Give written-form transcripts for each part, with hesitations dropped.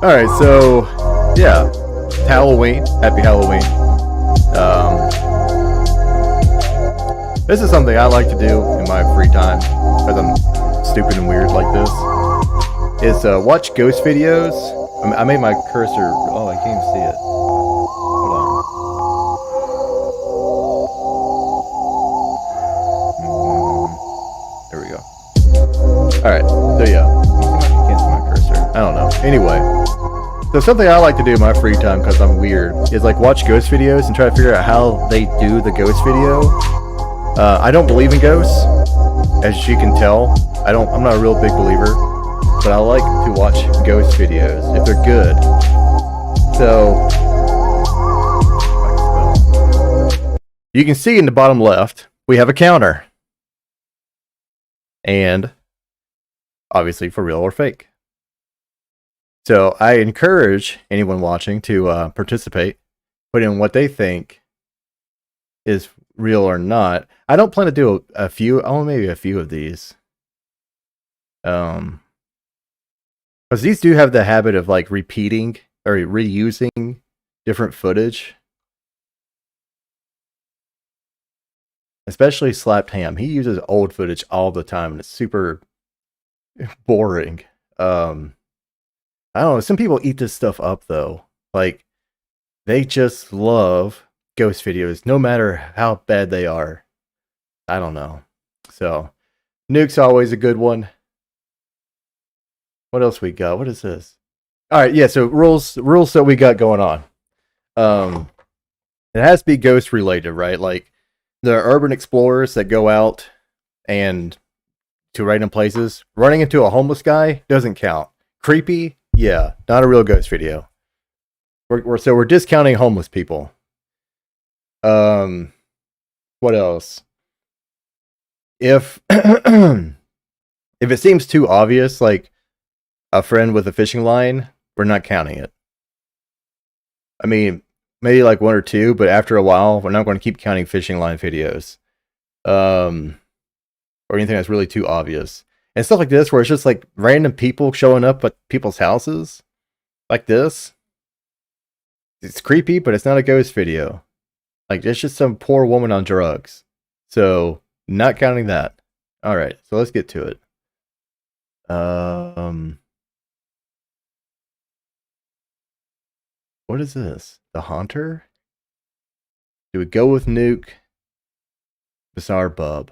Alright, so, yeah. Halloween. Happy Halloween. This is something I like to do in my free time, because I'm stupid and weird like this, is watch ghost videos. I made my cursor... Oh, I can't even see it. Hold on. There we go. Alright, so yeah. I can't see my cursor. I don't know. Anyway. So something I like to do in my free time, because I'm weird, is like watch ghost videos and try to figure out how they do the ghost video. I don't believe in ghosts, as you can tell. I'm not a real big believer, but I like to watch ghost videos if they're good. So you can see in the bottom left, we have a counter. And obviously for real or fake. So I encourage anyone watching to participate, put in what they think is real or not. I don't plan to do a few, maybe a few of these. Because these do have the habit of like repeating or reusing different footage. Especially Slapped Ham. He uses old footage all the time and it's super boring. I don't know, some people eat this stuff up though. Like, they just love ghost videos, no matter how bad they are. I don't know. So, Nuke's always a good one. What else we got? What is this? Alright, yeah, so rules that we got going on. It has to be ghost related, right? Like, the urban explorers that go out and to random places. Running into a homeless guy doesn't count. Creepy? Yeah, not a real ghost video. We're discounting homeless people. What else? If if it seems too obvious, like a friend with a fishing line, we're not counting it. I mean, maybe like one or two, but after a while, we're not going to keep counting fishing line videos. Or anything that's really too obvious. And stuff like this, where it's just like random people showing up at people's houses. Like this. It's creepy, but it's not a ghost video. Like, it's just some poor woman on drugs. So, not counting that. Alright, so let's get to it. What is this? The Haunter? Do we go with Nuke? Bizarre Bub.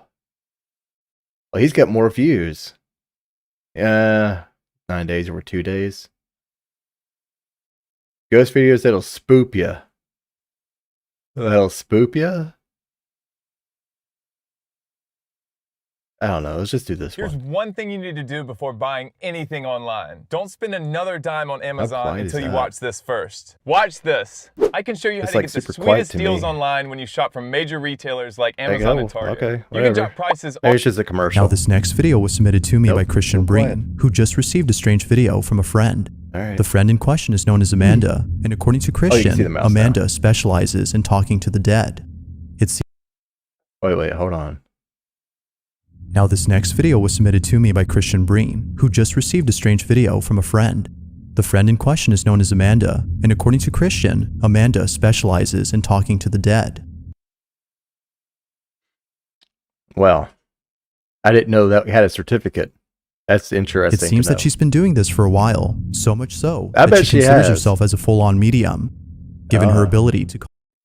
Well, he's got more views. 9 days over 2 days. Ghost videos that'll spook ya. That'll spook ya? I don't know. Let's just do this Here's one. one thing you need to do before buying anything online. Don't spend another dime on Amazon until you watch this first. Watch this. I can show you how to get the sweetest deals online when you shop from major retailers like Amazon and Target. Okay, you can drop prices. Maybe it's just a commercial. Now this next video was submitted to me by Christian Breen, who just received a strange video from a friend. Right. The friend in question is known as Amanda, and according to Christian, Amanda specializes in talking to the dead. Wait, hold on. Now this next video was submitted to me by Christian Breen, who just received a strange video from a friend. The friend in question is known as Amanda, and according to Christian, Amanda specializes in talking to the dead. Well, I didn't know that we had a certificate. That's interesting. It seems that she's been doing this for a while, so much so I that bet she considers herself as a full-on medium, given her ability to...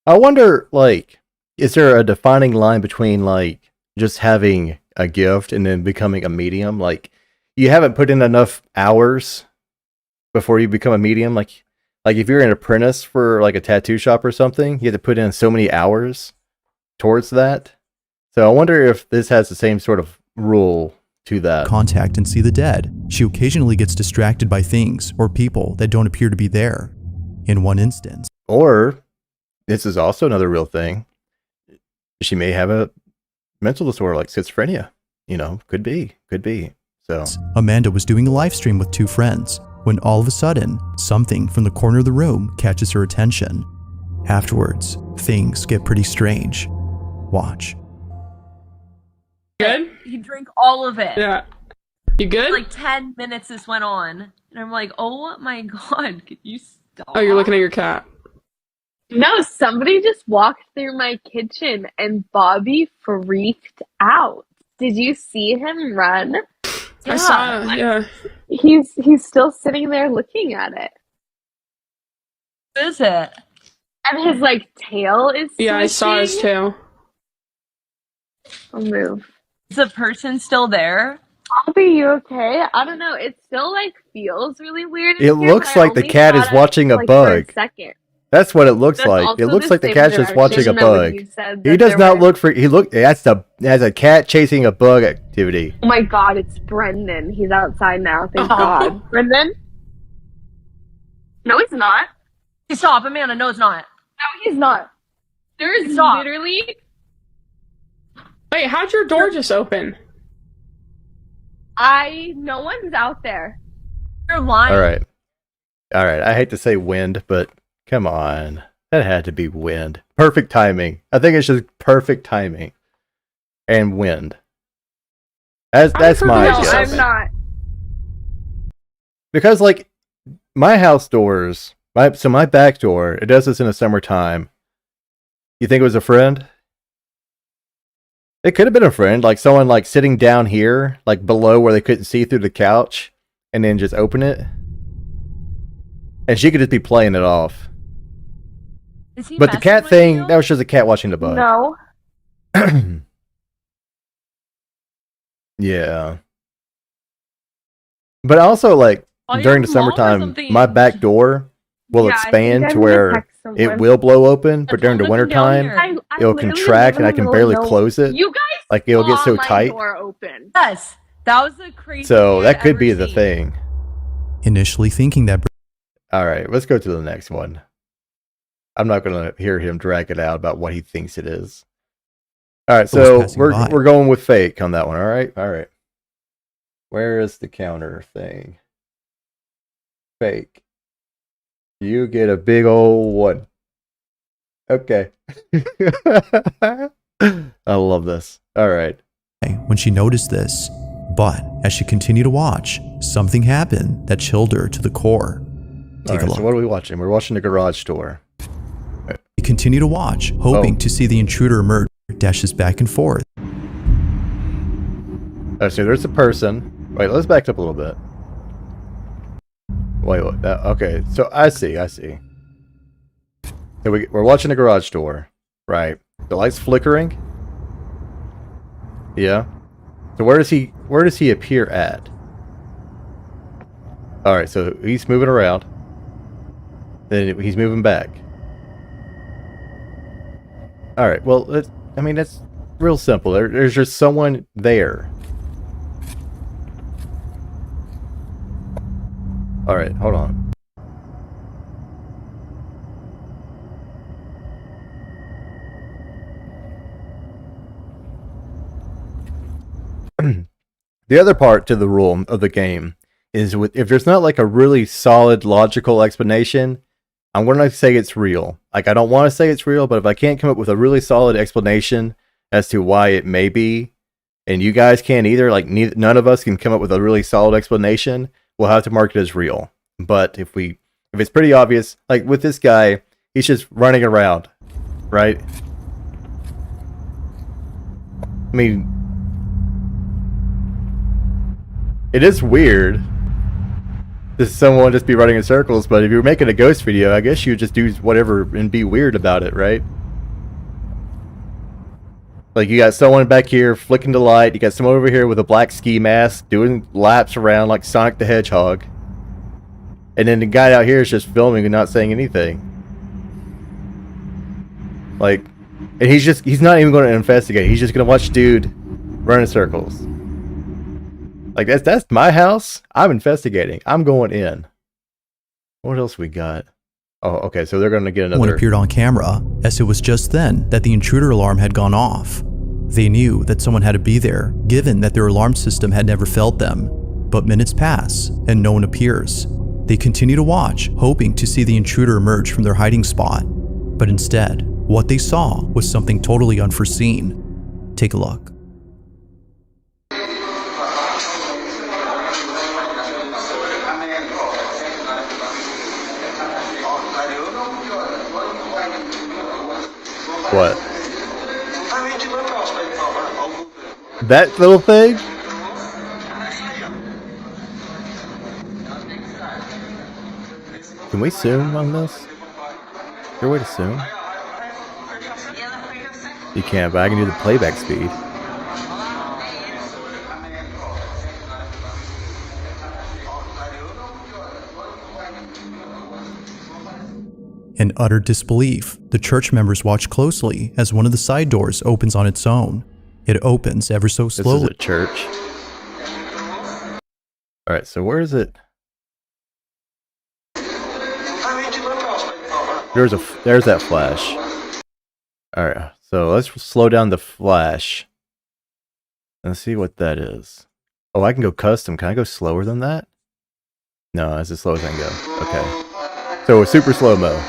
I wonder, like, is there a defining line between, like, just having a gift and then becoming a medium? Like, you haven't put in enough hours before you become a medium. Like if you're an apprentice for like a tattoo shop or something, you have to put in so many hours towards that. So I wonder if this has the same sort of rule to that. Contact and see the dead. She occasionally gets distracted by things or people that don't appear to be there. In one instance. Or, this is also another real thing, she may have a mental disorder like schizophrenia. You know, could be. So Amanda was doing a live stream with two friends when all of a sudden, something from the corner of the room catches her attention. Afterwards, things get pretty strange. Watch. Good? He drank all of it. Yeah. You good? Like 10 minutes this went on. And I'm like, oh my god, could you stop? Oh, you're looking at your cat. No, somebody just walked through my kitchen and Bobby freaked out. Did you see him run? I saw, yeah. He's still sitting there looking at it. What is it? And his like tail is Yeah, I saw his swishing. tail. I'll move. Is the person still there? Bobby, you okay? I don't know. It still like feels really weird. It looks like the cat is watching a bug. For a second. That's what it looks like. It looks like the cat's just watching a bug. He does not look for. That's a cat chasing a bug activity. Oh my god, it's Brendan. He's outside now. Thank God. Brendan? No, he's not. Stop, Amanda. No, it's not. No, he's not. There's literally. Wait, how'd your door just open? No one's out there. You're lying. All right. I hate to say wind, but come on. That had to be wind. Perfect timing. I think it's just perfect timing. And wind. That's my guess. No, I'm not. Because like my house doors, my back door, it does this in the summertime. You think it was a friend? It could have been a friend, like someone like sitting down here, like below where they couldn't see through the couch, and then just open it. And she could just be playing it off. But the cat thing, that was just a cat watching the bug. No. Yeah. But also, like, during the summertime, my back door will expand to where it will blow open, but during the wintertime, it'll contract and I can barely close it. You guys like, it'll get so my tight. Door open. Yes. That was the craziest So thing that I've could ever be the seen. thing. Initially thinking that Alright, let's go to the next one. I'm not going to hear him drag it out about what he thinks it is. Alright, so we're going with fake on that one, alright? Alright. Where is the counter thing? Fake. You get a big old one. Okay. I love this. Alright. when she noticed this, but as she continued to watch, something happened that chilled her to the core. Take a look. So what are we watching? We're watching the garage door. We continue to watch, hoping to see the intruder emerge. Dashes back and forth. So there's a person. Wait, let's back up a little bit. Wait, okay, so I see. So we're watching the garage door, right? The light's flickering. Yeah. So where does he appear at? All right, so he's moving around. Then he's moving back. All right. Well, that's real simple. There's just someone there. All right, hold on. The other part to the rule of the game is if there's not like a really solid logical explanation, I'm going to say it's real. Like, I don't want to say it's real, but if I can't come up with a really solid explanation as to why it may be, and you guys can't either, like none of us can come up with a really solid explanation, we'll have to mark it as real. But if it's pretty obvious, like with this guy, he's just running around, right? I mean, it is weird to someone just be running in circles, but if you're making a ghost video, I guess you would just do whatever and be weird about it, right? Like, you got someone back here flicking the light, you got someone over here with a black ski mask doing laps around like Sonic the Hedgehog, and then the guy out here is just filming and not saying anything. Like, and he's not even going to investigate, he's just going to watch dude run in circles. Like, that's my house. I'm investigating. I'm going in. What else we got? Oh, okay, so they're going to get another... One appeared on camera, as it was just then that the intruder alarm had gone off. They knew that someone had to be there, given that their alarm system had never failed them. But minutes pass, and no one appears. They continue to watch, hoping to see the intruder emerge from their hiding spot. But instead, what they saw was something totally unforeseen. Take a look. That little thing? Can we zoom on this? Is there a way to zoom? You can't, but I can do the playback speed. In utter disbelief, the church members watch closely as one of the side doors opens on its own. It opens ever so slowly. This is a church. Alright, so where is it? There's that flash. Alright, so let's slow down the flash. Let's see what that is. Oh, I can go custom. Can I go slower than that? No, that's as slow as I can go. Okay. So super slow-mo.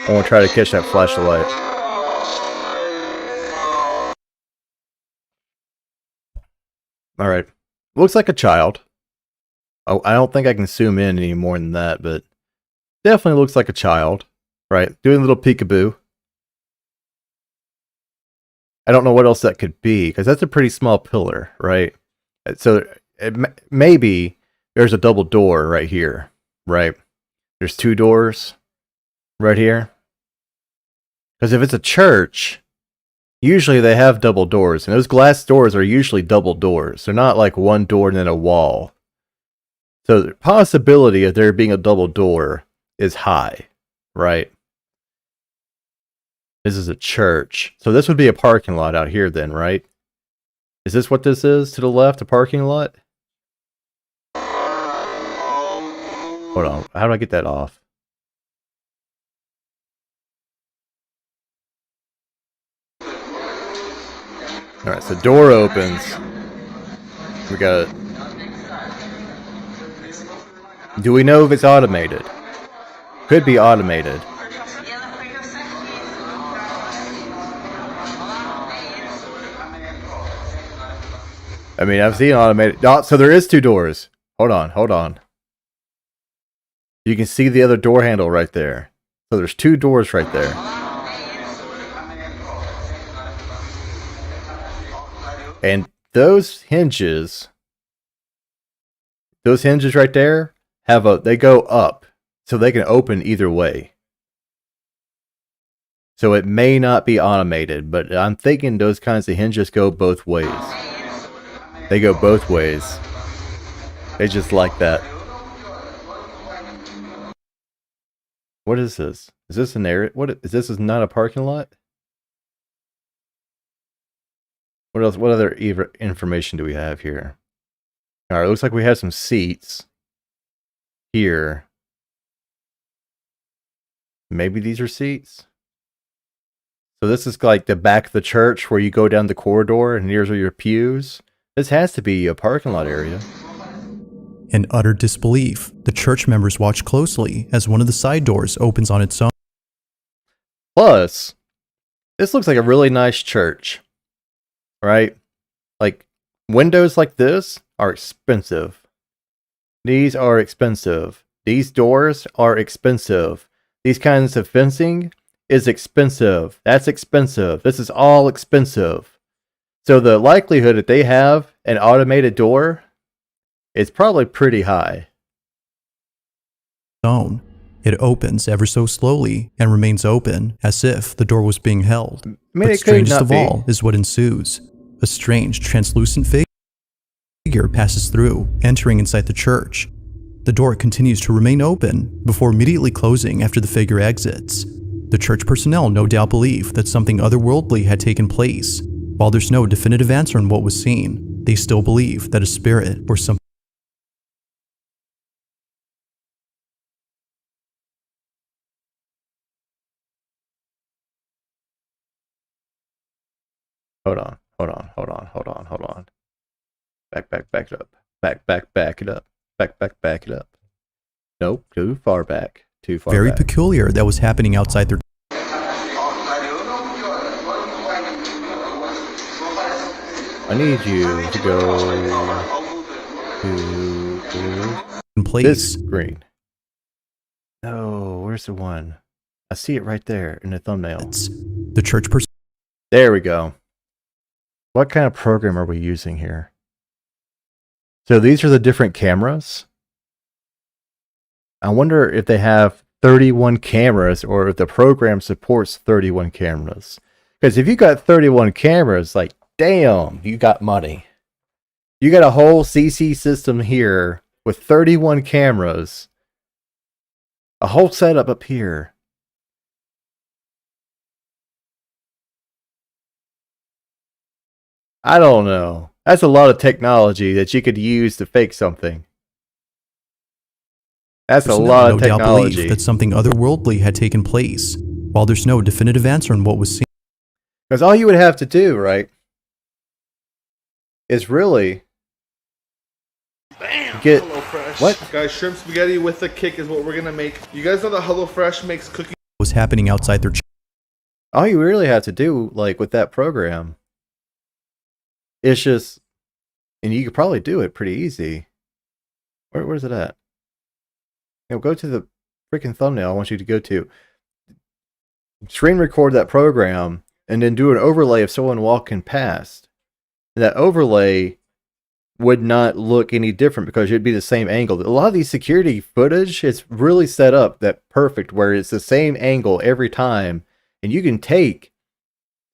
I want to try to catch that flash of light. Alright. Looks like a child. Oh, I don't think I can zoom in any more than that, but definitely looks like a child. Right? Doing a little peekaboo. I don't know what else that could be, because that's a pretty small pillar, right? So maybe there's a double door right here, right? There's two doors right here. Because if it's a church, usually they have double doors, and those glass doors are usually double doors. They're not like one door and then a wall. So the possibility of there being a double door is high, right? This is a church. So this would be a parking lot out here then, right? Is this what this is to the left, a parking lot? Hold on, how do I get that off? Alright, so door opens. We got it. Do we know if it's automated? Could be automated. I mean, I've seen automated. Oh, so there is two doors. Hold on. You can see the other door handle right there. So there's two doors right there. And those hinges right there they go up, so they can open either way. So it may not be automated, but I'm thinking those kinds of hinges go both ways. They go both ways. They just like that. What is this? Is this an area? What is this? Is not a parking lot? What else? What other information do we have here? All right, looks like we have some seats here. Maybe these are seats. So this is like the back of the church where you go down the corridor and here's your pews. This has to be a parking lot area. In utter disbelief, the church members watch closely as one of the side doors opens on its own. Plus, this looks like a really nice church. Right? Like, windows like this are expensive. These are expensive. These doors are expensive. These kinds of fencing is expensive. That's expensive. This is all expensive. So the likelihood that they have an automated door is probably pretty high. It opens ever so slowly and remains open as if the door was being held. I mean, but it strangest of all is what ensues. A strange, translucent figure passes through, entering inside the church. The door continues to remain open before immediately closing after the figure exits. The church personnel no doubt believe that something otherworldly had taken place. While there's no definitive answer on what was seen, they still believe that a spirit or something. Hold on. Back it up. Back it up. Back it up. Nope, too far back. Very peculiar that was happening outside their. I need you to go in to place. This screen. No, where's the one? I see it right there in the thumbnail. the church person. There we go. What kind of program are we using here? So these are the different cameras. I wonder if they have 31 cameras or if the program supports 31 cameras. Because if you got 31 cameras, like, damn, you got money. You got a whole CC system here with 31 cameras. A whole setup up here. I don't know. That's a lot of technology that you could use to fake something. That's a lot of technology. No doubt believe that something otherworldly had taken place, while there's no definitive answer on what was seen. Because all you would have to do, right, is really get HelloFresh. What? Guys, shrimp spaghetti with a kick is what we're gonna make. You guys know that HelloFresh makes cookies. Was happening outside their. All you really have to do, like with that program, is just, and you could probably do it pretty easy. Where's it at? Go to the freaking thumbnail I want you to go to. Screen record that program and then do an overlay of someone walking past. And that overlay would not look any different because it'd be the same angle. A lot of these security footage, it's really set up that perfect where it's the same angle every time. And you can take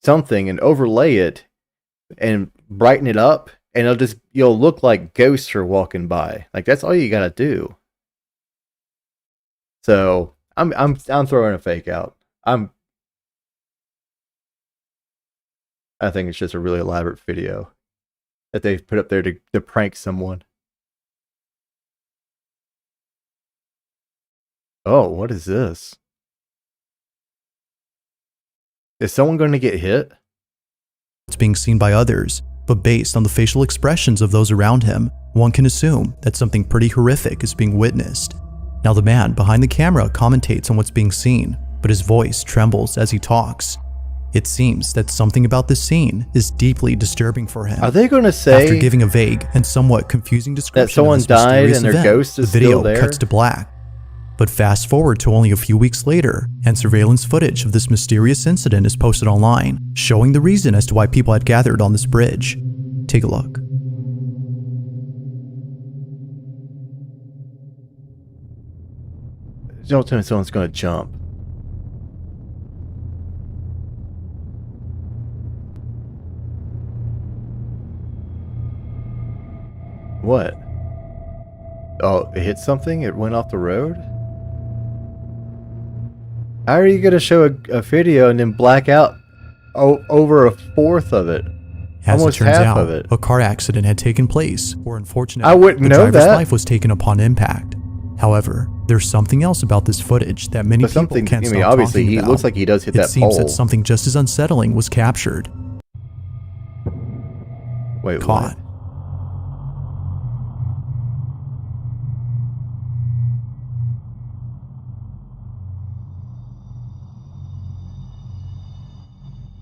something and overlay it and brighten it up, and you'll look like ghosts are walking by. Like, that's all you gotta do. So I'm throwing a fake out. I think it's just a really elaborate video that they put up there to prank someone. Oh, what is this? Is someone going to get hit? It's being seen by others, but based on the facial expressions of those around him, one can assume that something pretty horrific is being witnessed. Now the man behind the camera commentates on what's being seen, but his voice trembles as he talks. It seems that something about this scene is deeply disturbing for him. Are they going to say, after giving a vague and somewhat confusing description that someone of this died mysterious and their event, ghost is the video still there? cuts to black. But fast forward to only a few weeks later, and surveillance footage of this mysterious incident is posted online, showing the reason as to why people had gathered on this bridge. Take a look. Don't tell me someone's going to jump. What? Oh, it hit something? It went off the road? How are you going to show a video and then black out over a fourth of it? As Almost it turns half out, of it. a car accident had taken place, or unfortunately, I wouldn't the know driver's that. life was taken upon impact. However, there's something else about this footage that many people can't stop obviously talking he about. looks like he does hit It that seems pole. that something just as unsettling was captured. Wait, Caught.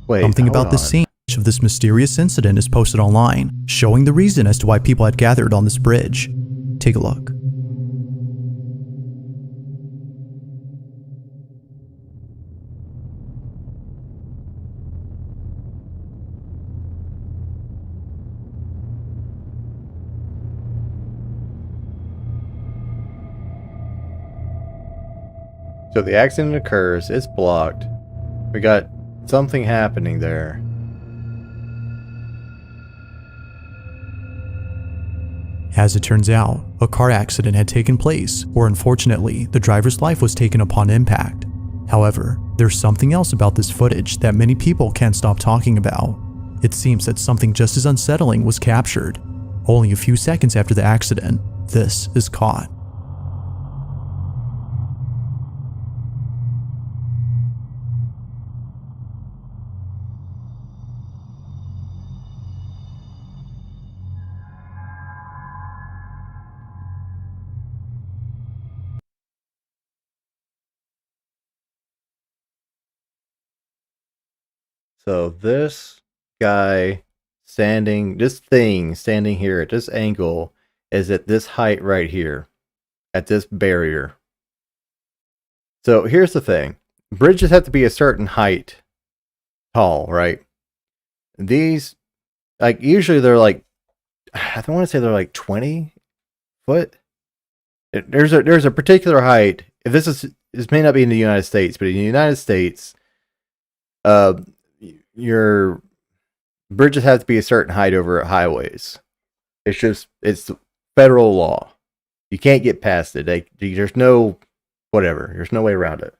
Wait, Something hold about the on. scene of this mysterious incident is posted online, showing the reason as to why people had gathered on this bridge. Take a look. So the accident occurs, it's blocked. We got something happening there. As it turns out, a car accident had taken place, or unfortunately, the driver's life was taken upon impact. However, there's something else about this footage that many people can't stop talking about. It seems that something just as unsettling was captured. Only a few seconds after the accident, this is caught. So this guy this thing standing here at this angle is at this height right here, at this barrier. So here's the thing. Bridges have to be a certain height tall, right? These, like, usually they're like, I don't want to say they're like 20 foot. There's a particular height. If this may not be in the United States, but in the United States, your bridges have to be a certain height over highways. It's federal law. You can't get past it. There's no whatever. There's no way around it.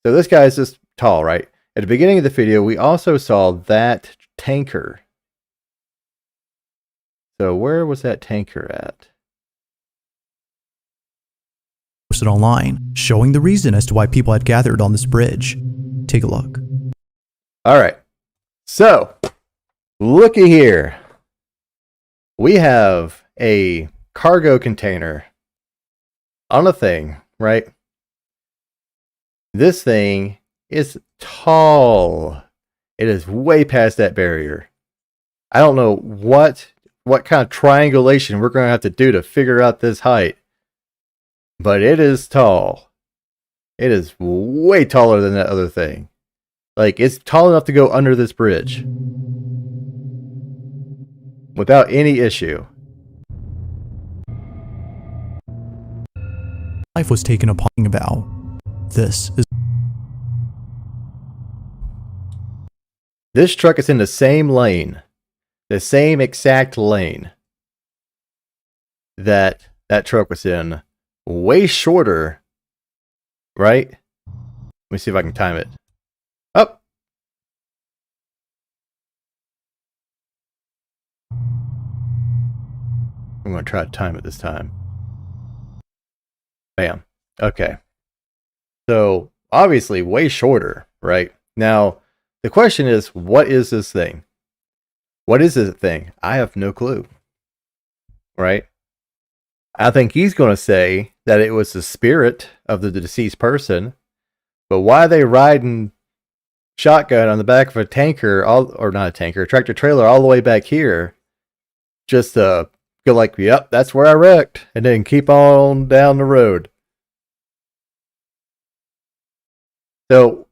So this guy is just tall, right? At the beginning of the video, we also saw that tanker. So where was that tanker at? Posted online, showing the reason as to why people had gathered on this bridge. Take a look. All right. So, looky here. We have a cargo container on a thing, right? This thing is tall. It is way past that barrier. I don't know what kind of triangulation we're going to have to do to figure out this height. But it is tall. It is way taller than that other thing. Like, it's tall enough to go under this bridge without any issue. Life was taken upon about. This truck is in the same lane. The same exact lane that truck was in. Way shorter, right? Let me see if I can time it. Up. I'm going to try to time it this time. Bam. Okay. So, obviously, way shorter, right? Now, the question is, what is this thing? What is this thing? I have no clue. Right? I think he's going to say that it was the spirit of the deceased person. But why are they riding shotgun on the back of a tanker, or not a tanker, a tractor trailer all the way back here? Just to go like, yep, that's where I wrecked. And then keep on down the road. So,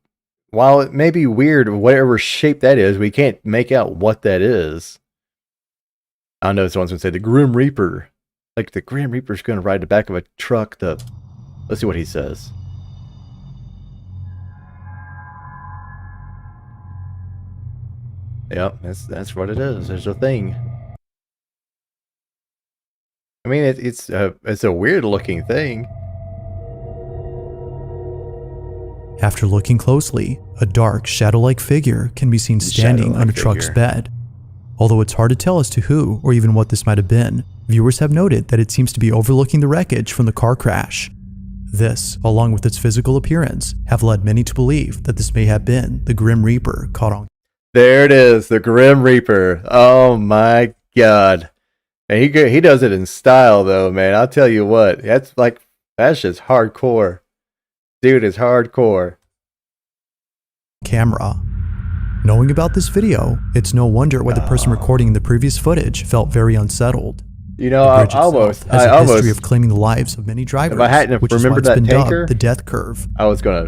while it may be weird, whatever shape that is, we can't make out what that is. I know someone's going to say the Grim Reaper. Like, the Grim Reaper's going to ride the back of a truck. Let's see what he says. Yep, that's what it is. There's a thing. I mean, it's a weird looking thing. After looking closely, a dark, shadow-like figure can be seen standing on a truck's bed. Although it's hard to tell as to who or even what this might have been, viewers have noted that it seems to be overlooking the wreckage from the car crash. This, along with its physical appearance, have led many to believe that this may have been the Grim Reaper caught on. There it is, the Grim Reaper. Oh my god. And he does it in style though, man. I'll tell you what, that's just hardcore. Dude is hardcore. Camera. Knowing about this video, it's no wonder why the person recording the previous footage felt very unsettled. You know, I almost history of claiming the lives of many drivers, if I hadn't which remembered is why it's that been tanker, dubbed the death curve.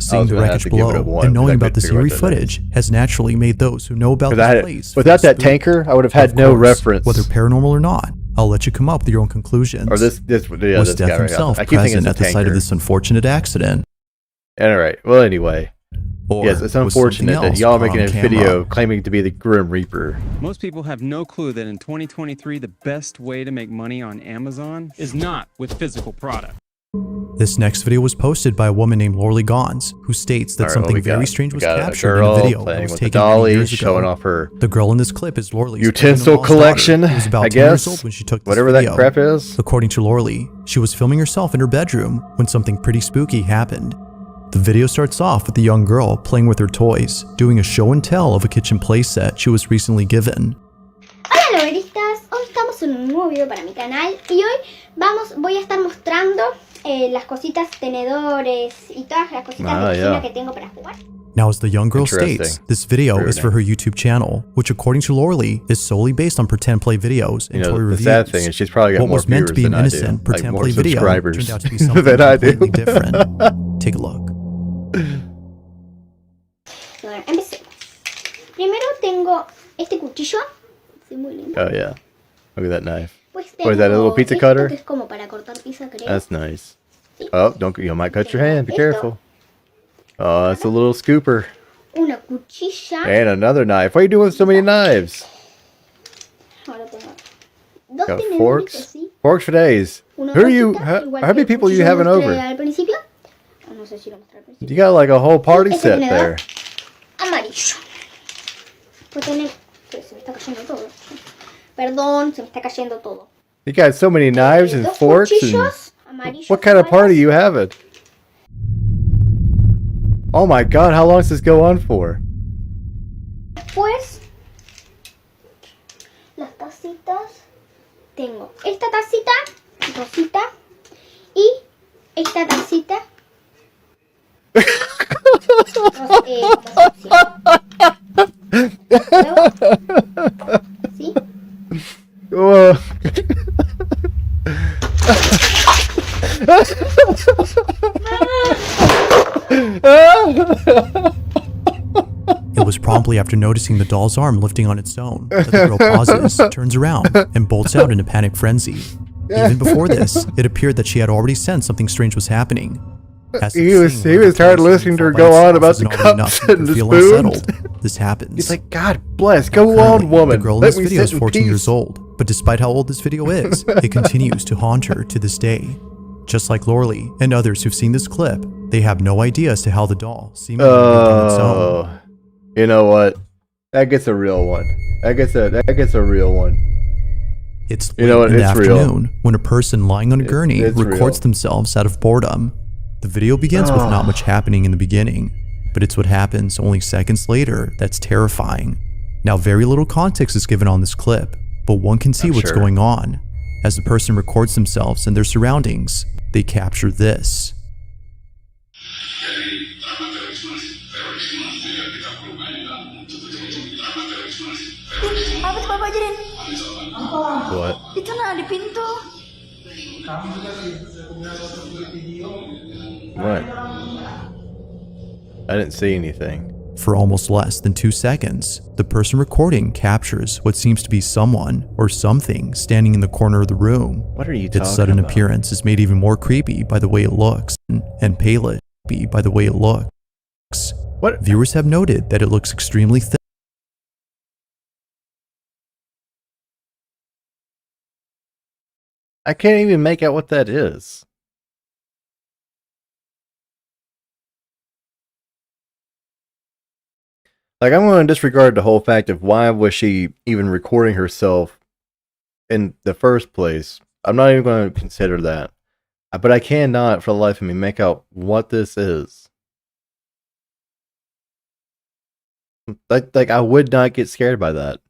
Seeing the wreckage below and knowing about this eerie footage has naturally made those who know about this place. Without that tanker, I would have had no reference. Whether paranormal or not, I'll let you come up with your own conclusions. Or this was Death himself present at the site of this unfortunate accident? Alright, well anyway. Or yes, it's unfortunate that y'all are making a video claiming to be the Grim Reaper. Most people have no clue that in 2023, the best way to make money on Amazon is not with physical product. This next video was posted by a woman named Lorley Gons, who states that something very strange was captured in a video that was taken many years ago. Showing off her the girl in this clip is Lorley's utensil collection, who was about 10 years old when she took this whatever video. That crap is. According to Lorley, she was filming herself in her bedroom when something pretty spooky happened. The video starts off with the young girl playing with her toys, doing a show and tell of a kitchen playset she was recently given. Hola loberistas, hoy estamos en un nuevo video para mi canal y hoy voy a estar mostrando las cositas, tenedores y todas las cositas de cocina que tengo para jugar. Now, as the young girl states, this video is for her YouTube channel, which according to Lorley is solely based on pretend play videos and toy reviews. The sad thing is she's probably got what more was meant to be an innocent pretend play video turned out to be something completely different. Take a look. Bueno, empecemos. Primero tengo este cuchillo. Sí, muy lindo. Oh yeah. Look at that knife. Pues What is that, a little pizza esto cutter? que es como para cortar pizza, creo. That's nice. Sí. Oh, don't you might cut your hand. Be Esto. careful. Oh, that's a little scooper. Una cuchilla. And another knife. What are you doing with so many knives? Ahora tengo dos Got tenedores forks. así. Forks for days. Una Who are you? cosita, How igual many que el people you cuchillo having mostré over? al principio. Ah, no sé si lo mostré al principio. You got like a whole party Este set tenedor there. amarillo. Pues tener... Se me está cayendo todo. Perdón, se me está cayendo todo. You got so many knives and Dos forks. And cuchillos amarillos. what kind of party iguales. you having? Oh my God! How long does this go on for? Después, las tacitas. Tengo esta tacita rosita y esta tacita. ¿Sí? Whoa. It was promptly after noticing the doll's arm lifting on its own that the girl pauses, turns around, and bolts out in a panic frenzy. Even before this, it appeared that she had already sensed something strange was happening. He was tired of listening to her go on about the cups and the spoons. This happens. He's like, God bless, go on, woman. The girl in Let this me video is sit in 14 peace. years old, but despite how old this video is, it continues to haunt her to this day. Just like Lorley and others who've seen this clip, they have no idea as to how the doll seemingly moved on its own. You know what? That gets a real one. That gets a real one. It's late You know what? in the It's real. afternoon when a person lying on a gurney it's records real. themselves out of boredom. The video begins with not much happening in the beginning, but it's what happens only seconds later that's terrifying. Now, very little context is given on this clip, but one can see what's going on. As the person records themselves and their surroundings, they capture this. What? Itu na di pintu. What? I didn't see anything. For almost less than 2 seconds, the person recording captures what seems to be someone or something standing in the corner of the room. What are you talking Its sudden about? appearance is made even more creepy by the way it looks, and pale by the way it looks. What? Viewers have noted that it looks extremely thin. I can't even make out what that is. Like, I'm going to disregard the whole fact of why was she even recording herself in the first place. I'm not even going to consider that. But I cannot, for the life of me, make out what this is. Like I would not get scared by that.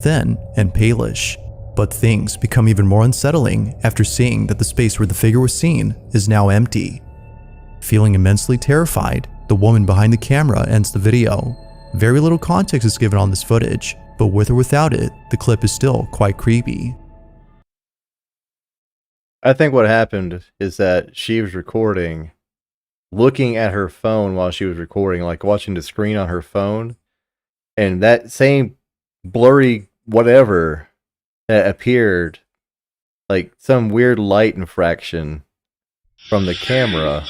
Thin and palish. But things become even more unsettling after seeing that the space where the figure was seen is now empty. Feeling immensely terrified, the woman behind the camera ends the video. Very little context is given on this footage, but with or without it, the clip is still quite creepy. I think what happened is that she was recording, looking at her phone while she was recording, like watching the screen on her phone, and that same blurry whatever that appeared, like some weird light infraction from the camera.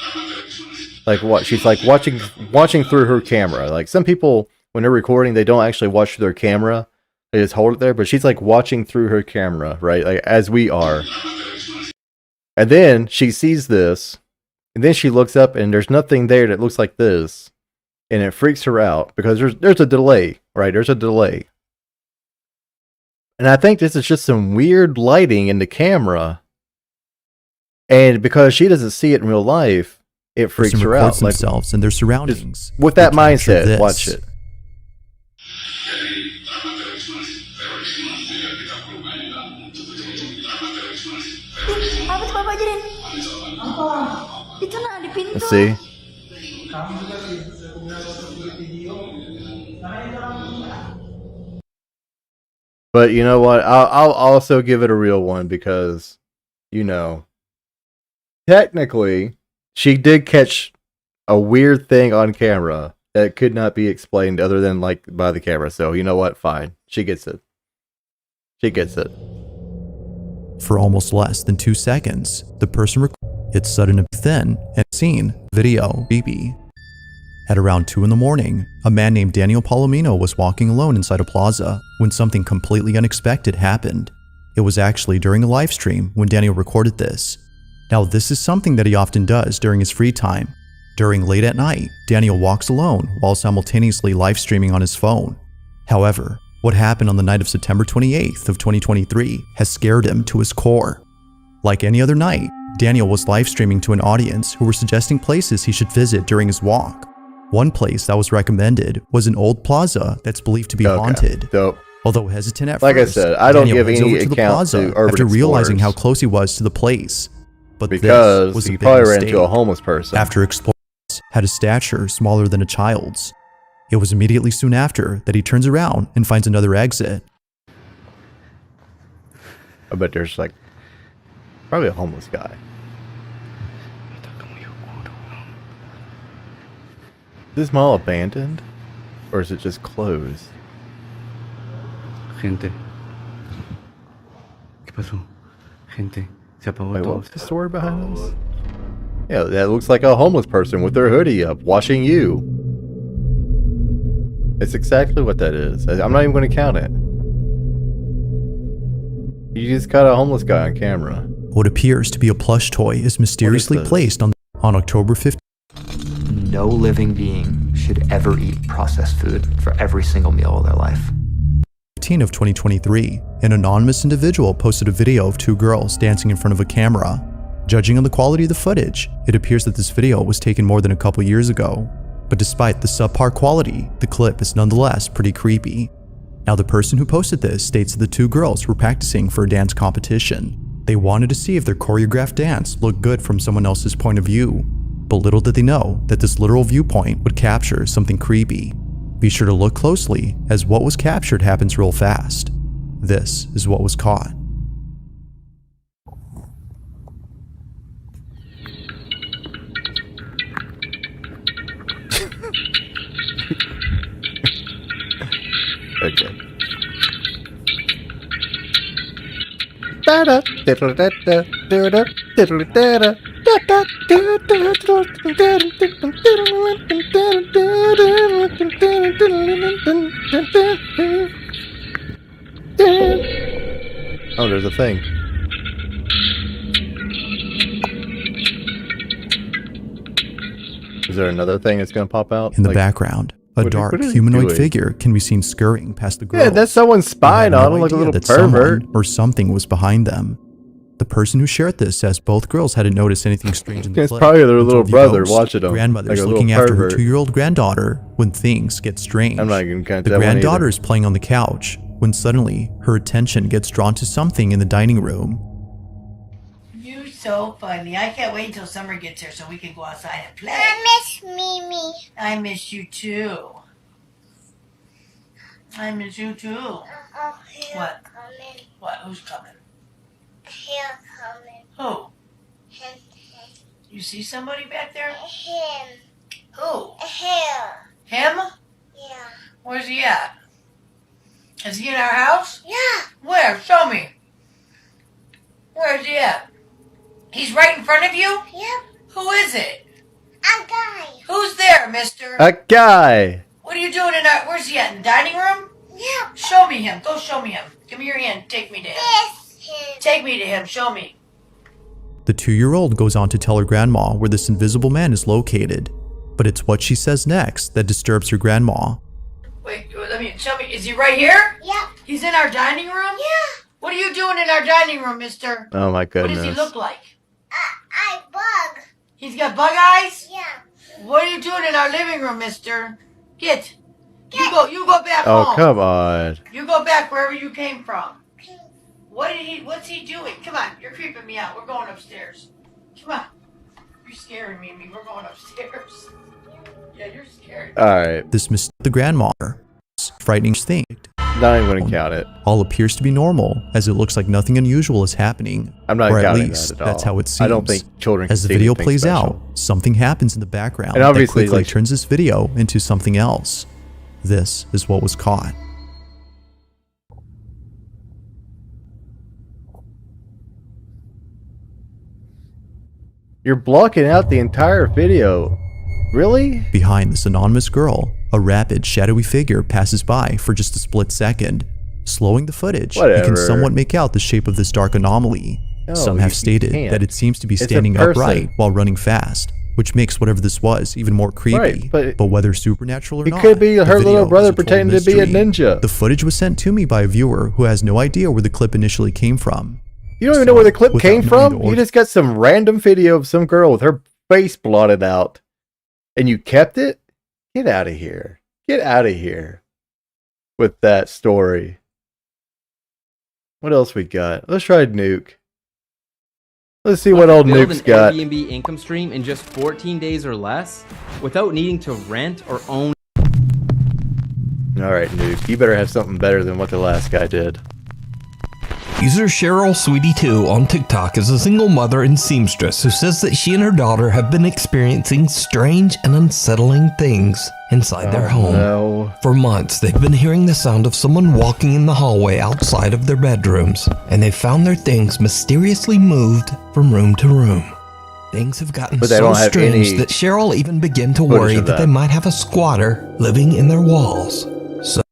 Like what? She's like watching through her camera. Like some people, when they're recording, they don't actually watch through their camera. They just hold it there. But she's like watching through her camera, right? Like as we are. And then she sees this, and then she looks up, and there's nothing there that looks like this, and it freaks her out because there's a delay, right? There's a delay. And I think this is just some weird lighting in the camera. And because she doesn't see it in real life, it freaks her out. Like themselves and their surroundings. With that mindset, watch it. Let's see. But you know what? I'll also give it a real one because, you know, technically, she did catch a weird thing on camera that could not be explained other than like by the camera. So you know what? Fine. She gets it. She gets it. For almost less than 2 seconds, the person it's sudden and thin and seen video creepy. At around 2 in the morning, a man named Daniel Palomino was walking alone inside a plaza when something completely unexpected happened. It was actually during a live stream when Daniel recorded this. Now, this is something that he often does during his free time. During late at night, Daniel walks alone while simultaneously live streaming on his phone. However, what happened on the night of September 28th of 2023 has scared him to his core. Like any other night, Daniel was live streaming to an audience who were suggesting places he should visit during his walk. One place that was recommended was an old plaza that's believed to be haunted. Dope. Although hesitant at like first, I said, I don't Daniel give heads any over to the account plaza to urban after realizing how explorers. close he was to the place. But Because this was a he big probably ran mistake. into a homeless person. After explorers had a stature smaller than a child's. It was immediately soon after that he turns around and finds another exit. I bet there's like probably a homeless guy. Is this mall abandoned? Or is it just closed? Gente. ¿Qué pasó? Gente. Se apagó Wait, todo. what's the story behind this? Yeah, that looks like a homeless person with their hoodie up, watching you. It's exactly what that is. I'm not even going to count it. You just got a homeless guy on camera. What appears to be a plush toy is mysteriously placed on October 15th. No living being should ever eat processed food for every single meal of their life. Of 2023, an anonymous individual posted a video of 2 girls dancing in front of a camera. Judging on the quality of the footage, it appears that this video was taken more than a couple years ago. But despite the subpar quality, the clip is nonetheless pretty creepy. Now, the person who posted this states that the 2 girls were practicing for a dance competition. They wanted to see if their choreographed dance looked good from someone else's point of view. But little did they know that this literal viewpoint would capture something creepy. Be sure to look closely, as what was captured happens real fast. This is what was caught. Okay. Oh, there's a thing. Is there another thing that's gonna pop out? In the background, a dark what are you humanoid doing? figure can be seen scurrying past the girls. Yeah, that's someone's spine who had on him, like a idea little that pervert. someone or something was behind them. The person who shared this says both girls hadn't noticed anything strange in the It's clip probably their until little the brother ghost, watching them, grandmother's like a looking little after her pervert. 2-year-old granddaughter when things get strange. I'm not even gonna The that one either. granddaughter is playing on the couch when suddenly her attention gets drawn to something in the dining room. You're so funny. I can't wait until summer gets here so we can go outside and play. I miss Mimi. I miss you too. I miss you too. What? Coming. What? Who's coming? Here coming. Who? Him. You see somebody back there? Him. Who? Here. Him? Yeah. Where's he at? Is he in our house? Yeah. Where? Show me. Where's he at? He's right in front of you? Yep. Who is it? A guy. Who's there, mister? A guy. What are you doing in our... Where's he at? In the dining room? Yep. Show me him. Go show me him. Give me your hand. Take me to him. This him. Take me to him. Show me. The 2-year-old goes on to tell her grandma where this invisible man is located, but it's what she says next that disturbs her grandma. Wait, let me... Show me. Is he right here? Yep. He's in our dining room? Yeah. What are you doing in our dining room, mister? Oh my What goodness. does he look like? I bug. He's got bug eyes? Yeah. What are you doing in our living room, mister? Get. You go back Oh, home. come on. You go back wherever you came from. What's he doing? Come on, you're creeping me out. We're going upstairs. Come on. You're scaring me. We're going upstairs. Yeah, you're scared. All right. This the grandma frightening thing. Not even going to count it. All appears to be normal, as it looks like nothing unusual is happening. I'm not or at counting least that at that's all. how it seems. I don't think children can As the see video anything plays special. out, something happens in the background And that obviously, quickly like, turns this video into something else. This is what was caught. You're blocking out the entire video. Really? Behind this anonymous girl, a rapid, shadowy figure passes by for just a split second. Slowing the footage, you Whatever. can somewhat make out the shape of this dark anomaly. No, Some have you stated can't. that it seems to be It's a standing person. upright while running fast, which makes whatever this was even more creepy. Right, but whether supernatural or it not, could be the her video little is brother a total pretending to be a mystery. ninja. The footage was sent to me by a viewer who has no idea where the clip initially came from. You don't even know where the clip without came knowing from? the You just got some random video of some girl with her face blotted out. And you kept it? Get out of here. Get out of here with that story. What else we got? Let's try Nuke. Let's see what old build Nuke's an got. Airbnb income stream in just 14 days or less without needing to rent or own. Alright, Nuke. You better have something better than what the last guy did. User Cheryl Sweetie2 on TikTok is a single mother and seamstress who says that she and her daughter have been experiencing strange and unsettling things inside their home. No. For months, they've been hearing the sound of someone walking in the hallway outside of their bedrooms, and they found their things mysteriously moved from room to room. Things have gotten But they so don't have strange any that Cheryl even began to footage worry of that that. they might have a squatter living in their walls. So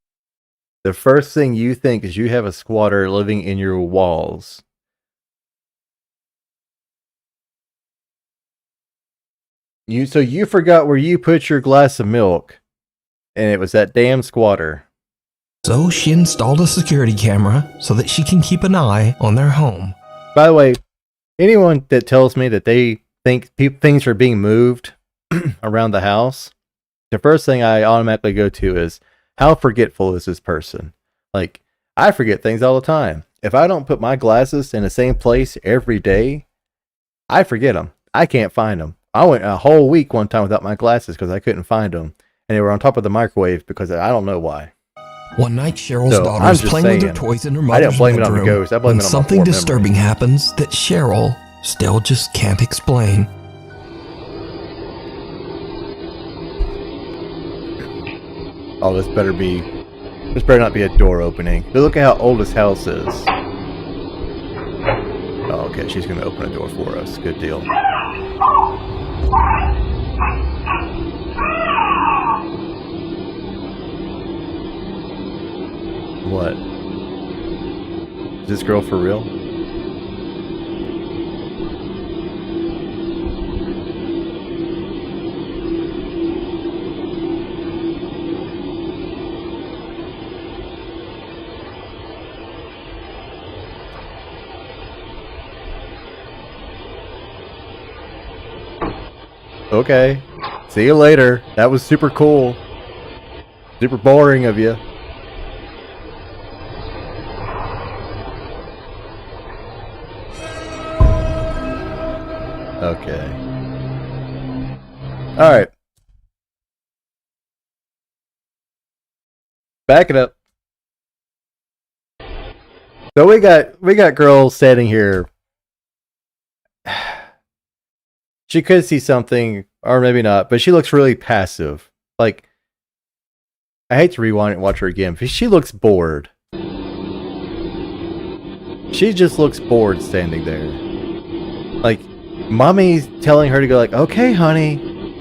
The first thing you think is you have a squatter living in your walls. So you forgot where you put your glass of milk, and it was that damn squatter. So she installed a security camera so that she can keep an eye on their home. By the way, anyone that tells me that they think things are being moved around the house, the first thing I automatically go to is, how forgetful is this person? Like, I forget things all the time. If I don't put my glasses in the same place every day, I forget them. I can't find them. I went a whole week one time without my glasses because I couldn't find them. And they were on top of the microwave because I don't know why. One night, Cheryl's So, daughter I'm was just playing with her saying, toys in her I mother's didn't blame it on the bedroom ghost. I blame when it on my something poor disturbing happens that Cheryl still just can't explain. Oh, this better not be a door opening. But look at how old this house is. Oh, okay, she's gonna open a door for us. Good deal. What? Is this girl for real? Okay. See you later. That was super cool. Super boring of you. Okay. Alright. Back it up. So we got girls standing here. She could see something, or maybe not, but she looks really passive. Like, I hate to rewind it and watch her again, but she looks bored. She just looks bored standing there. Like, mommy's telling her to go like, okay, honey,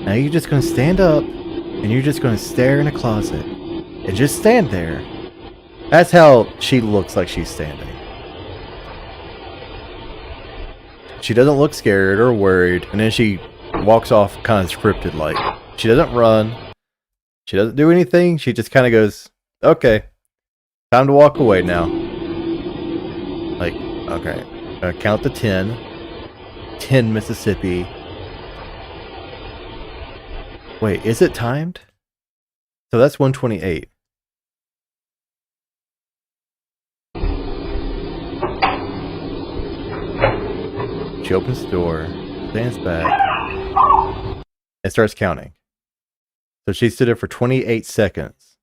now you're just going to stand up, and you're just going to stare in a closet, and just stand there. That's how she looks like she's standing. She doesn't look scared or worried, and then she walks off kind of scripted like. She doesn't run. She doesn't do anything. She just kind of goes, okay, time to walk away now. Like, okay, gonna count to 10. 10 Mississippi. Wait, is it timed? So that's 128. She opens the door, stands back, and starts counting. So she stood there for 28 seconds.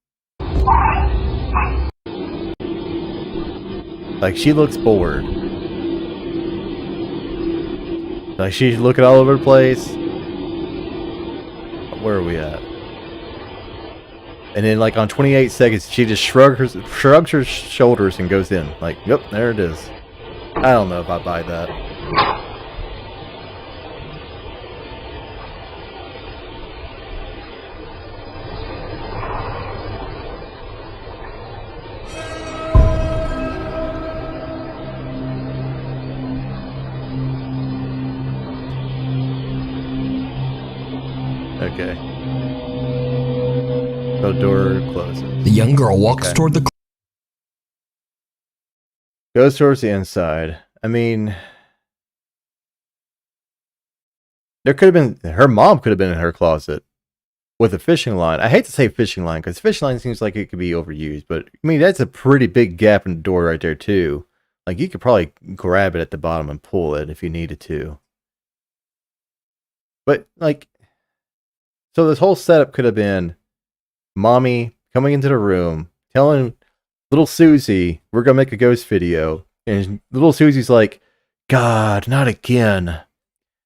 Like, she looks bored. Like, she's looking all over the place. Where are we at? And then, like, on 28 seconds, she just shrugs her shoulders and goes in. Like, yep, there it is. I don't know if I buy that. Okay. The door closes. The young girl walks toward the goes towards the inside. I mean, there could have been, her mom could have been in her closet with a fishing line. I hate to say fishing line because fishing line seems like it could be overused, but I mean, that's a pretty big gap in the door right there too. Like, you could probably grab it at the bottom and pull it if you needed to. But like, so this whole setup could have been mommy coming into the room, telling little Susie, we're going to make a ghost video. And little Susie's like, God, not again.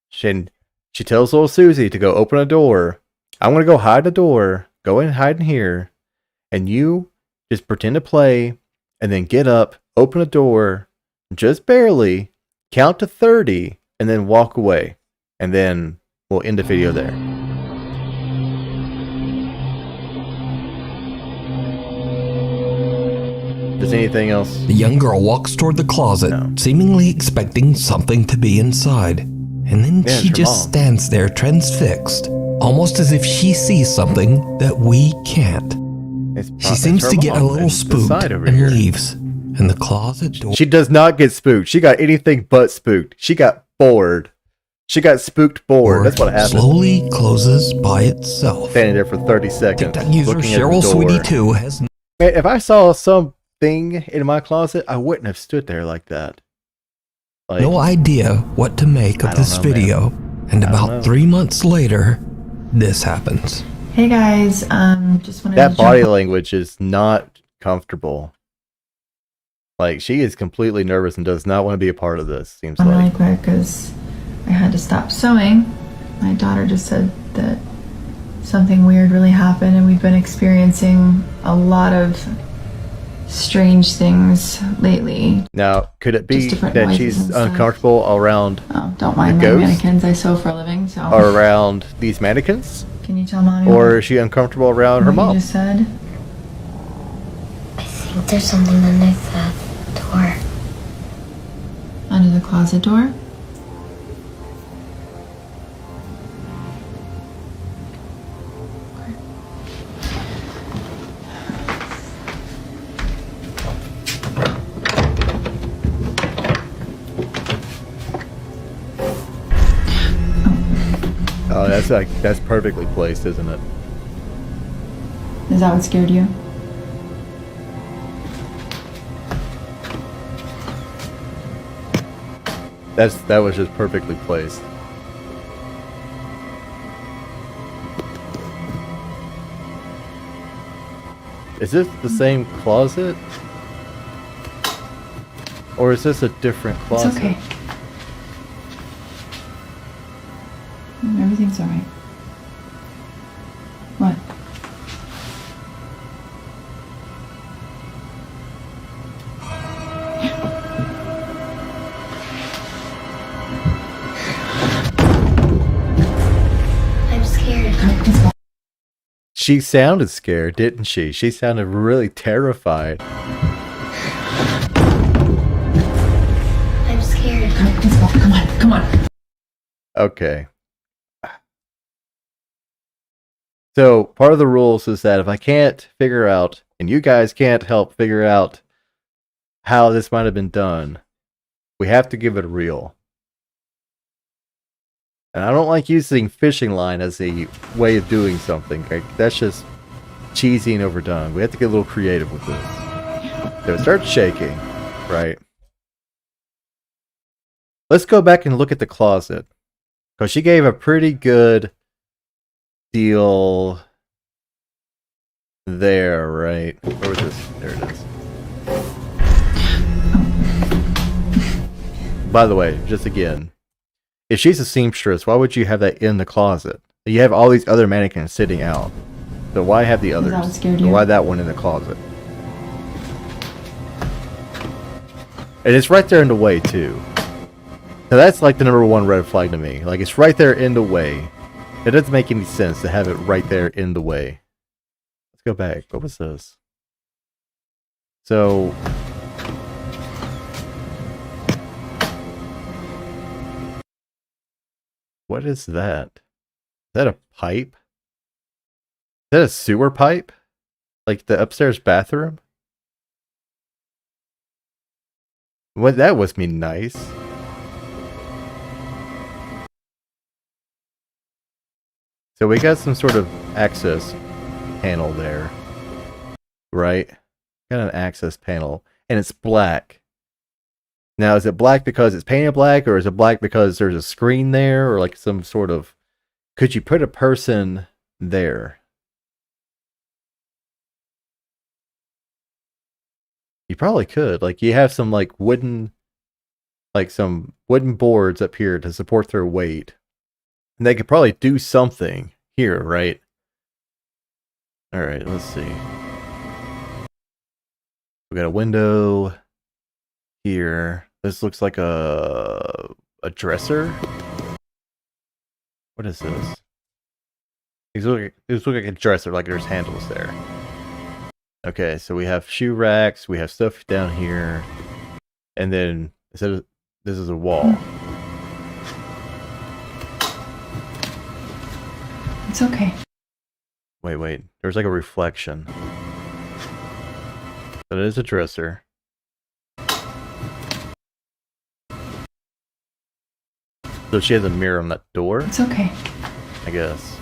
She tells little Susie to go open a door. I'm going to go hide in the door. Go and hide in here. And you just pretend to play. And then get up, open a door, just barely, count to 30, and then walk away. And then we'll end the video there. Does anything else? The young girl walks toward the closet, seemingly expecting something to be inside. And then she just stands there transfixed, almost as if she sees something that we can't. She seems to get a little spooked and leaves. And the closet door... She does not get spooked. She got anything but spooked. She got bored. She got spooked bored. That's what happened. Slowly closes by itself. Standing there for 30 seconds. TikTok user Cheryl Sweetie 2 has... Man, if I saw something in my closet, I wouldn't have stood there like that. Like, no idea what to make of this video. Man. And about 3 months later, this happens. Hey guys, just wanted that to body language is not comfortable. Like, she is completely nervous and does not want to be a part of this, seems like. Really quick, because I had to stop sewing. My daughter just said that something weird really happened, and we've been experiencing a lot of strange things lately. Now, could it be that she's uncomfortable around don't mind my mannequins, I sew for a living, so... Or around these mannequins? Can you tell Mommy? Or is she uncomfortable around her mom? You just said? I think there's something underneath that door. Under the closet door? Oh, that's perfectly placed, isn't it? Is that what scared you? That was just perfectly placed. Is this the same closet? Or is this a different closet? It's okay. Everything's alright. What? I'm scared. She sounded scared, didn't she? She sounded really terrified. I'm scared. Come on. Okay. So, part of the rules is that if I can't figure out, and you guys can't help figure out how this might have been done, we have to give it a reel. And I don't like using fishing line as a way of doing something. Like, that's just cheesy and overdone. We have to get a little creative with this. So it starts shaking, right? Let's go back and look at the closet. Because she gave a pretty good deal there, right? Where was this? There it is. by the way, just again, if she's a seamstress, why would you have that in the closet? You have all these other mannequins sitting out. So why have the others? that what scared you? Why that one in the closet? And it's right there in the way too. So that's like the #1 red flag to me. Like it's right there in the way. It doesn't make any sense to have it right there in the way. Let's go back. What was this? So what is that? Is that a pipe? Is that a sewer pipe? Like the upstairs bathroom? What, that must be nice. So we got some sort of access panel there. Right? Got an access panel. And it's black. Now, is it black because it's painted black, or is it black because there's a screen there, or like some sort of... Could you put a person there? You probably could. Like, you have some, like, wooden... Like, some wooden boards up here to support their weight. And they could probably do something here, right? Alright, let's see. We got a window here. This looks like a dresser. What is this? These look like a dresser, like there's handles there. Okay, so we have shoe racks, we have stuff down here, and then instead of this is a wall. It's okay. Wait. There's like a reflection. That is a dresser. So she has a mirror on that door? It's okay. I guess.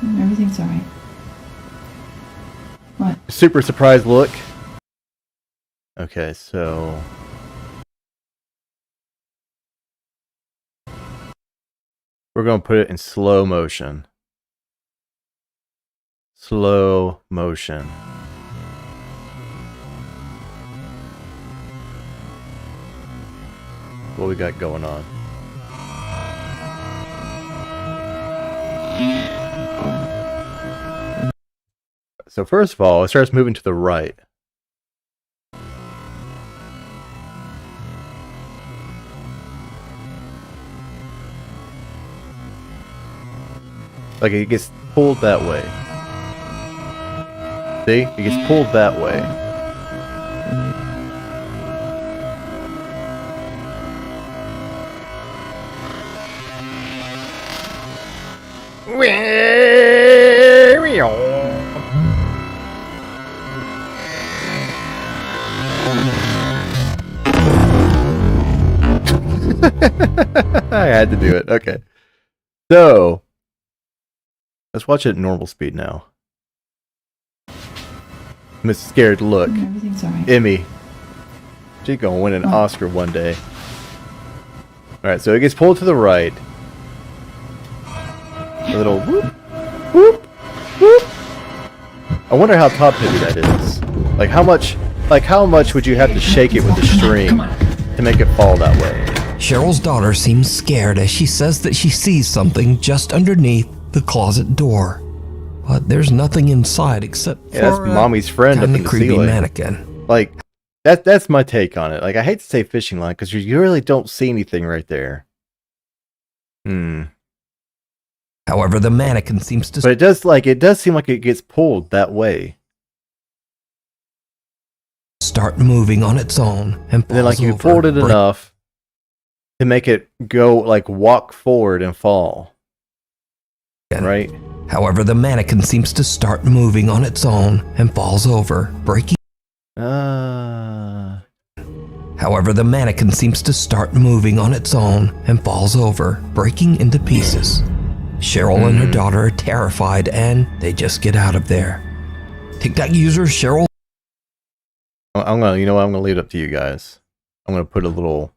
Everything's alright. What? Super surprised look. Okay, so... we're going to put it in slow motion. Slow motion. What we got going on? So first of all, it starts moving to the right. Like it gets pulled that way. See? It gets pulled that way. I had to do it. Okay. So, let's watch it at normal speed now. Miss Scared Look. Everything's alright. Emmy. She's gonna win an Oscar one day. Alright, so it gets pulled to the right. A little whoop, whoop, whoop. I wonder how top heavy that is. Like how much would you have to shake it with the string to make it fall that way? Cheryl's daughter seems scared as she says that she sees something just underneath the closet door. But there's nothing inside except for that's mommy's friend up in the creepy ceiling. mannequin. Like that's my take on it. Like I hate to say fishing line because you really don't see anything right there. However, the mannequin seems to... But it does seem like it gets pulled that way. Start moving on its own and then like you pulled it enough to make it go like walk forward and fall. Right? However, the mannequin seems to start moving on its own and falls over, breaking... However, the mannequin seems to start moving on its own and falls over, breaking into pieces. Cheryl and her daughter are terrified and they just get out of there. TikTok user Cheryl... I'm gonna leave it up to you guys. I'm gonna put a little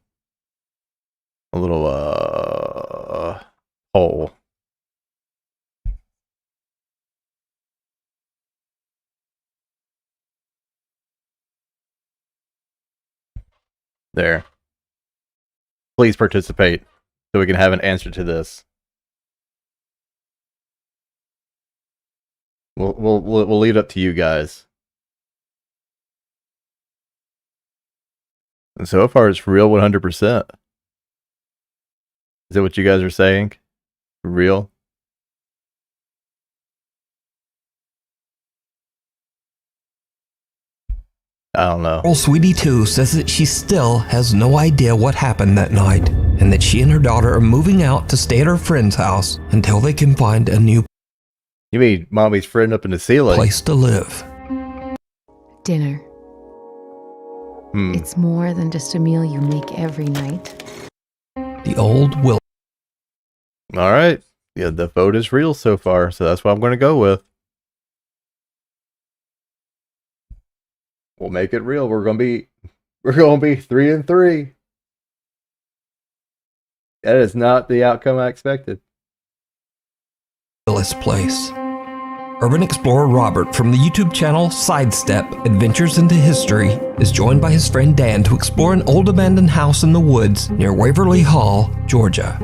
poll. There. Please participate so we can have an answer to this. We'll leave it up to you guys. And so far, it's real 100%. Is that what you guys are saying? Real? I don't know. Old Sweetie 2 says that she still has no idea what happened that night, and that she and her daughter are moving out to stay at her friend's house until they can find a new You mean mommy's friend up in the ceiling? place to live. Dinner. It's more than just a meal you make every night. The old Will. All right. Yeah, the vote is real so far, so that's what I'm going to go with. We'll make it real. We're going to be 3-3. That is not the outcome I expected. Willis Place. Urban explorer Robert from the YouTube channel Sidestep Adventures into History is joined by his friend Dan to explore an old abandoned house in the woods near Waverly Hall, Georgia.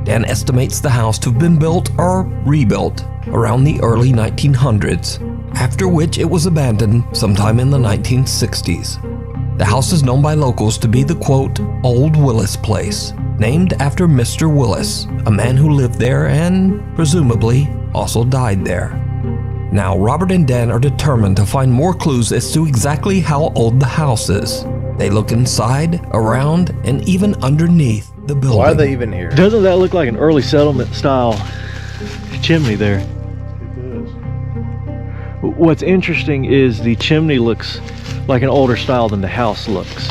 Dan estimates the house to have been built or rebuilt around the early 1900s, after which it was abandoned sometime in the 1960s. The house is known by locals to be the quote, Old Willis Place, named after Mr. Willis, a man who lived there and, presumably, also died there. Now, Robert and Dan are determined to find more clues as to exactly how old the house is. They look inside, around, and even underneath the building. Why are they even here? Doesn't that look like an early settlement style chimney there? It does. What's interesting is the chimney looks like an older style than the house looks.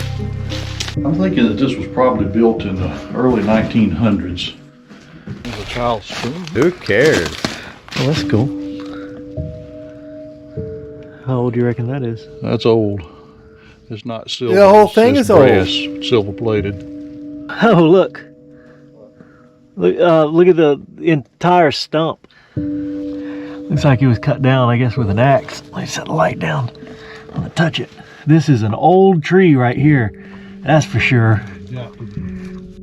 I'm thinking that this was probably built in the early 1900s. There's a child's spoon. Who cares? Well, that's cool. How old do you reckon that is? That's old. It's not silver. The whole thing is brass, old. Silver plated. Oh, look. Look at the entire stump. Looks like it was cut down, I guess, with an axe. Let me set the light down. I'm gonna touch it. This is an old tree right here. That's for sure.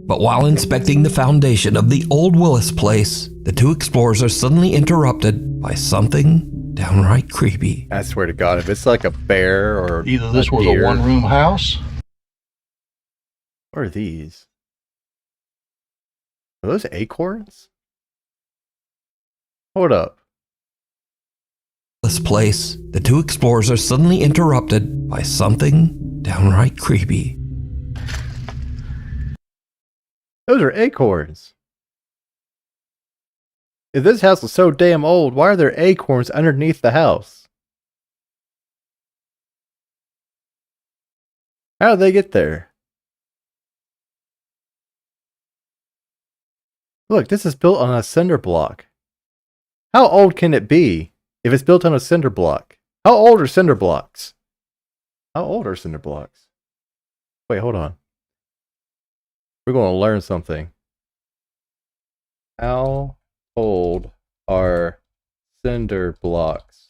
But while inspecting the foundation of the old Willis Place, the two explorers are suddenly interrupted by something downright creepy. I swear to God, if it's like a bear or Either this was deer. a one-room house. What are these? Are those acorns? Hold up. This place, the two explorers are suddenly interrupted by something downright creepy. Those are acorns. If this house is so damn old, why are there acorns underneath the house? How did they get there? Look, this is built on a cinder block. How old can it be if it's built on a cinder block? How old are cinder blocks? How old are cinder blocks? Wait, hold on. We're going to learn something. How old are cinder blocks?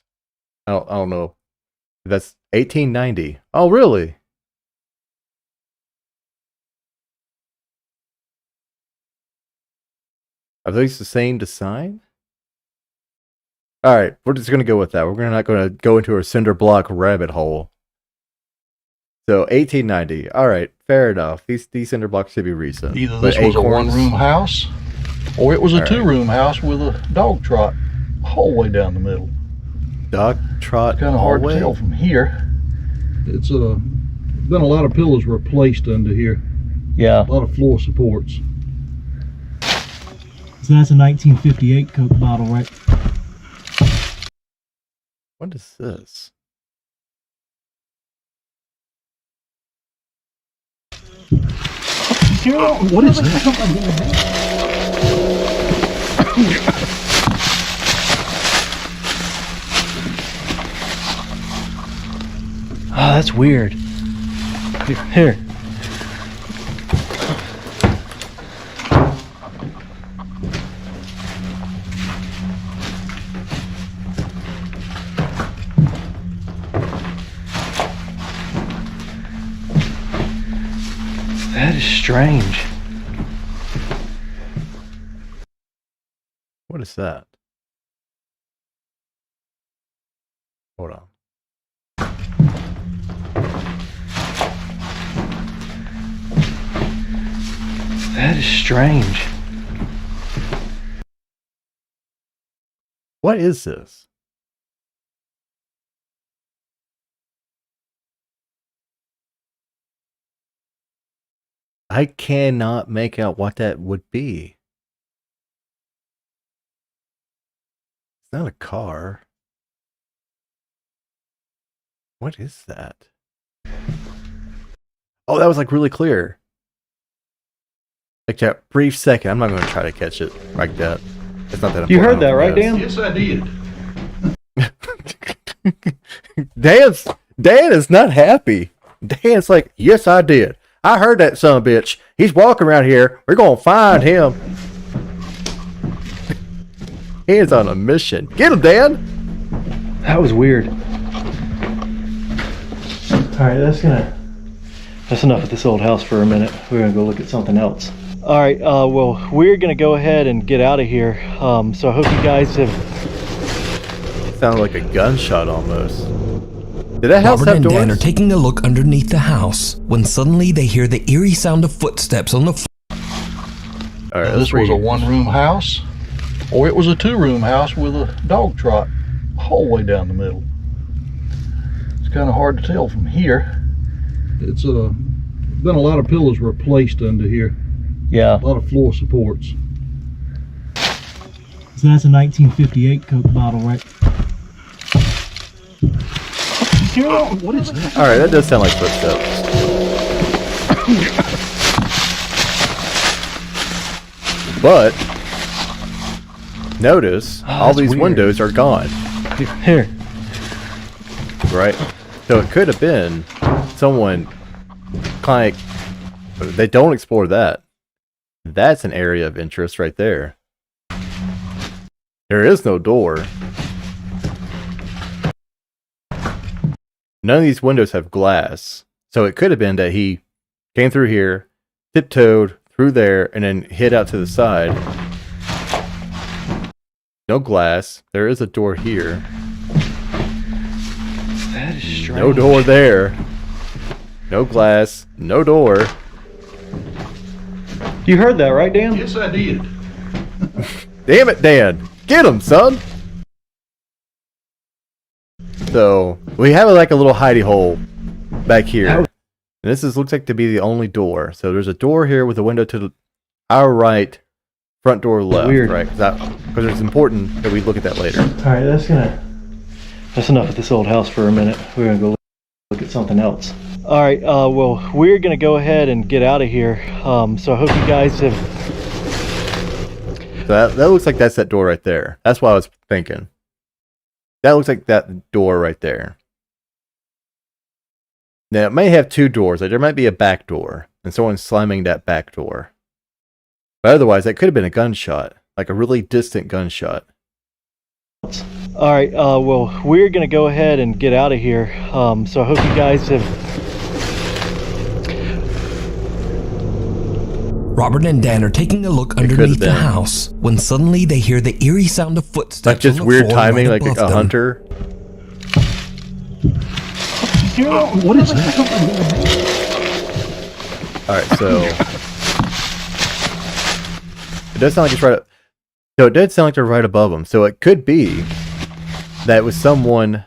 I don't know. That's 1890. Oh, really? Are these the same design? All right, we're just going to go with that. We're not going to go into a cinder block rabbit hole. So 1890. All right, fair enough. These cinder blocks should be recent. Either this was a one-room house, or it was a two-room house with a dog trot hallway down the middle. Dog trot kind of hard to tell from here. It's been a lot of pillars replaced under here. Yeah. A lot of floor supports. So that's a 1958 Coke bottle, right? What is this? What is that? Oh, that's weird. Here. That is strange. What is that? Hold on. That is strange. What is this? I cannot make out what that would be. It's not a car. What is that? Oh, that was like really clear. Like that brief second. I'm not going to try to catch it like that. It's not that important. You heard that, right, Dan? Yes, I did. Dan is not happy. Dan's like, yes, I did. I heard that son of a bitch. He's walking around here. We're going to find him. He is on a mission. Get him, Dan. That was weird. Alright, that's enough of this old house for a minute. We're gonna go look at something else. Alright, well, we're gonna go ahead and get out of here. So I hope you guys have... Sounded like a gunshot almost. Did that house Robert have and doors? Dan are taking a look underneath the house when suddenly they hear the eerie sound of footsteps on the floor. Alright, This was a one-room house, or it was a two-room house with a dog trot the whole way down the middle. It's kind of hard to tell from here. It's been a lot of pillows replaced under here. Yeah. A lot of floor supports. So that's a 1958 Coke bottle, right? What is that? Alright, that does sound like footsteps. But notice all these windows are gone. Here. Right? So it could have been someone like they don't explore that. That's an area of interest right there. There is no door. None of these windows have glass. So it could have been that he came through here, tiptoed through there, and then hid out to the side. No glass. There is a door here. That is strange. No door there. No glass. No door. You heard that, right, Dan? Yes, I did. Damn it, Dan. Get him, son. So, we have like a little hidey hole back here. And this looks like to be the only door. So there's a door here with a window to our right, front door left. Weird. Right? Because it's important that we look at that later. Alright, that's enough of this old house for a minute. We're gonna go look at something else. Alright, well, we're gonna go ahead and get out of here. So I hope you guys have... So that looks like that's that door right there. That's what I was thinking. That looks like that door right there. Now, it may have two doors. Like there might be a back door, and someone's slamming that back door. But otherwise, that could have been a gunshot. Like a really distant gunshot. Alright, well, we're gonna go ahead and get out of here. So I hope you guys have... Robert and Dan are taking a look underneath the house when suddenly they hear the eerie sound of footsteps. Like just on the weird floor timing, right like above a them. hunter. What is that? Alright, so it does sound like it's right up. So it did sound like they're right above them. So it could be that it was someone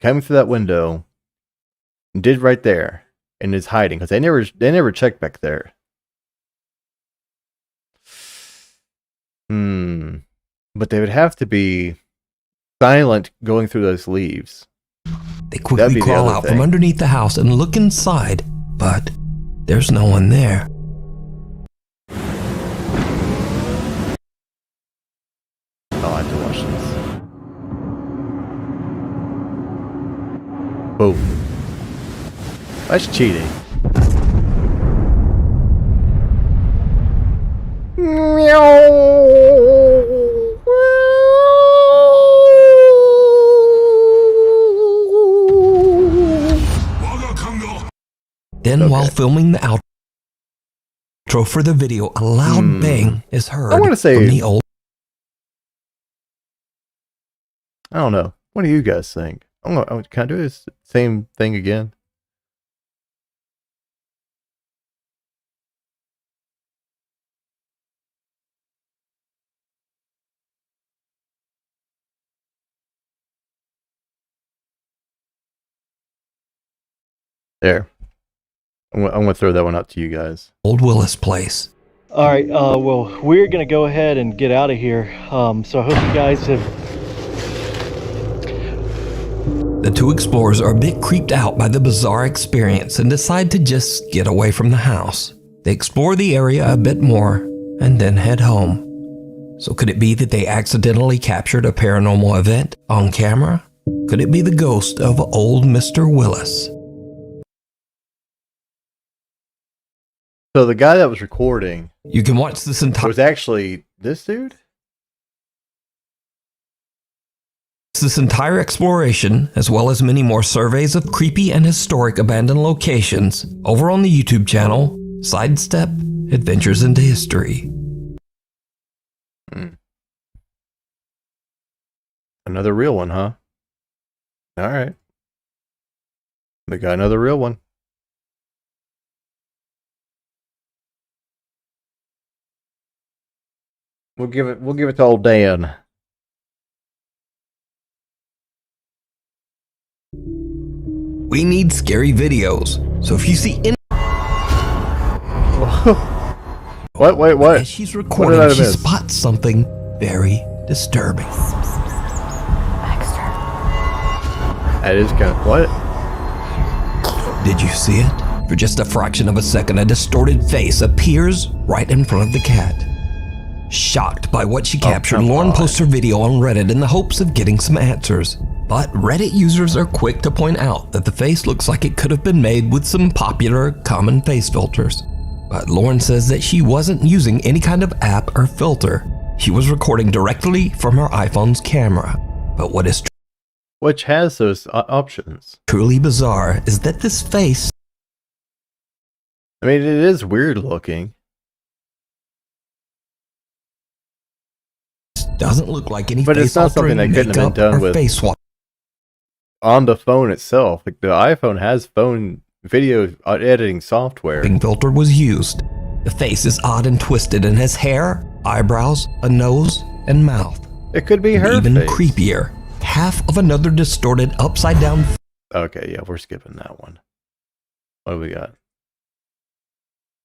coming through that window and did right there and is hiding because they never checked back there. But they would have to be silent going through those leaves. They quickly crawl out from underneath the house and look inside, but there's no one there. I'll have to watch this. Boom. That's cheating. Then while filming the out intro for the video, a loud bang is heard I want to say from the old. I don't know. What do you guys think? Can I do this same thing again? There. I'm going to throw that one out to you guys. Old Willis place. All right, well, we're going to go ahead and get out of here. So I hope you guys have... The two explorers are a bit creeped out by the bizarre experience and decide to just get away from the house. They explore the area a bit more and then head home. So could it be that they accidentally captured a paranormal event on camera? Could it be the ghost of old Mr. Willis? So the guy that was recording, you can watch this entire was actually this dude? This entire exploration, as well as many more surveys of creepy and historic abandoned locations, over on the YouTube channel, Sidestep Adventures into History. Another real one, huh? Alright. We got another real one. We'll give it to old Dan. We need scary videos, so if you see any... What? As she's recording, she spots something very disturbing. That is kind of... What? Did you see it? For just a fraction of a second, a distorted face appears right in front of the cat. Shocked by what she captured, Lauren posts her video on Reddit in the hopes of getting some answers. But Reddit users are quick to point out that the face looks like it could have been made with some popular common face filters. But Lauren says that she wasn't using any kind of app or filter. She was recording directly from her iPhone's camera. But what is which has those options? Truly bizarre is that this face... I mean, it is weird looking. Doesn't look like any but it's not something that couldn't have been done with face swap on the phone itself. Like the iPhone has phone video editing software. Filter was used. The face is odd and twisted and has hair, eyebrows, a nose, and mouth. It could be her even face. Creepier. Half of another distorted upside down. Okay, yeah, we're skipping that one. What do we got?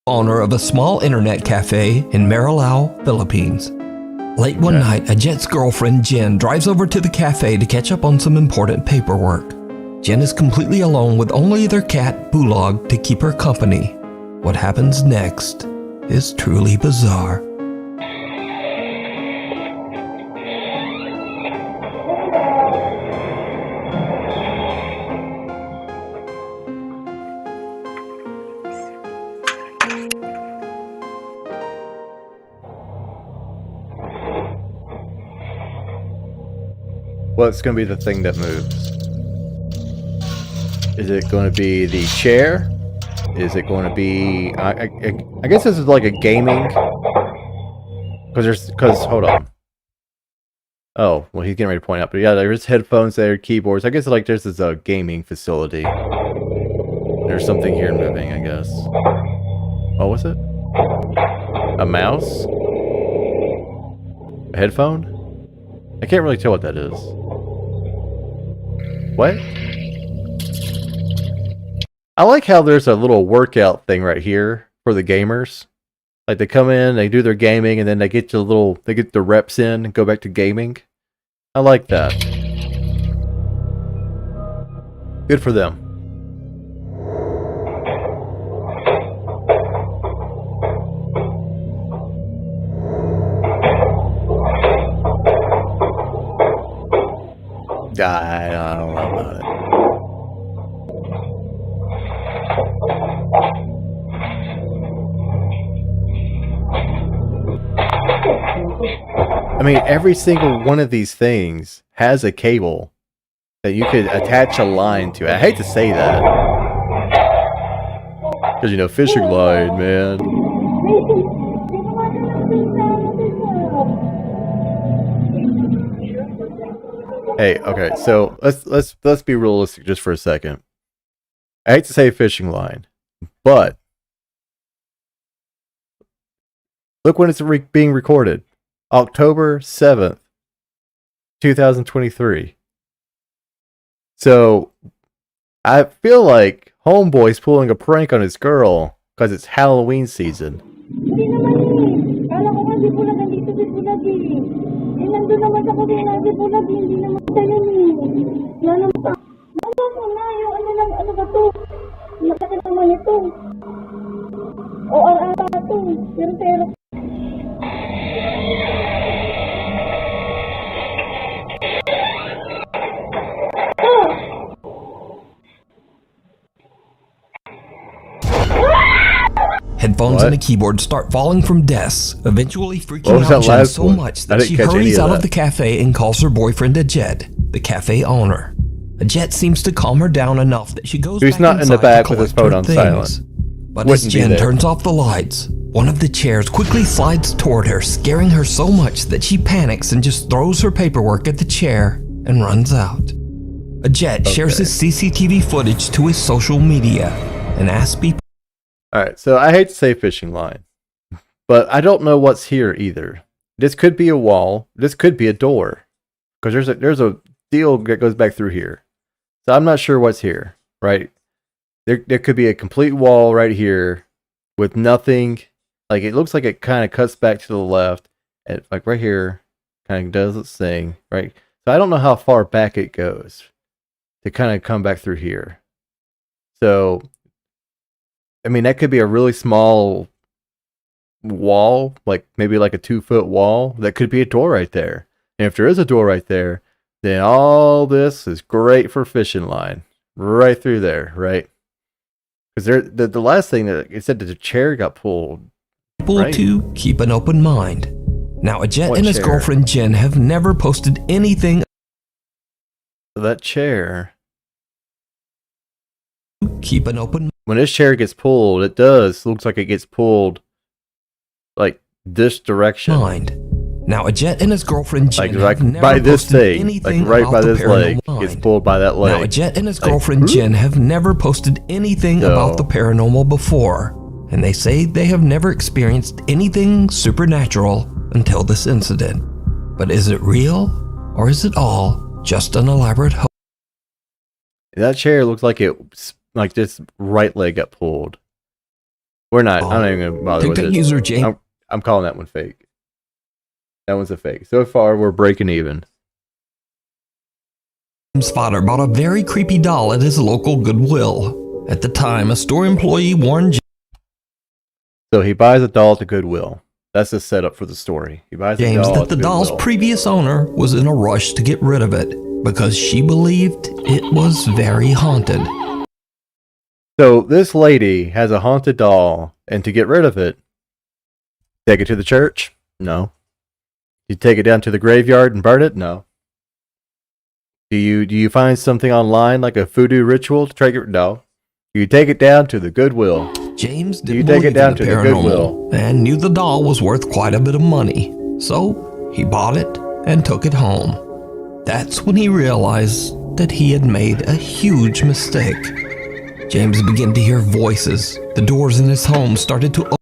Owner of a small internet cafe in Marilao, Philippines. Late one night, a Jet's girlfriend, Jen, drives over to the cafe to catch up on some important paperwork. Jen is completely alone with only their cat, Bulog, to keep her company. What happens next is truly bizarre. What's going to be the thing that moves? Is it going to be the chair? Is it going to be... I guess this is like a gaming... Because, hold on. Oh, well, he's getting ready to point out. But yeah, there's headphones there, keyboards. I guess like this is a gaming facility. There's something here moving, I guess. Oh, what's it? A mouse? A headphone? I can't really tell what that is. What? I like how there's a little workout thing right here for the gamers. Like they come in, they do their gaming, and then they get the reps in and go back to gaming. I like that. Good for them. I don't know about it. I mean, every single one of these things has a cable that you could attach a line to. I hate to say that. Because, you know, fishing line, man. Hey, okay, so let's be realistic just for a second. I hate to say fishing line, but look when it's being recorded. October 7th, 2023. So I feel like Homeboy's pulling a prank on his girl because it's Halloween season. Headphones and a keyboard start falling from desks, eventually freaking out Jen so much that she hurries out of the cafe and calls her boyfriend Ajit, the cafe owner. Ajit seems to calm her down enough that she goes back not in the back to with his collect phone her on things. silent. But as Jen turns off the lights, one of the chairs quickly slides toward her, scaring her so much that she panics and just throws her paperwork at the chair and runs out. Ajit shares his CCTV footage to his social media and asks people. Alright, so I hate to say fishing line, but I don't know what's here either. This could be a wall, this could be a door, because there's a deal that goes back through here. So I'm not sure what's here, right? There could be a complete wall right here with nothing. Like, it looks like it kind of cuts back to the left, and like right here, kind of does its thing, right? So I don't know how far back it goes to kind of come back through here. So I mean, that could be a really small wall, like maybe like a 2-foot wall. That could be a door right there. And if there is a door right there, then all this is great for fishing line. Right through there, right? Because the last thing that it said that the chair got pulled. People to keep an open mind. Now, Ajit and his girlfriend Jen have never posted anything. That chair. Keep an open. When this chair gets pulled, it looks like it gets pulled like this direction. Now, Ajit and his girlfriend Jen like have never by this posted thing, anything like right about by the this leg, paranormal gets mind. pulled by that leg. Now, Ajit and his girlfriend Jen have never posted anything about the paranormal before, and they say they have never experienced anything supernatural until this incident. But is it real, or is it all just an elaborate hoax? That chair looks like like this right leg got pulled. I'm not even gonna bother with it. User James. I'm calling that one fake. That one's a fake. So far, we're breaking even. James Fodder bought a very creepy doll at his local Goodwill. At the time, a store employee warned So he buys a doll to Goodwill. That's the setup for the story. He buys a doll that the doll's previous owner was in a rush to get rid of it because she believed it was very haunted. So this lady has a haunted doll, and to get rid of it, take it to the church? No. You take it down to the graveyard and burn it? No. Do you find something online like a voodoo ritual to trigger? No. You take it down to the Goodwill. James didn't believe in the paranormal and knew the doll was worth quite a bit of money, so he bought it and took it home. That's when he realized that he had made a huge mistake. James began to hear voices. The doors in his home started to open.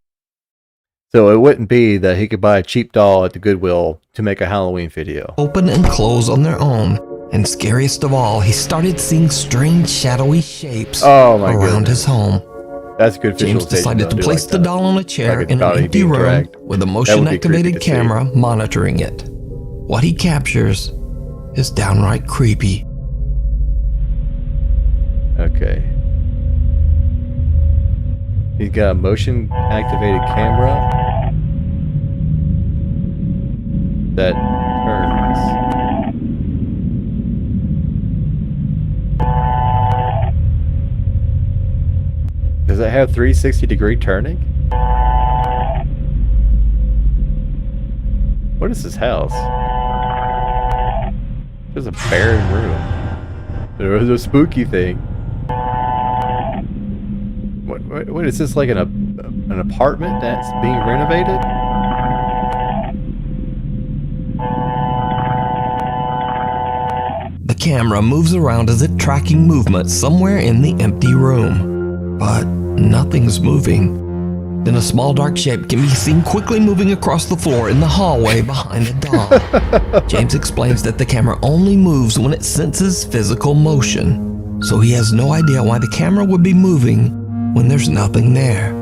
So it wouldn't be that he could buy a cheap doll at the Goodwill to make a Halloween video. Open and close on their own. And scariest of all, he started seeing strange shadowy shapes around his home. That's good. James decided to place the doll on a chair in an empty room with a motion-activated camera monitoring it. What he captures is downright creepy. Okay. He's got a motion-activated camera that turns. Does it have 360-degree turning? What is this house? There's a barren room. There was a spooky thing. What is this, like in a an apartment that's being renovated? The camera moves around as if tracking movement somewhere in the empty room. But nothing's moving. Then a small dark shape can be seen quickly moving across the floor in the hallway behind the doll. James explains that the camera only moves when it senses physical motion, so he has no idea why the camera would be moving when there's nothing there.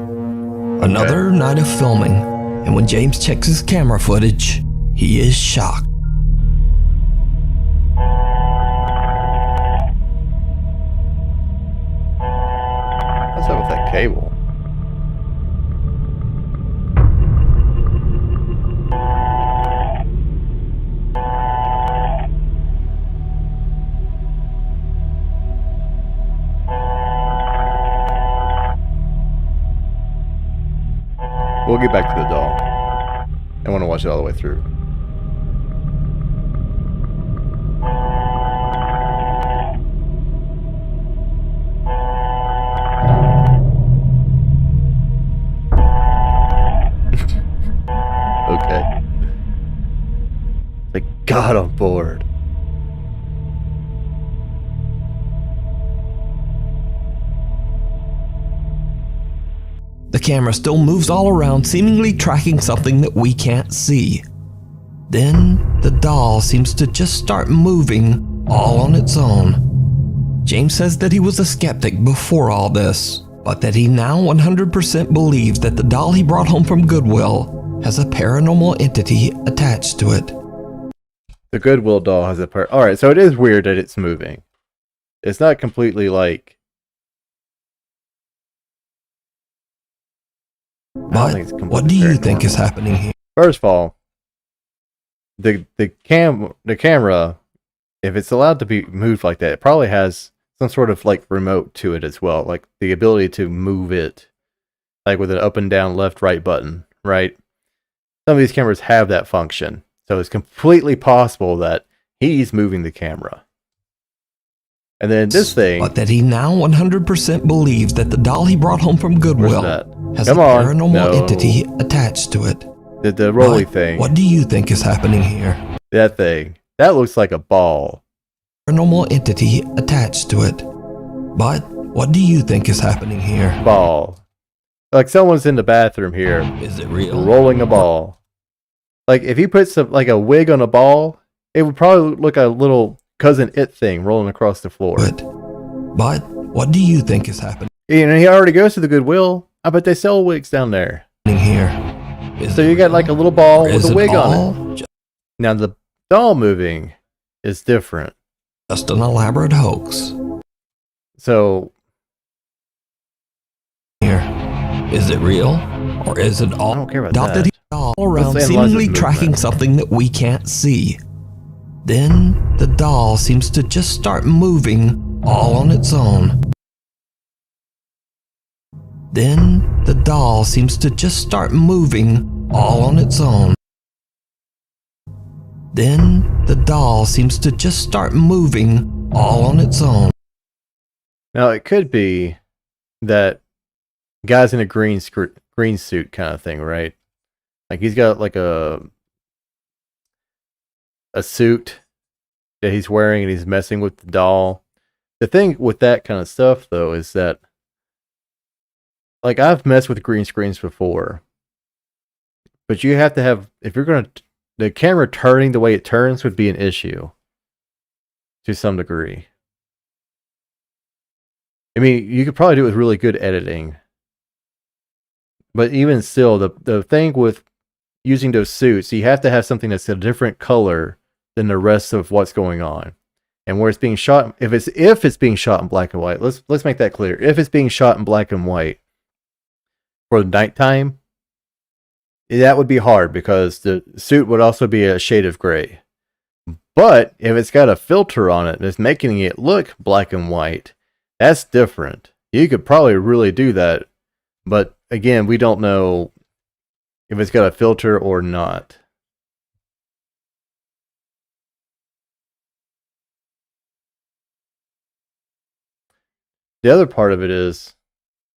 Another night of filming, and when James checks his camera footage, he is shocked. What's up with that cable? We'll get back to the doll. I want to watch it all the way through. Okay. They got on board. The camera still moves all around, seemingly tracking something that we can't see. Then, the doll seems to just start moving all on its own. James says that he was a skeptic before all this, but that he now 100% believes that the doll he brought home from Goodwill has a paranormal entity attached to it. The Goodwill doll has a Alright, so it is weird that it's moving. It's not completely like... But what do you think is happening here? First of all, the camera, if it's allowed to be moved like that, it probably has some sort of like remote to it as well, like the ability to move it, like with an up and down, left, right button, right? Some of these cameras have that function, so it's completely possible that he's moving the camera. And then this thing... But that he now 100% believes that the doll he brought home from Goodwill has a paranormal entity attached to it. The rolly thing. What do you think is happening here? That thing. That looks like a ball. Paranormal entity attached to it. But what do you think is happening here? Ball. Like someone's in the bathroom here. Is it real? Rolling a ball. Like if you put some like a wig on a ball, it would probably look like a little Cousin It thing rolling across the floor. But what do you think is happening? You know, he already goes to the Goodwill. I bet they sell wigs down there. So you got like a little ball with a wig on it. Now the doll moving is different. Just an elaborate hoax. So is it real? Or is it all? I don't care about that. All around seemingly tracking something that we can't see. Then the doll seems to just start moving all on its own. Then the doll seems to just start moving all on its own. Then the doll seems to just start moving all on its own. Now it could be that guy's in a green suit kind of thing, right? Like he's got like a suit that he's wearing and he's messing with the doll. The thing with that kind of stuff though is that, like, I've messed with green screens before, but you have to have, if you're going to, the camera turning the way it turns would be an issue to some degree. I mean, you could probably do it with really good editing, but even still, the thing with using those suits, you have to have something that's a different color than the rest of what's going on. And where it's being shot, if it's being shot in black and white, let's make that clear. If it's being shot in black and white for the nighttime, that would be hard because the suit would also be a shade of gray. But if it's got a filter on it that's making it look black and white, that's different. You could probably really do that. But again, we don't know if it's got a filter or not. The other part of it is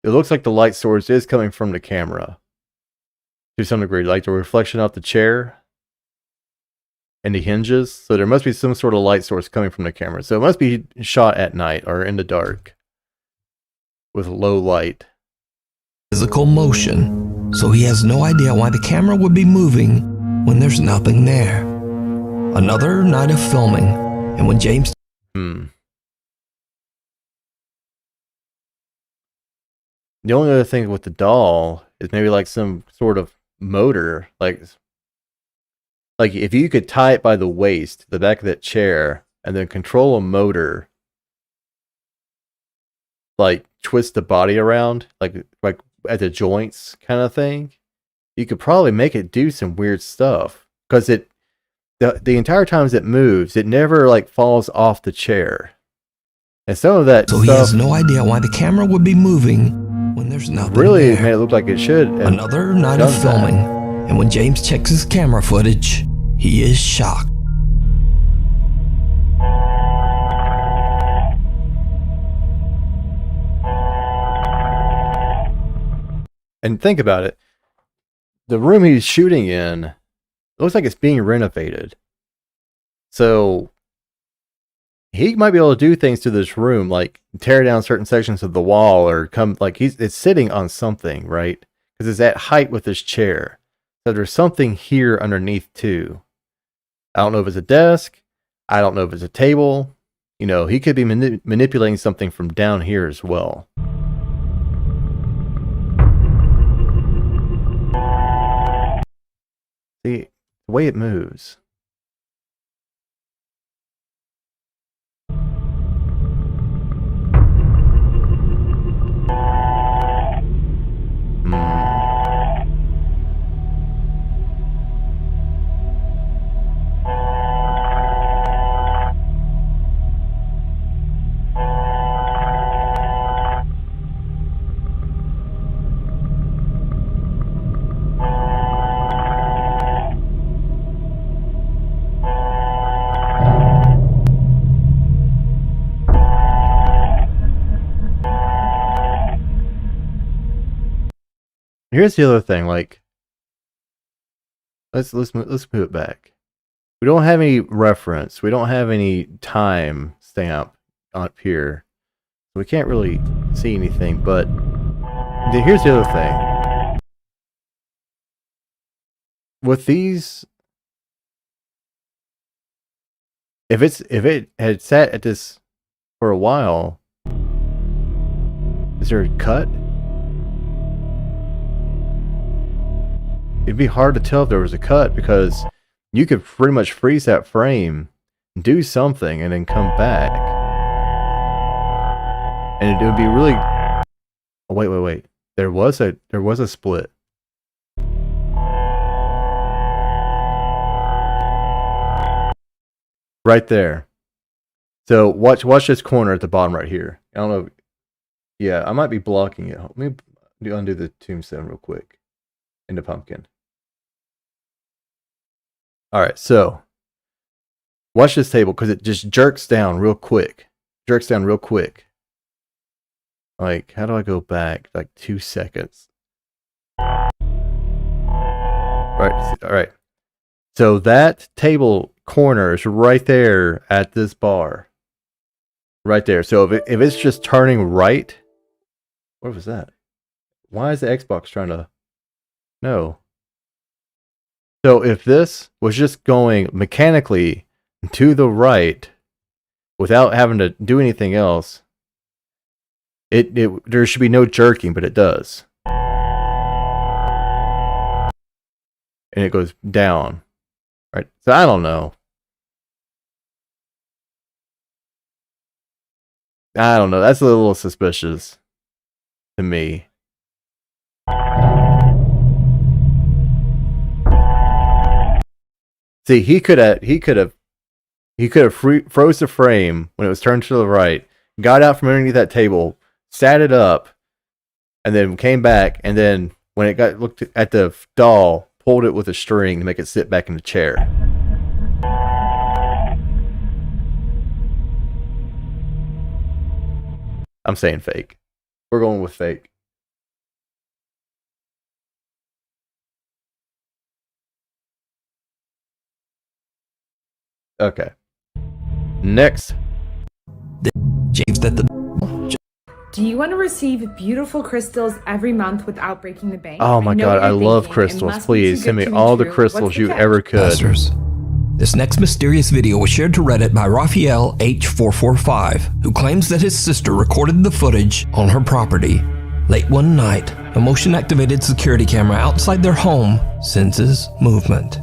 it looks like the light source is coming from the camera to some degree, like the reflection off the chair and the hinges. So there must be some sort of light source coming from the camera. So it must be shot at night or in the dark with low light. Physical motion, so he has no idea why the camera would be moving when there's nothing there. Another night of filming, and when James... The only other thing with the doll is maybe like some sort of motor, like if you could tie it by the waist to the back of that chair and then control a motor, like twist the body around, like at the joints kind of thing, you could probably make it do some weird stuff. Because the entire times it moves, it never like falls off the chair. And some of that so stuff, he has no idea why the camera would be moving when there's nothing really there. made it look like it should. Another night of filming, and when James checks his camera footage, he is shocked. And think about it. The room he's shooting in, it looks like it's being renovated. So he might be able to do things to this room, like tear down certain sections of the wall or come, like it's sitting on something, right? Because it's at height with this chair. So there's something here underneath too. I don't know if it's a desk. I don't know if it's a table. You know, he could be manipulating something from down here as well. See, the way it moves. Here's the other thing, like let's move it back. We don't have any reference. We don't have any time stamp up here. So we can't really see anything, but here's the other thing. With these, if it had sat at this for a while, is there a cut? It'd be hard to tell if there was a cut because you could pretty much freeze that frame, do something, and then come back. And it would be really... Oh, wait. There was a split. Right there. So watch this corner at the bottom right here. I don't know. Yeah, I might be blocking it. Let me undo the tombstone real quick. In the pumpkin. Alright, so watch this table because it just jerks down real quick. Like, how do I go back? Like 2 seconds. Alright. So that table corner is right there at this bar. Right there. So if it's just turning right. What was that? Why is the Xbox trying to... No. So if this was just going mechanically to the right without having to do anything else, there should be no jerking, but it does. And it goes down. Right? So I don't know. That's a little suspicious to me. See, he could have froze the frame when it was turned to the right, got out from underneath that table, sat it up, and then came back, and then when it looked at the doll, pulled it with a string to make it sit back in the chair. I'm saying fake. We're going with fake. Okay. Next. James that the. Do you want to receive beautiful crystals every month without breaking the bank? Oh my god, I love crystals. Please send me all the crystals you ever could. This next mysterious video was shared to Reddit by Raphael H445, who claims that his sister recorded the footage on her property. Late one night, a motion-activated security camera outside their home senses movement.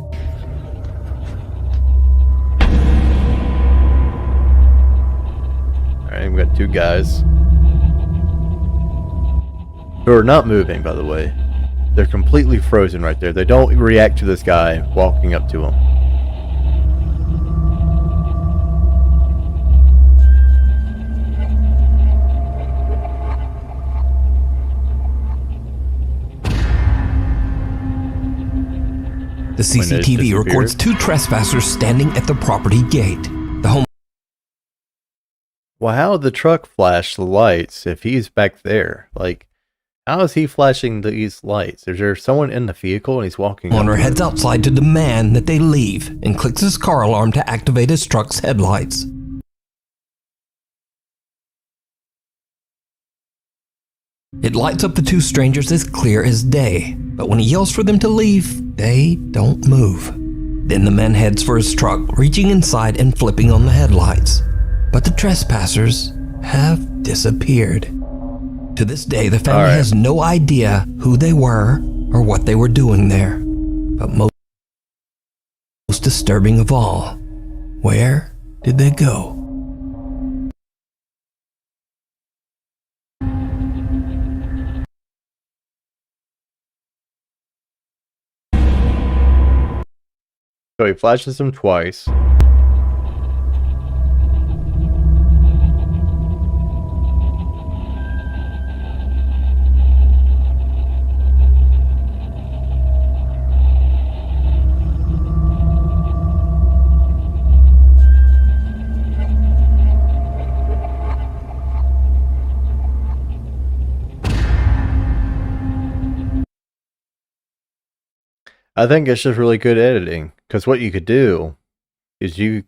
Alright, we've got two guys. Who are not moving, by the way. They're completely frozen right there. They don't react to this guy walking up to them. The CCTV records two trespassers standing at the property gate. The home. Well, how would the truck flash the lights if he's back there? Like, how is he flashing these lights? Is there someone in the vehicle and he's walking? Owner heads outside to demand that they leave and clicks his car alarm to activate his truck's headlights. It lights up the two strangers as clear as day, but when he yells for them to leave, they don't move. Then the man heads for his truck, reaching inside and flipping on the headlights. But the trespassers have disappeared. To this day, the family has no idea who they were or what they were doing there. But most disturbing of all, where did they go? So he flashes them twice. I think it's just really good editing, because what you could do is because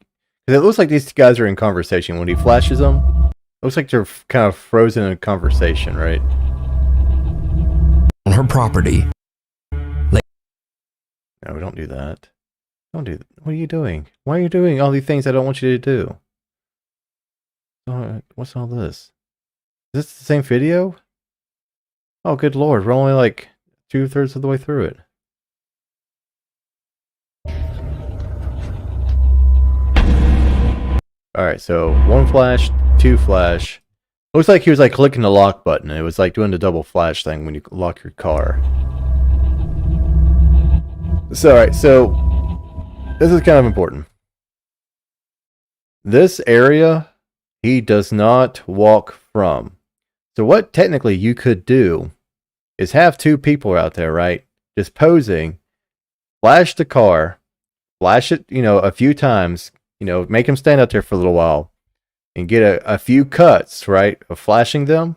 it looks like these guys are in conversation when he flashes them. It looks like they're kind of frozen in a conversation, right? On her property. No, we don't do that. Don't do that. What are you doing? Why are you doing all these things I don't want you to do? What's all this? Is this the same video? Oh, good lord. We're only like 2/3 of the way through it. Alright, so one flash, two flash. Looks like he was like clicking the lock button. It was like doing the double flash thing when you lock your car. So, alright, so this is kind of important. This area, he does not walk from. So what technically you could do is have two people out there, right? Just posing, flash the car, flash it, a few times, make him stand out there for a little while and get a few cuts, right, of flashing them.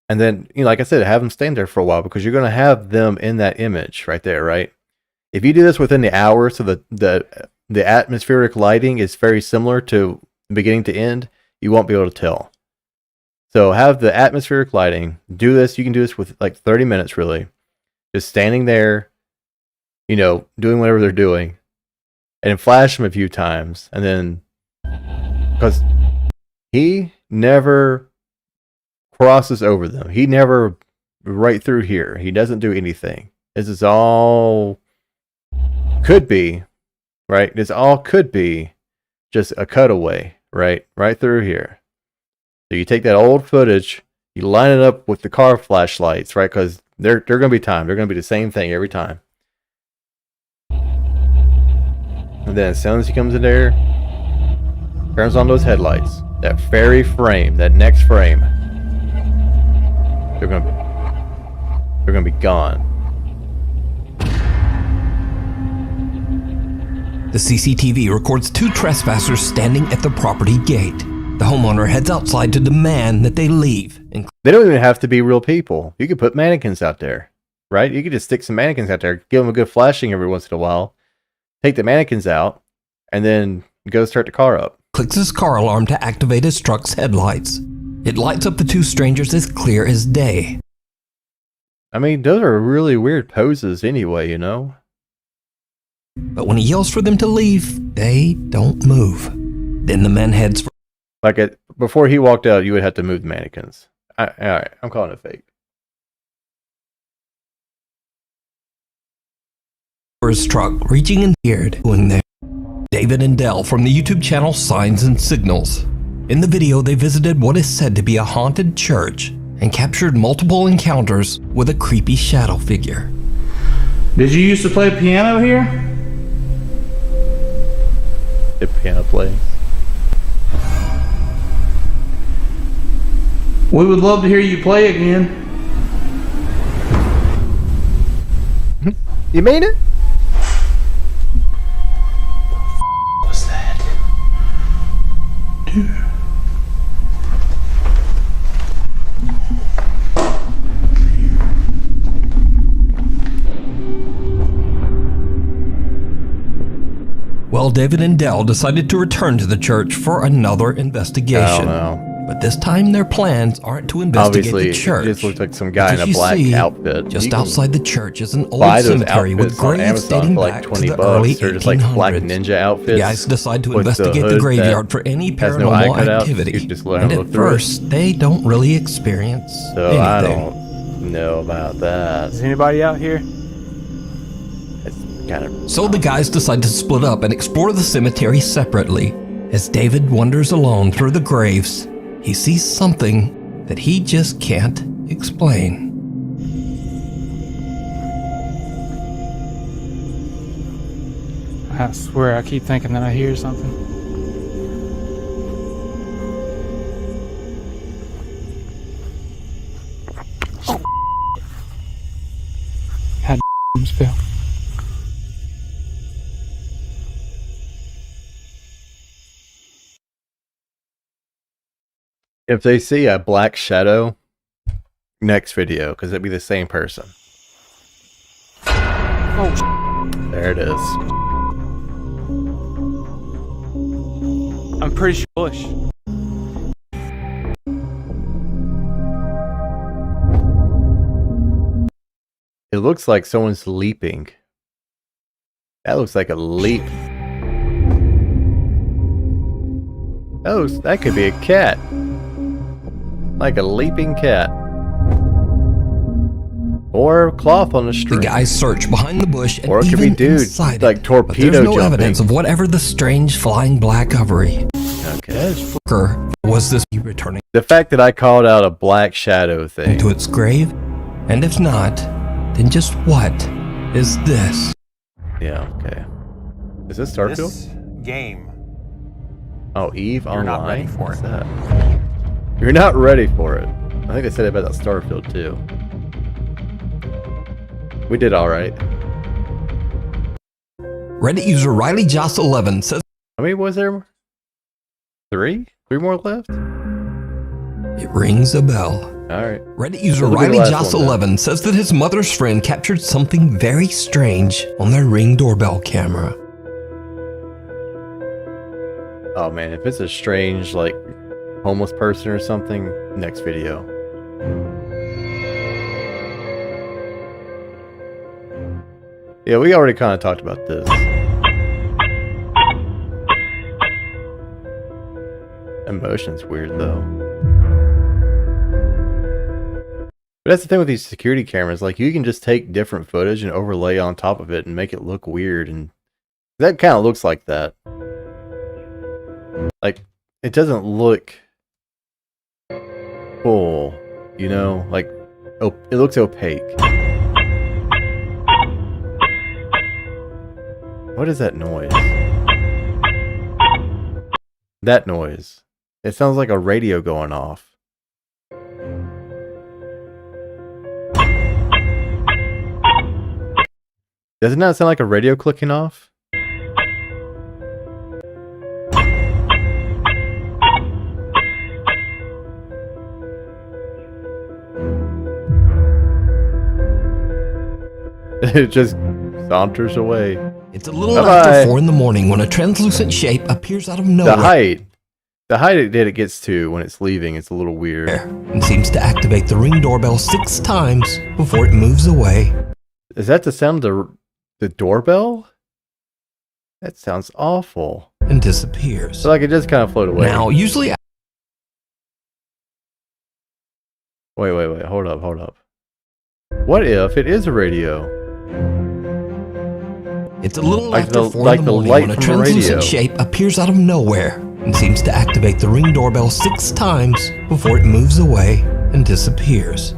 And then, like I said, have them stand there for a while because you're going to have them in that image right there, right? If you do this within the hour, so the atmospheric lighting is very similar to beginning to end, you won't be able to tell. So have the atmospheric lighting, do this. You can do this with like 30 minutes, really. Just standing there, doing whatever they're doing. And then flash him a few times, and then because he never crosses over them, he never right through here. He doesn't do anything. This is all could be, right? This all could be just a cutaway, right through here. So you take that old footage, you line it up with the car flashlights, right? Because they're going to be timed. They're going to be the same thing every time. And then as soon as he comes in there, turns on those headlights. That very frame, that next frame, they're gonna be gone. The CCTV records two trespassers standing at the property gate. The homeowner heads outside to demand that they leave. They don't even have to be real people. You could put mannequins out there, right? You could just stick some mannequins out there, give them a good flashing every once in a while. Take the mannequins out, and then go start the car up. Clicks his car alarm to activate his truck's headlights. It lights up the two strangers as clear as day. I mean, those are really weird poses anyway, you know? But when he yells for them to leave, they don't move. Then the man heads for... Like, before he walked out, you would have to move the mannequins. Alright, I'm calling it fake. For his truck, reaching in here, doing there. David and Dell from the YouTube channel Signs and Signals. In the video, they visited what is said to be a haunted church and captured multiple encounters with a creepy shadow figure. Did you used to play piano here? The piano playing. We would love to hear you play again. You mean it? What was that? Dude. Well, David and Dell decided to return to the church for another investigation. But this time their plans aren't to investigate the church. It just looks like some guy in a black outfit. Just outside the church is an old cemetery with graves dating back to the early 1800s. They're just like black ninja outfits. The guys decide to investigate the graveyard for any paranormal activity. And at first, they don't really experience anything. I don't know about that. Is anybody out here? So the guys decide to split up and explore the cemetery separately. As David wanders alone through the graves, he sees something that he just can't explain. I swear I keep thinking that I hear something. Oh. Had spill. If they see a black shadow, next video, because it'd be the same person. Oh, there it is. I'm pretty sure Bush. It looks like someone's leaping. That looks like a leap. Oh, that could be a cat. Like a leaping cat. Or cloth on the string. The guys search behind the bush and or it could be dude, like torpedo there's no jumping. evidence of whatever the strange flying black covery. Okay. Was this returning? The fact that I called out a black shadow thing. To its grave? And if not, then just what is this? Yeah, okay. Is this Starfield? This game. Oh, Eve You're Online? not ready for What's it. that? You're not ready for it. I think they said it about that Starfield too. We did alright. Reddit user RileyJoss11 says... How many was there? Three? Three more left? It rings a bell. Alright. Reddit user RileyJoss11 says that his mother's friend captured something very strange on their Ring doorbell camera. Oh man, if it's a strange, like, homeless person or something, next video. Yeah, we already kind of talked about this. Emotion's weird though. But that's the thing with these security cameras, like you can just take different footage and overlay on top of it and make it look weird, and that kind of looks like that. Like, it doesn't look full, you know? Like, it looks opaque. What is that noise? That noise. It sounds like a radio going off. Does it not sound like a radio clicking off? It just saunters away. It's a little after 4 in the morning when a translucent shape appears out of nowhere. The height that it gets to when it's leaving, it's a little weird. And seems to activate the Ring doorbell 6 times before it moves away. Is that the sound of the doorbell? That sounds awful. And disappears. So like it just kind of float away. Now, usually... Wait, hold up. What if it is a radio? It's a little after 4 in the morning when a translucent shape appears out of nowhere and seems to activate the Ring doorbell 6 times before it moves away and disappears.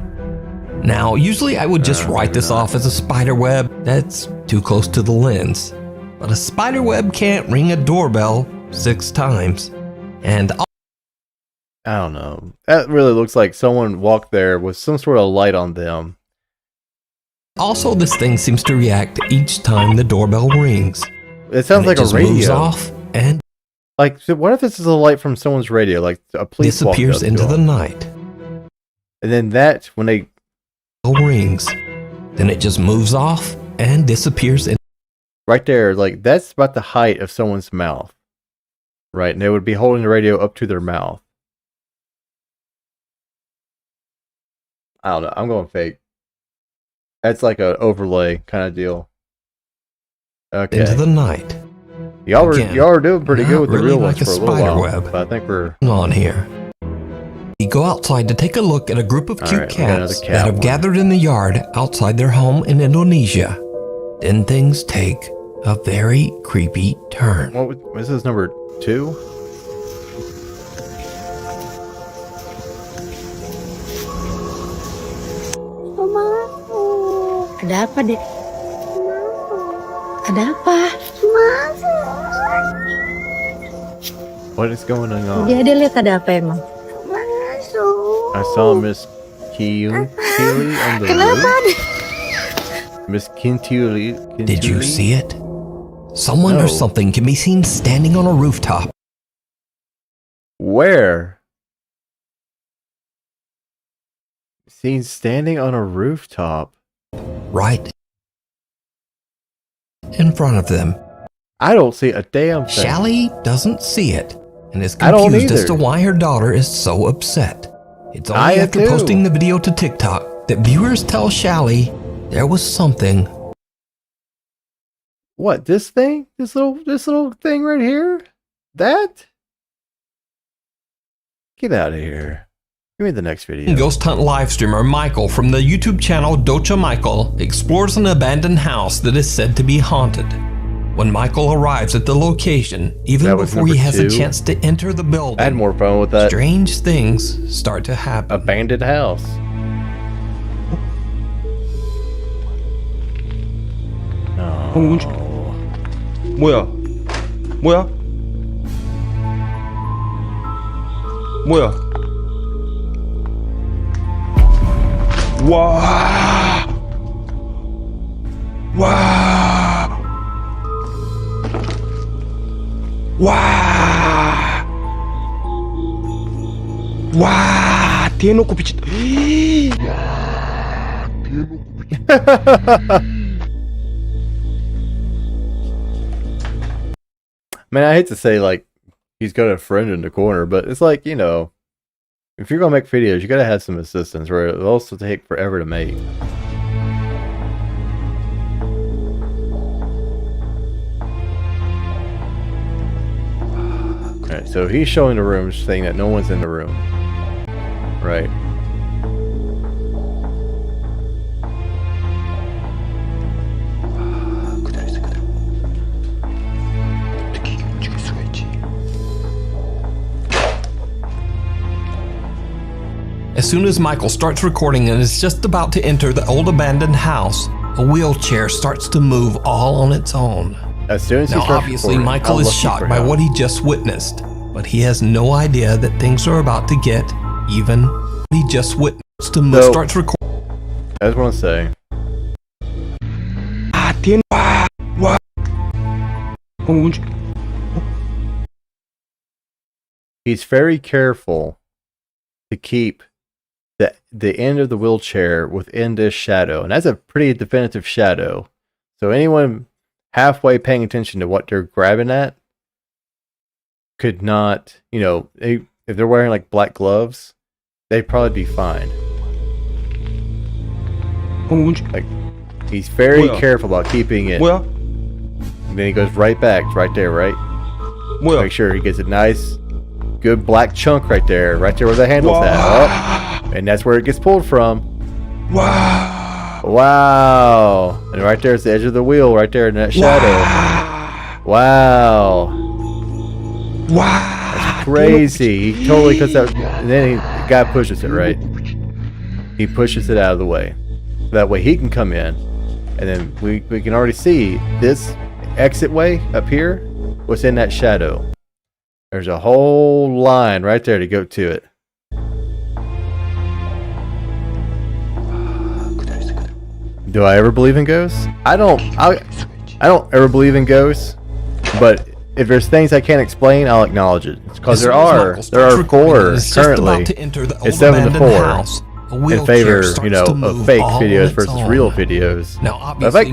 Now, usually I would just write this off as a spider web that's too close to the lens. But a spider web can't ring a doorbell 6 times. And I don't know. That really looks like someone walked there with some sort of light on them. Also, this thing seems to react each time the doorbell rings. It sounds like a radio. Moves off and like, so what if this is a light from someone's radio, like a police disappears into the night. And then that, when they rings, then it just moves off and disappears in. Right there, like that's about the height of someone's mouth, right? And they would be holding the radio up to their mouth. I don't know. I'm going fake. That's like an overlay kind of deal. Okay. Into the night. Y'all are doing pretty good with the real ones like for a little while. But I think we're on here. We go outside to take a look at a group of cute cats that have gathered in the yard outside their home in Indonesia. Then things take a very creepy turn. What was this, number 2? Ada apa, Dek? Ada apa? What is going on? Dia lihat ada apa emang? I saw Miss Keely on the roof. Miss Kintuli. Did you see it? Someone or something can be seen standing on a rooftop. Where? Seen standing on a rooftop. Right in front of them. I don't see a damn thing. Shally doesn't see it and is confused as to why her daughter is so upset. It's only after posting the video to TikTok that viewers tell Shally there was something. What, this thing? This little thing right here? That? Get out of here. Give me the next video. Ghost hunt live streamer Michael from the YouTube channel Docha Michael explores an abandoned house that is said to be haunted. When Michael arrives at the location, even before he has a chance to enter the building, I had more fun with that. Strange things start to happen. Abandoned house. 뭐야? 뭐야? 뭐야? 와! 와! 와! 와! 대놓고 비쳤다. Man, I hate to say, like, he's got a friend in the corner, but it's like, you know, if you're going to make videos, you got to have some assistance, or it'll also take forever to make. Alright, so he's showing the room, saying that no one's in the room. Right. As soon as Michael starts recording and is just about to enter the old abandoned house, a wheelchair starts to move all on its own. As soon as now, obviously, Michael is shocked by what he just witnessed, but he has no idea that things are about to get even. He just witnessed to move, starts recording. I just want to say. He's very careful to keep the end of the wheelchair within this shadow, and that's a pretty definitive shadow. So anyone halfway paying attention to what they're grabbing at could not, you know, if they're wearing like black gloves, they'd probably be fine. Like, he's very careful about keeping it. And then he goes right back, it's right there, right? Make sure he gets a nice, good black chunk right there where the handle's at. Oh, and that's where it gets pulled from. Wow. And right there's the edge of the wheel, right there in that shadow. Wow. That's crazy. He totally cuts out, and then the guy pushes it, right? He pushes it out of the way. That way he can come in, and then we can already see this exit way up here was in that shadow. There's a whole line right there to go to it. Do I ever believe in ghosts? I don't ever believe in ghosts, but if there's things I can't explain, I'll acknowledge it. Because there are 4 currently. It's 7-4 in favor, you know, of fake videos versus real videos.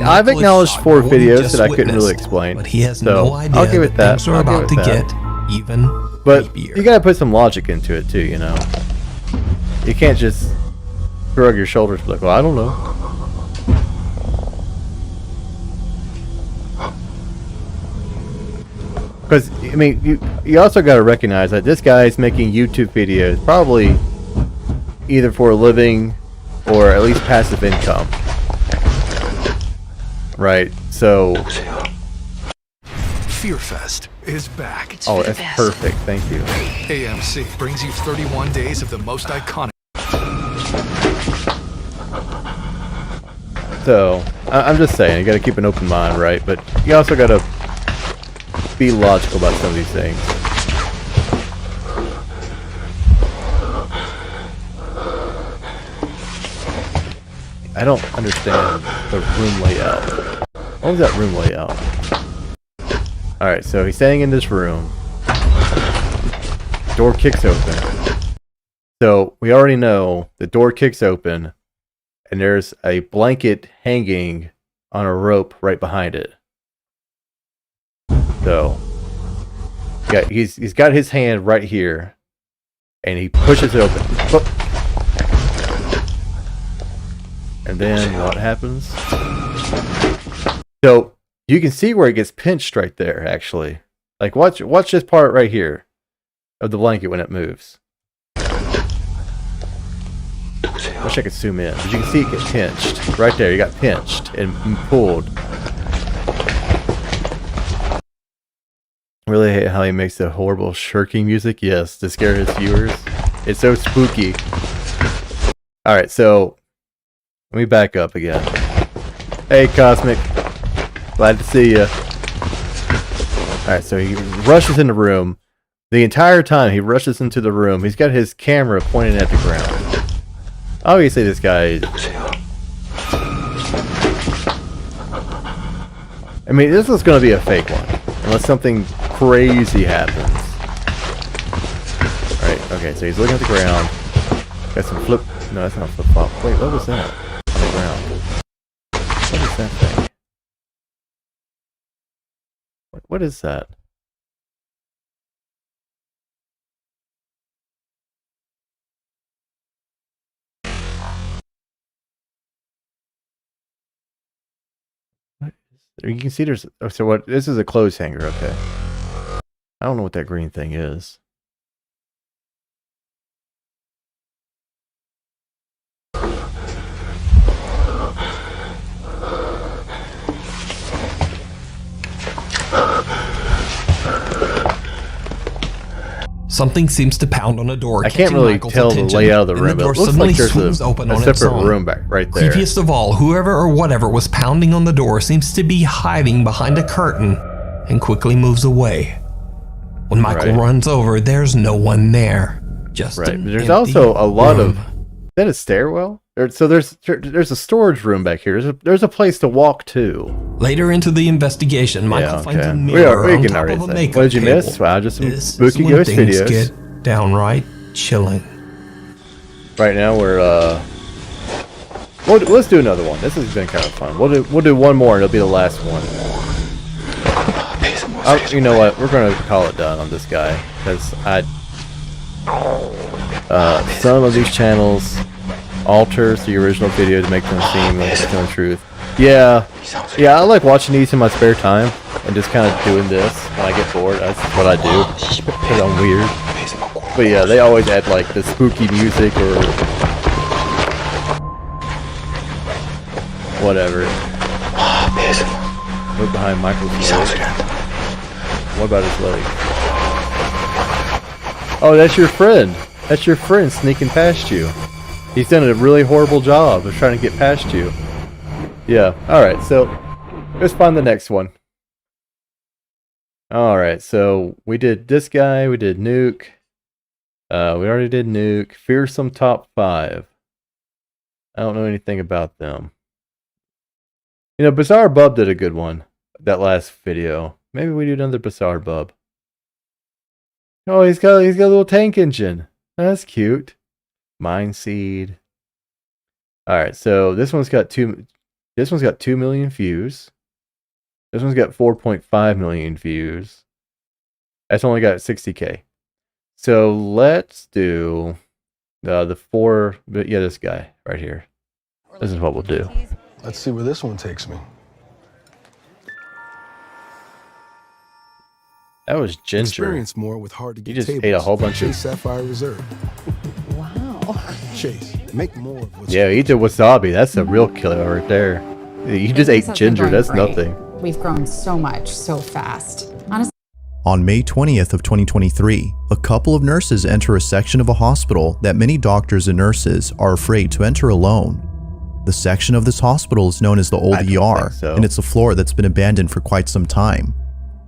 I've acknowledged 4 videos that I couldn't really explain. But he has no idea I'll give it that. things are about to get even But creepier. you gotta put some logic into it too, you know. You can't just shrug your shoulders like, well, I don't know. Because, I mean, you also got to recognize that this guy is making YouTube videos probably either for a living or at least passive income. Right? So... Fearfest is back. Oh, that's perfect. Thank you. AMC brings you 31 days of the most iconic. So, I'm just saying, you got to keep an open mind, right? But you also got to be logical about some of these things. I don't understand the room layout. What was that room layout? Alright, so he's standing in this room. Door kicks open. So we already know the door kicks open and there's a blanket hanging on a rope right behind it. So, yeah, he's got his hand right here, and he pushes it open. And then what happens? So you can see where it gets pinched right there. Actually, like watch this part right here of the blanket when it moves. Wish I could zoom in, but you can see it get pinched right there. You got pinched and pulled. Really hate how he makes the horrible shirking music. Yes, to scare his viewers. It's so spooky. Alright, so let me back up again. Hey, Cosmic. Glad to see you. Alright, so he rushes in the room. The entire time he rushes into the room, he's got his camera pointing at the ground. Obviously, this guy... I mean, this is going to be a fake one. Unless something crazy happens. Alright, okay, so he's looking at the ground. Got some flip... No, that's not flip-flop. Wait, what was that? On the ground. What is that thing? What is that? You can see there's... Oh, so what? This is a clothes hanger, okay. I don't know what that green thing is. Something seems to pound on a door. I can't really tell the layout of the room, but it looks like there's a separate room back right there. Creepiest of all, whoever or whatever was pounding on the door seems to be hiding behind a curtain and quickly moves away. When Michael runs over, there's no one there. Just an There's empty also a lot room. of... Is that a stairwell? So there's a storage room back here. There's a place to walk to. Later into the investigation, Michael finds a mirror on top of a makeup What did you table. miss? Wow, just some This spooky is when ghost things videos. get downright chilling. Right now we're let's do another one. This has been kind of fun. We'll do one more and it'll be the last one. You know what? We're gonna call it done on this guy because some of these channels alters the original video to make them seem like it's the truth. Yeah, I like watching these in my spare time and just kind of doing this when I get bored. That's what I do because I'm weird. But yeah, they always add like the spooky music or whatever. Look behind Michael's leg. What about his leg? Oh, that's your friend. That's your friend sneaking past you. He's done a really horrible job of trying to get past you. Yeah, alright, so let's find the next one. Alright, so we did this guy, we did Nuke. We already did Nuke. Fearsome Top 5. I don't know anything about them. You know, Bizarre Bub did a good one. That last video. Maybe we do another Bizarre Bub. Oh, he's got a little tank engine. That's cute. Mind Seed. Alright, so this one's got 2 million views. This one's got 4.5 million views. That's only got 60k. So let's do this guy right here. This is what we'll do. Let's see where this one takes me. That was Ginger. Experience more with hard to get You just tables ate a whole bunch from of... Chase Sapphire Reserve. Wow. Chase, make more of what's Yeah, eat the wasabi. That's a real killer right there. You just ate ginger. That's nothing. We've grown so much, so fast. Honestly. On May 20th of 2023, a couple of nurses enter a section of a hospital that many doctors and nurses are afraid to enter alone. The section of this hospital is known as the old ER, and it's a floor that's been abandoned for quite some time.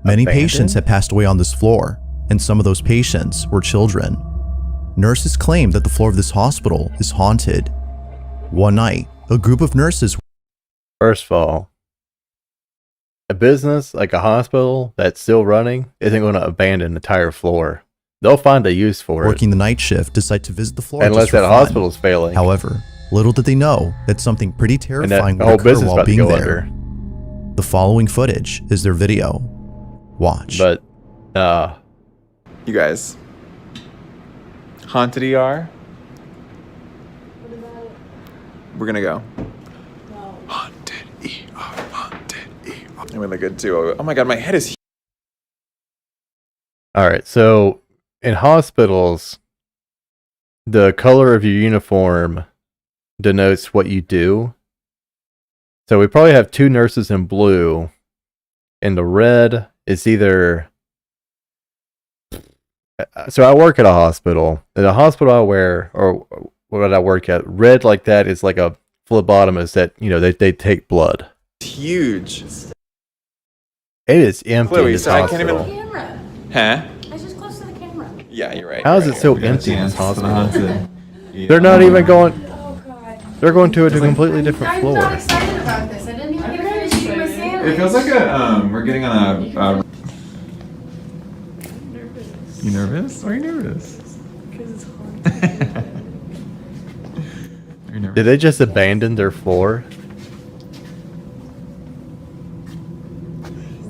Many patients have passed away on this floor, and some of those patients were children. Nurses claim that the floor of this hospital is haunted. One night, a group of nurses... First of all, a business like a hospital that's still running isn't going to abandon the entire floor. They'll find a use for it. Working the night shift decide to visit the floor unless that hospital's failing. However, little did they know that something pretty terrifying would occur while being there. The following footage is their video. Watch. But, you guys. Haunted ER? We're gonna go. Haunted ER, haunted ER. I'm really good too. Oh my god, my head is... Alright, so in hospitals, the color of your uniform denotes what you do. So we probably have 2 nurses in blue, and the red is either... So I work at a hospital. In the hospital I wear, or what I work at, red like that is like a phlebotomist that, you know, they take blood. Huge. It is empty in this so hospital. I can't even... Huh? It's just close to the camera. Yeah, you're right. How is it so empty in this hospital? They're not even going... They're going to a completely different floor. I'm not excited about this. I didn't even get ready to eat my sandwich. It feels like a, we're getting on a... You nervous? Why are you nervous? Because it's hard. Are you nervous? Did they just abandon their floor?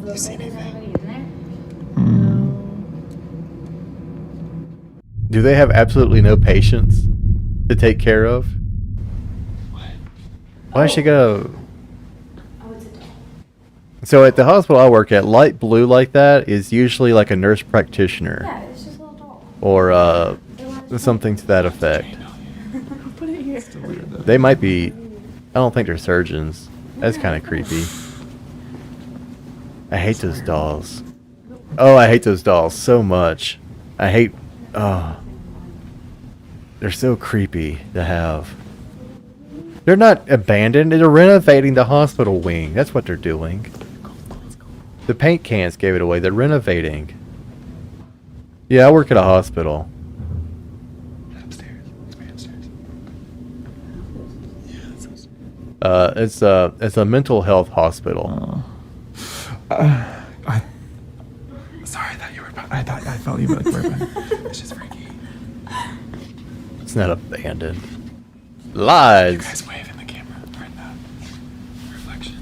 You see anything? Do they have absolutely no patients to take care of? Why does she go? So at the hospital I work at, light blue like that is usually like a nurse practitioner. Yeah, it's just a little doll. Or something to that effect. Put it here. They might be... I don't think they're surgeons. That's kind of creepy. I hate those dolls. Oh, I hate those dolls so much. I hate... Oh. They're so creepy to have. They're not abandoned. They're renovating the hospital wing. That's what they're doing. The paint cans gave it away. They're renovating. Yeah, I work at a hospital. Upstairs. It's way upstairs. Yeah, it's a mental health hospital. Sorry, I thought you were... I felt you were like right behind. It's just freaky. It's not abandoned. Lies. You guys wave in the camera right now. Reflection.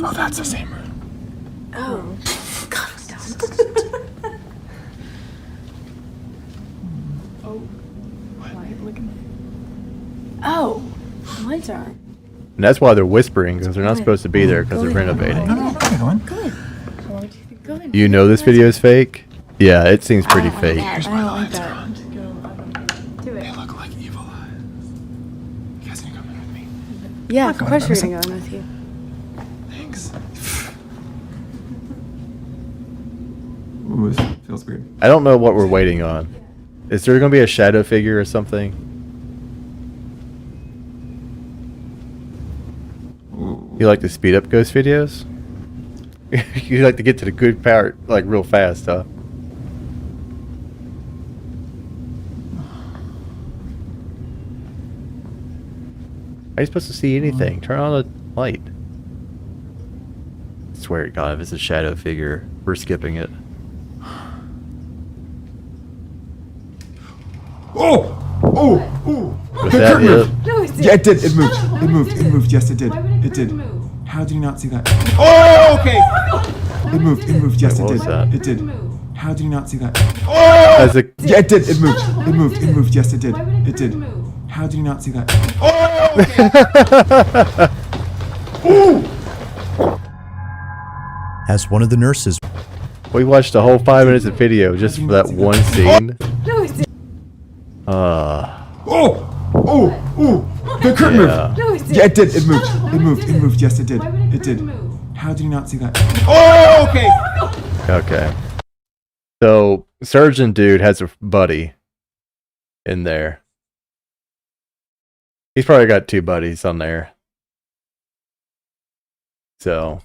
Oh, that's the same room. Oh. God, oh. Light, look at me. Oh. The lights are. And that's why they're whispering, because they're not supposed to be there because they're renovating. Good. You know this video is fake? Yeah, it seems pretty fake. I don't like that. Do it. They look like evil eyes. You guys need to come in with me. Yeah, of course we're gonna go in with you. Thanks. Ooh, this feels weird. I don't know what we're waiting on. Is there going to be a shadow figure or something? Ooh. You like to speed up ghost videos? You like to get to the good part like real fast, huh? Are you supposed to see anything? Turn on the light. I swear to God, if it's a shadow figure, we're skipping it. Oh! Oh! Oh! Was that it? No, it did. Yeah, it did. It moved. No, It moved. It moved. Yes, it did. Why would It did. move? How did you not see that? Oh, okay. It moved. It moved. Yes, Wait, it what did. was that? It did. How did you not see that? Oh! As a, Yeah, it did. It moved. It moved. It moved. Yes, it did. It did. How did you not see that? Oh! Okay. As one of the nurses, we watched a whole 5 minutes of video just for that one scene. No, it did. Oh! Oh! Oh! The curtain moved. No, it did. Yeah, it did. It moved. It moved. It moved. Yes, it did. It did. How did you not see that? Oh, okay. Okay. So, surgeon dude has a buddy in there. He's probably got 2 buddies on there. So,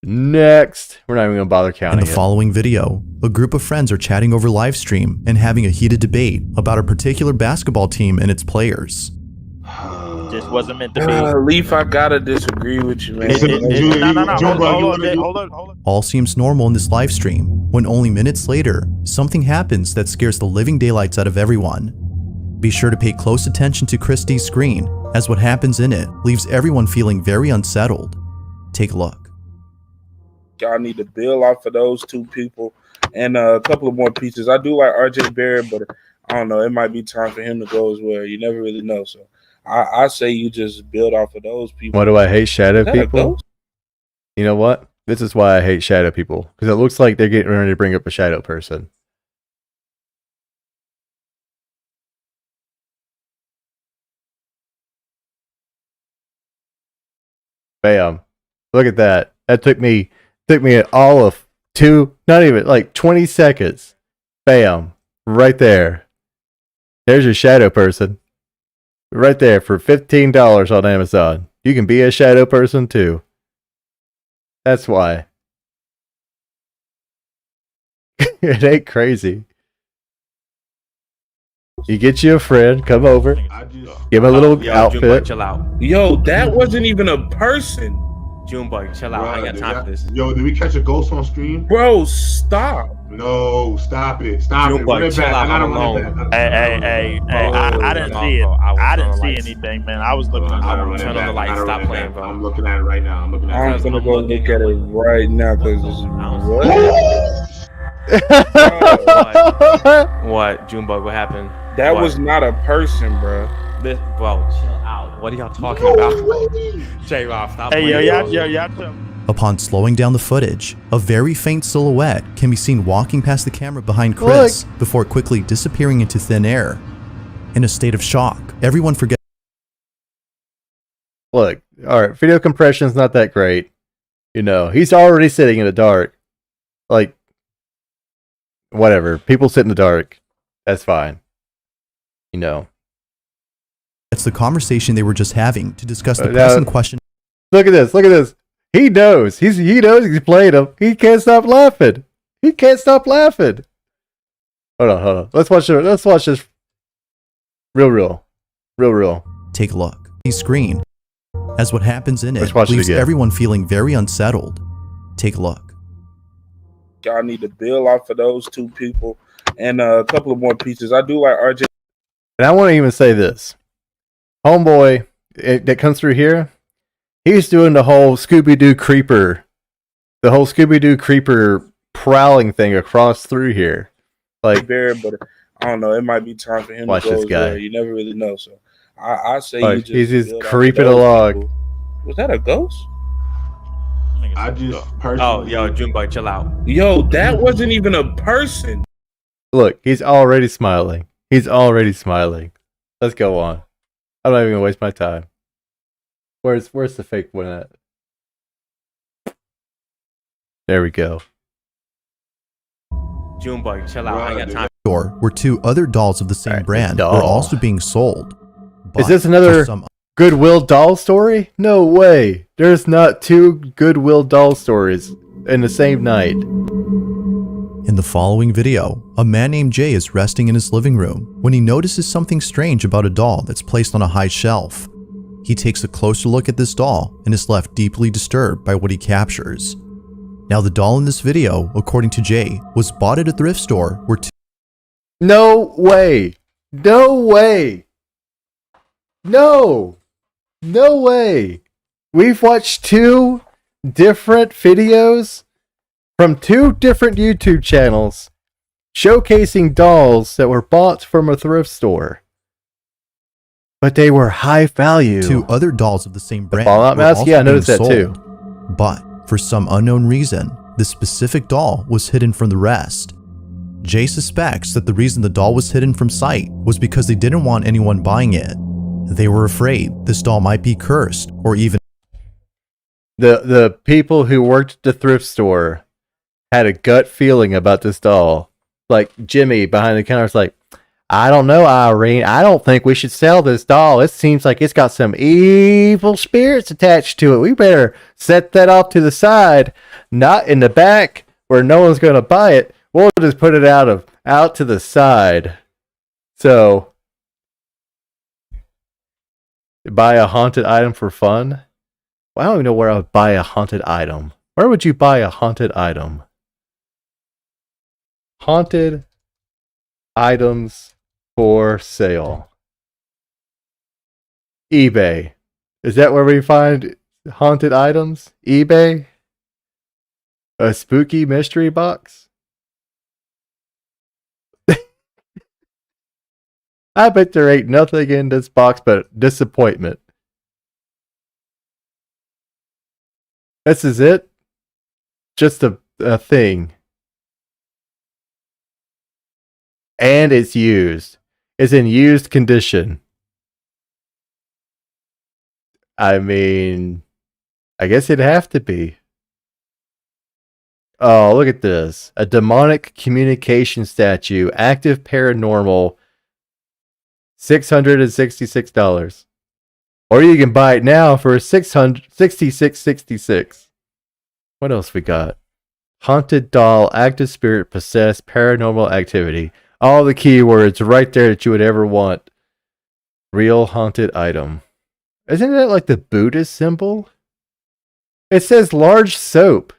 next, we're not even going to bother in counting the it. following video, a group of friends are chatting over live stream and having a heated debate about a particular basketball team and its players. Just wasn't meant to be. Leaf, I gotta disagree with you, man. Hold on. All seems normal in this live stream, when only minutes later, something happens that scares the living daylights out of everyone. Be sure to pay close attention to Christie's screen, as what happens in it leaves everyone feeling very unsettled. Take a look. Y'all need to build off of those 2 people and a couple of more pieces. I do like RJ Barrett, but I don't know. It might be time for him to go as well. You never really know. So I say you just build off of those people. Why do I hate shadow people? You know what? This is why I hate shadow people. Because it looks like they're getting ready to bring up a shadow person. Bam. Look at that. That took me all of 2, not even like 20 seconds. Bam. Right there. There's your shadow person. Right there for $15 on Amazon. You can be a shadow person too. That's why. It ain't crazy. You get you a friend, come over, give him a little outfit. Junebug, chill out. Yo, that wasn't even a person. Junebug, chill out. I ain't got time for this. Yo, did we catch a ghost on stream? Bro, stop. No, stop it. Stop it. Run it back. I gotta run it back. Hey, I didn't see it. I didn't see anything, man. I was looking. I will turn on the lights. Stop playing, bro. I'm looking at it right now. I'm looking at I'm it. gonna go look at it right now because What, Junebug? What happened? That was not a person, bro. Bro, chill out. What are y'all talking about? J-Rob, stop playing. Hey, y'all. Upon slowing down the footage, a very faint silhouette can be seen walking past the camera behind Chris before quickly disappearing into thin air. In a state of shock, everyone forgets. Look, alright, video compression's not that great. You know, he's already sitting in the dark. Like, whatever. People sit in the dark. That's fine. You know. It's the conversation they were just having to discuss the pressing question. Look at this. Look at this. He knows. He knows he's playing him. He can't stop laughing. He can't stop laughing. Hold on. Let's watch this. Real. Take a look. The screen. As what happens in it watch it leaves again. everyone feeling very unsettled. Take a look. Y'all need to build off of those 2 people and a couple of more pieces. I do like RJ. And I want to even say this. Homeboy that comes through here, He's doing the whole Scooby-Doo creeper. The whole Scooby-Doo creeper prowling thing across through here. Like, Bear, but I don't know. It might be time for him watch to go this as guy. well. You never really know. So I say like, you just he's build out creeping for those along. people. Was that a ghost? I just Oh, personally. yo, Junebug, chill out. Yo, that wasn't even a person. Look, he's already smiling. He's already smiling. Let's go on. I'm not even gonna waste my time. Where's the fake one at? There we go. Junebug, chill out. I ain't got time. Store where two other dolls of the same brand were also being sold. Is this another Goodwill doll story? No way. There's not two Goodwill doll stories in the same night. In the following video, a man named Jay is resting in his living room when he notices something strange about a doll that's placed on a high shelf. He takes a closer look at this doll and is left deeply disturbed by what he captures. Now, the doll in this video, according to Jay, was bought at a thrift store where No way. No way. No. No way. We've watched two different videos from two different YouTube channels showcasing dolls that were bought from a thrift store. But they were high value. Two other dolls of the same brand Fallout were mask? also Yeah, I being noticed that sold. too. But for some unknown reason, this specific doll was hidden from the rest. Jay suspects that the reason the doll was hidden from sight was because they didn't want anyone buying it. They were afraid this doll might be cursed or even The people who worked at the thrift store had a gut feeling about this doll. Like Jimmy behind the counter was like, I don't know, Irene. I don't think we should sell this doll. It seems like it's got some evil spirits attached to it. We better set that off to the side, not in the back where no one's going to buy it. We'll just put it out to the side. So, buy a haunted item for fun? Well, I don't even know where I would buy a haunted item. Where would you buy a haunted item? Haunted items for sale. eBay. Is that where we find haunted items? eBay? A spooky mystery box? I bet there ain't nothing in this box but disappointment. This is it? Just a thing. And it's used. It's in used condition. I mean, I guess it'd have to be. Oh, look at this. A demonic communication statue. Active paranormal. $666. Or you can buy it now for $66.66. What else we got? Haunted doll, active spirit, possessed, paranormal activity. All the keywords right there that you would ever want. Real haunted item. Isn't that like the Buddhist symbol? It says large soap.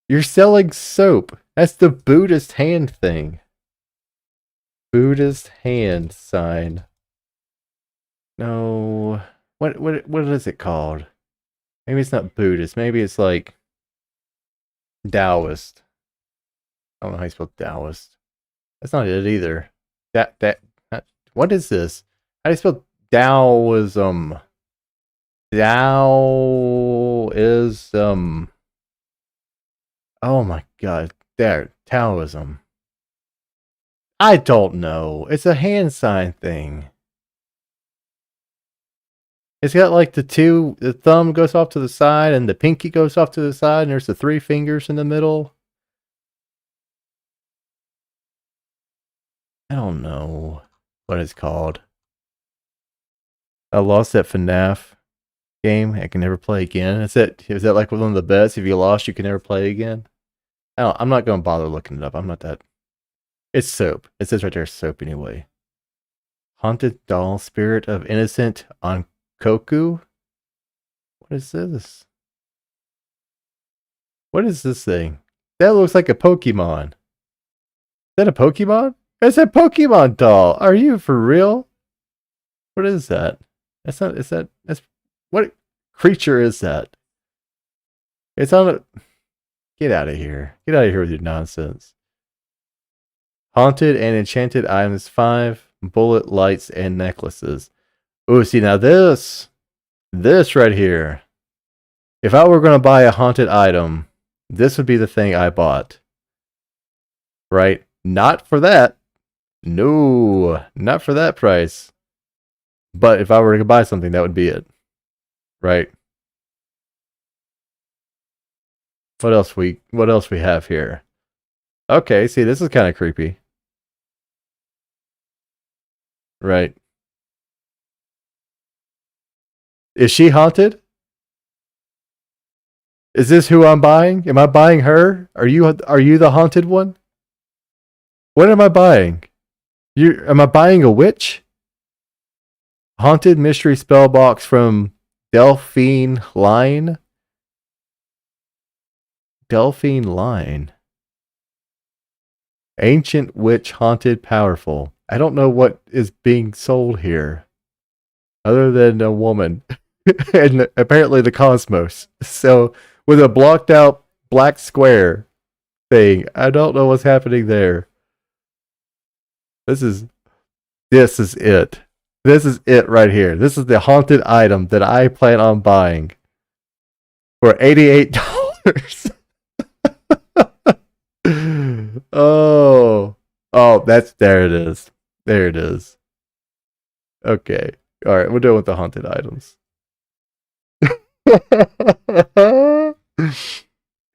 You're selling soap. That's the Buddhist hand thing. Buddhist hand sign. No. What is it called? Maybe it's not Buddhist. Maybe it's like Taoist. I don't know how you spell Taoist. That's not it either. What is this? How do you spell Taoism? Taoism. Oh my god. There. Taoism. I don't know. It's a hand sign thing. It's got like the thumb goes off to the side and the pinky goes off to the side and there's the three fingers in the middle. I don't know what it's called. I lost that FNAF game. I can never play again. Is that like one of the best? If you lost, you can never play again? I'm not going to bother looking it up. I'm not that. It's soap. It says right there soap anyway. Haunted doll, spirit of innocent Ankoku? What is this? What is this thing? That looks like a Pokemon. Is that a Pokemon? It's a Pokemon doll. Are you for real? What is that? That's what? creature is that? It's on a... Get out of here. Get out of here with your nonsense. Haunted and enchanted items 5. Bullet, lights, and necklaces. Ooh, see, now this right here. If I were going to buy a haunted item, this would be the thing I bought. Right? Not for that. No, not for that price. But if I were to buy something, that would be it. Right? What else we have here? Okay, see, this is kind of creepy. Right. Is she haunted? Is this who I'm buying? Am I buying her? Are you the haunted one? What am I buying? Am I buying a witch? Haunted mystery spell box from Delphine Line. Delphine Line. Ancient witch, haunted, powerful. I don't know what is being sold here. Other than a woman. And apparently the cosmos. So, with a blocked out black square thing. I don't know what's happening there. This is it. This is it right here. This is the haunted item that I plan on buying. For $88. Oh, there it is. There it is. Okay. All right, we're done with the haunted items.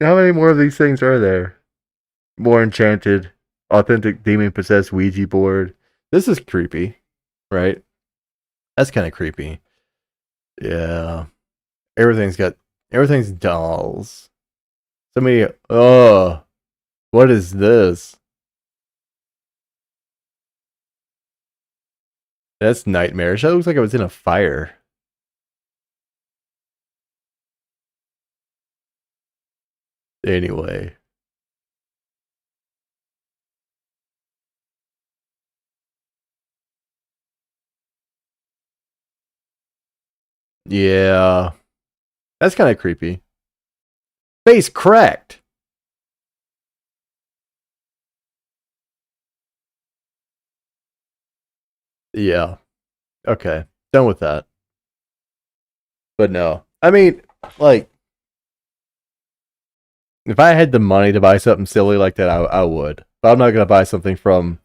How many more of these things are there? More enchanted, authentic demon possessed Ouija board. This is creepy, right? That's kind of creepy. Yeah. Everything's dolls. What is this? That's nightmarish. That looks like it was in a fire. Anyway. Yeah. That's kind of creepy. Face cracked. Yeah. Okay. Done with that. But no. I mean, like, if I had the money to buy something silly like that, I would. But I'm not going to buy something from,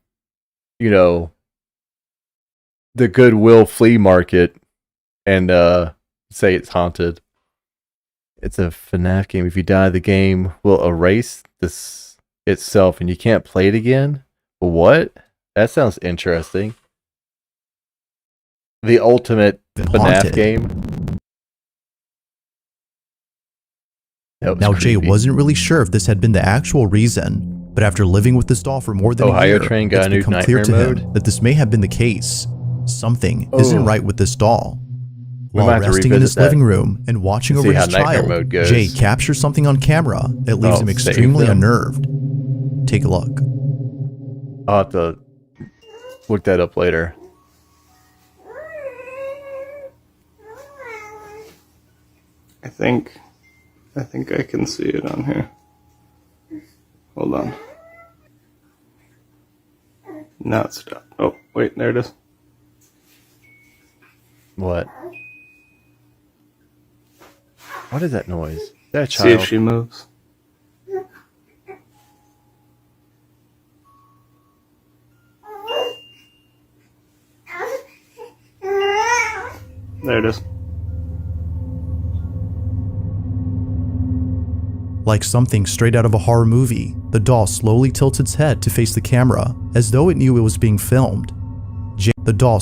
the Goodwill flea market and say it's haunted. It's a FNAF game. If you die, the game will erase this itself and you can't play it again. What? That sounds interesting. The ultimate FNAF game. Now, Jay wasn't really sure if this had been the actual reason, but after living with this doll for more than a year, Train got it's a new become clear to nightmare him that this may have been the case. Something isn't right with this doll. We While might have to resting in his revisit that living room and watching and over see how his nightmare child, mode goes. Jay captures something on camera that leaves him save extremely them. unnerved. Take a look. I'll have to look that up later. I think I can see it on here. Hold on. Now it's stopped. Oh, wait, there it is. What? What is that noise? Is that a child? See if she moves. There it is. Like something straight out of a horror movie, the doll slowly tilts its head to face the camera, as though it knew it was being filmed. The doll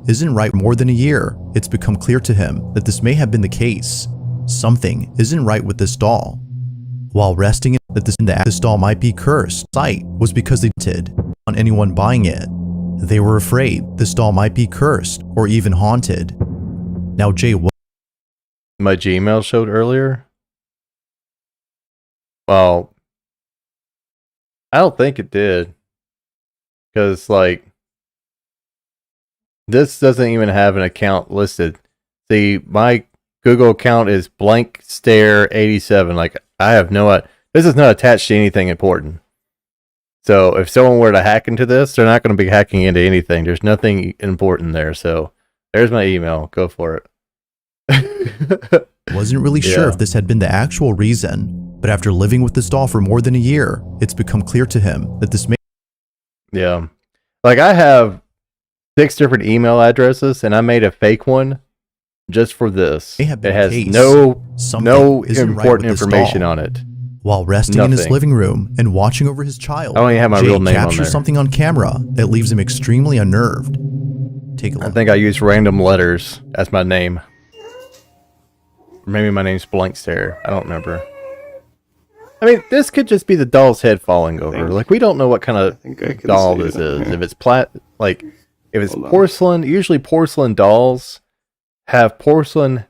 isn't right more than a year. It's become clear to him that this may have been the case. Something isn't right with this doll. While resting in that this doll might be cursed, sight was because they didn't want anyone buying it. They were afraid this doll might be cursed or even haunted. Now, Jay, my Gmail showed earlier? Well, I don't think it did. Because, like, This doesn't even have an account listed. See, my Google account is blank stare 87. Like, I have no. This is not attached to anything important. So if someone were to hack into this, they're not going to be hacking into anything. There's nothing important there. So there's my email. Go for it. Wasn't really sure if this had been the actual reason, but after living with this doll for more than a year, it's become clear to him that this may. Yeah. Like, I have 6 different email addresses, and I made a fake one just for this. It has no important information on it. While resting in his living room and watching over his child, I only have my Jay real name on captures there. something on camera that leaves him extremely unnerved. Take a look. I think I used random letters as my name. Maybe my name's Blank Stare. I don't remember. I mean, this could just be the doll's head falling over. Like, we don't know what kind of doll this is. If it's if it's porcelain, usually porcelain dolls have porcelain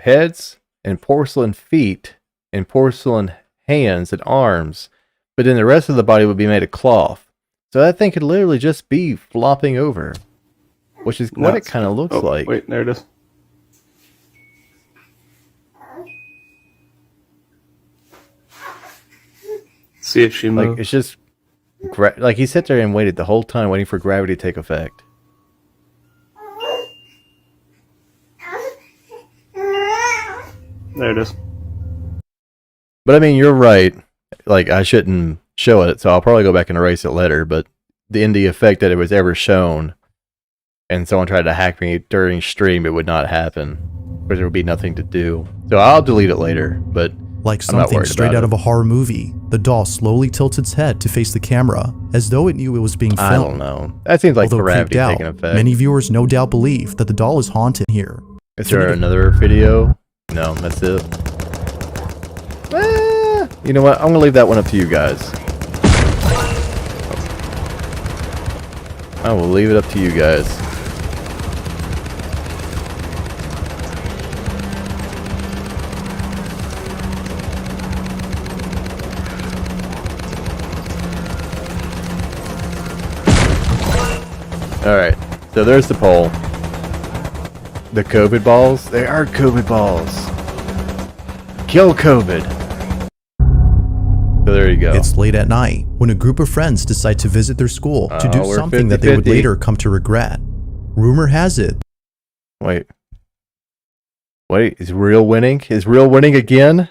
heads and porcelain feet and porcelain hands and arms, but then the rest of the body would be made of cloth. So that thing could literally just be flopping over, which is what it kind of looks like. Wait, there it is. See if she moves. Like, it's just like he sat there and waited the whole time, waiting for gravity to take effect. There it is. But I mean, you're right. Like, I shouldn't show it, so I'll probably go back and erase it later. But in the effect that it was ever shown, and someone tried to hack me during stream, it would not happen, because there would be nothing to do. So I'll delete it later. But like I'm not something worried straight about out it. of a horror movie, the doll slowly tilts its head to face the camera, as though it knew it was being filmed. I don't know. That seems like Although gravity creeped out, taking effect. many viewers no doubt believe that the doll is haunted here. Is there another video? No, that's it. You know what? I'm gonna leave that one up to you guys. I will leave it up to you guys. Alright, so there's the poll. The COVID balls? They are COVID balls. Kill COVID. So there you go. It's late at night when a group of friends decide to visit their school to do we're something that they would 50-50. later come to regret. Rumor has it. Wait, is real winning? Is real winning again?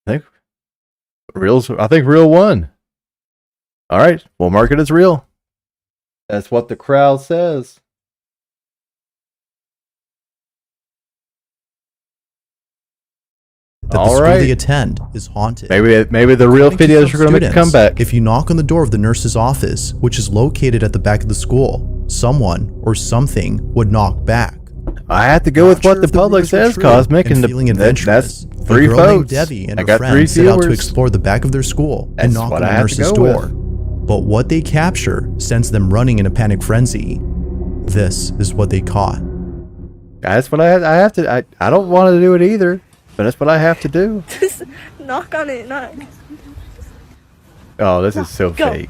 I think real won. All right, we'll mark it as real. That's what the crowd says. That the school they attend is haunted. Maybe the real According to videos some are going to make a students, comeback. If you knock on the door of the nurse's office, which is located at the back of the school, someone or something would knock back. I have to go with what the public says, Cosmic, and feeling that's adventurous. 3 a girl named votes. Debbie and I her got 3 friends set out to viewers. explore the back of their school That's and knock on what the I have to nurse's go door. with. But what they capture sends them running in a panic frenzy. This is what they caught. That's what I have to. I don't want to do it either, but that's what I have to do. Just knock on it, knock. Oh, this is so Go. fake.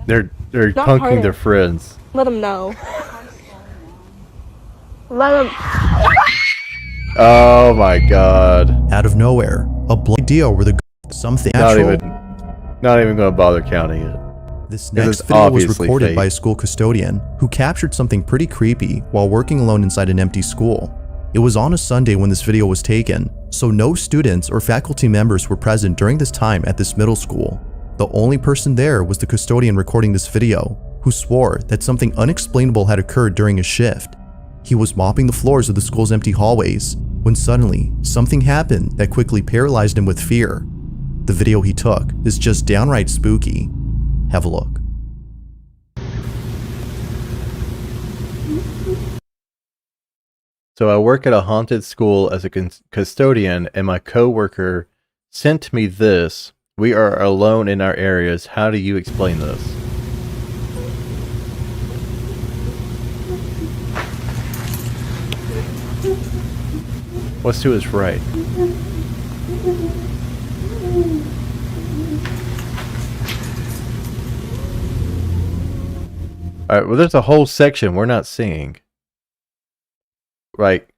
They're Not punking harder. their friends. Let them know. Let them. Oh my god. Out of nowhere, a blind deal where the something Not natural. even going to bother counting it. This This next is video was obviously recorded fake. by a school custodian who captured something pretty creepy while working alone inside an empty school. It was on a Sunday when this video was taken, so no students or faculty members were present during this time at this middle school. The only person there was the custodian recording this video, who swore that something unexplainable had occurred during his shift. He was mopping the floors of the school's empty hallways when suddenly something happened that quickly paralyzed him with fear. The video he took is just downright spooky. Have a look. So I work at a haunted school as a custodian, and my coworker sent me this. We are alone in our areas. How do you explain this? What's to his right? Alright, well there's a whole section we're not seeing. Right.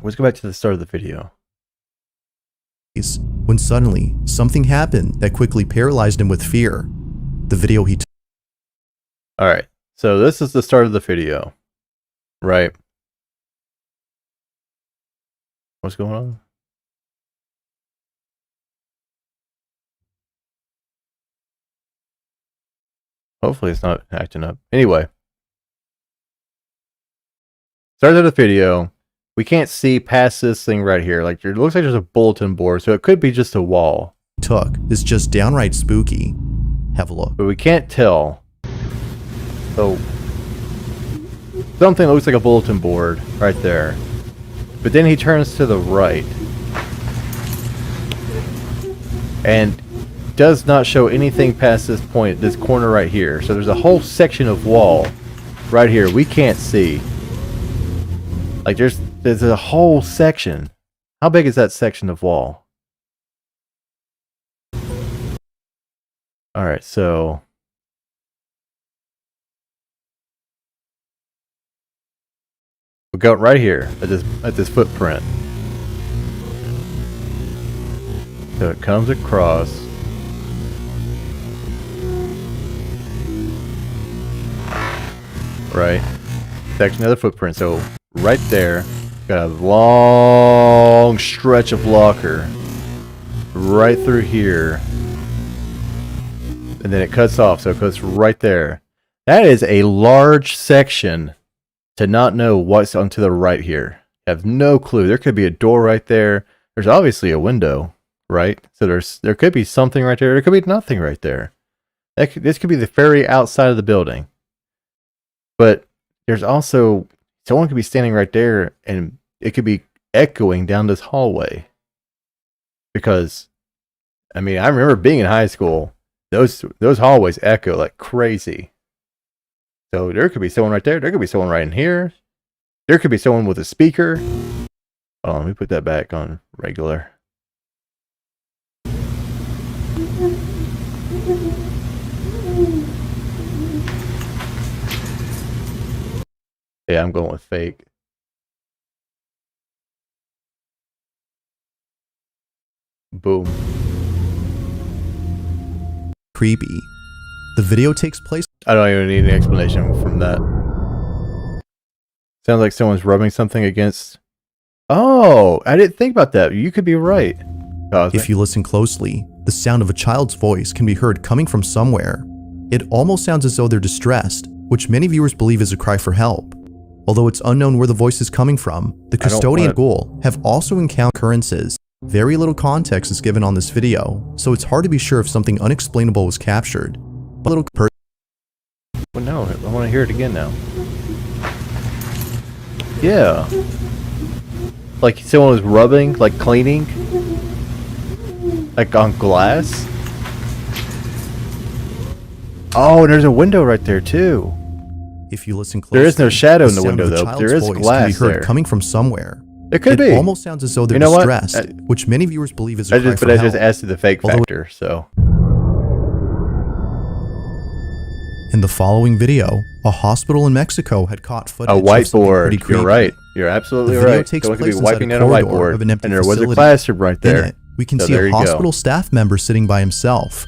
Let's go back to the start of the video. When suddenly, something happened that quickly paralyzed him with fear. The video he took. Alright, so this is the start of the video. Right. What's going on? Hopefully it's not acting up. Anyway. Start of the video. We can't see past this thing right here. Like, it looks like there's a bulletin board, so it could be just a wall. Took is just downright spooky. Have a look. But we can't tell. So, something that looks like a bulletin board right there. But then he turns to the right. And does not show anything past this point, this corner right here. So there's a whole section of wall right here we can't see. Like there's a whole section. How big is that section of wall? Alright, so we'll go right here at this footprint. So it comes across. Right. Section of the footprint. So right there, got a long stretch of locker right through here. And then it cuts off, so it goes right there. That is a large section to not know what's onto the right here. You have no clue. There could be a door right there. There's obviously a window, right? So there could be something right there. There could be nothing right there. This could be the very outside of the building. But there's also someone could be standing right there, and it could be echoing down this hallway. Because, I mean, I remember being in high school. Those hallways echo like crazy. So there could be someone right there. There could be someone right in here. There could be someone with a speaker. Oh, let me put that back on regular. Yeah, I'm going with fake. Boom. Creepy. The video takes place. I don't even need an explanation from that. Sounds like someone's rubbing something against. Oh, I didn't think about that. You could be right. If you listen closely, the sound of a child's voice can be heard coming from somewhere. It almost sounds as though they're distressed, which many viewers believe is a cry for help. Although it's unknown where the voice is coming from, the custodian ghoul have also encountered occurrences. Very little context is given on this video, so it's hard to be sure if something unexplainable was captured. But well, no, I want to hear it again now. Yeah. Like someone was rubbing, like cleaning, like on glass. Oh, and there's a window right there too. If you listen closely, there is no shadow in the window though. There is glass can be heard there. Coming from somewhere. It could be. It almost sounds as though they're distressed, which many viewers believe is a cry for help. But I just asked the fake factor, so. In the following video, a hospital in Mexico had caught footage of whiteboard. You're right. You're absolutely right. The video takes place inside a corridor of an empty facility. And there was a classroom right there. In it, we can see a hospital staff member sitting by himself.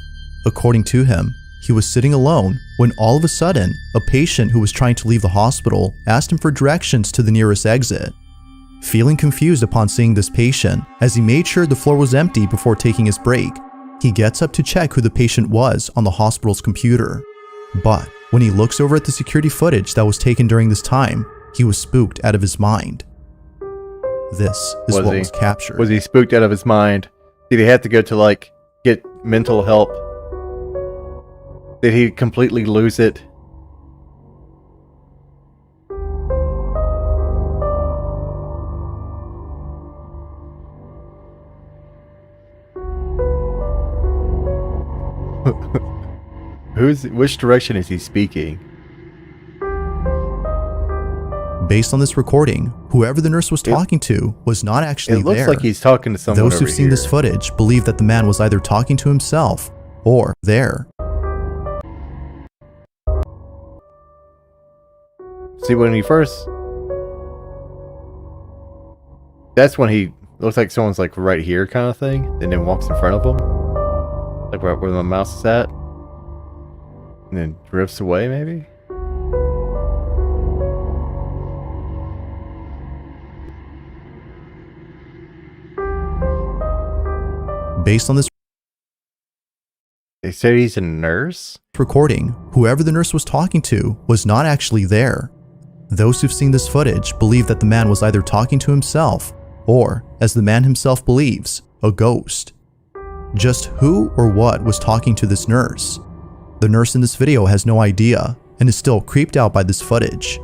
According to him, he was sitting alone when all of a sudden, a patient who was trying to leave the hospital asked him for directions to the nearest exit. Feeling confused upon seeing this patient, as he made sure the floor was empty before taking his break, he gets up to check who the patient was on the hospital's computer. But when he looks over at the security footage that was taken during this time, he was spooked out of his mind. This is what was captured. Was he spooked out of his mind? Did he have to go to like get mental help? Did he completely lose it? Which direction is he speaking? Based on this recording, whoever the nurse was talking to was not actually there. It looks like he's talking to someone. Those who've seen this footage believe that the man was either talking to himself or there. See, when he first... That's when he looks like someone's like right here kind of thing, and then walks in front of him. Like where the mouse is at. And then drifts away, maybe? Based on this... They said he's a nurse? Recording, whoever the nurse was talking to was not actually there. Those who've seen this footage believe that the man was either talking to himself or, as the man himself believes, a ghost. Just who or what was talking to this nurse? The nurse in this video has no idea and is still creeped out by this footage.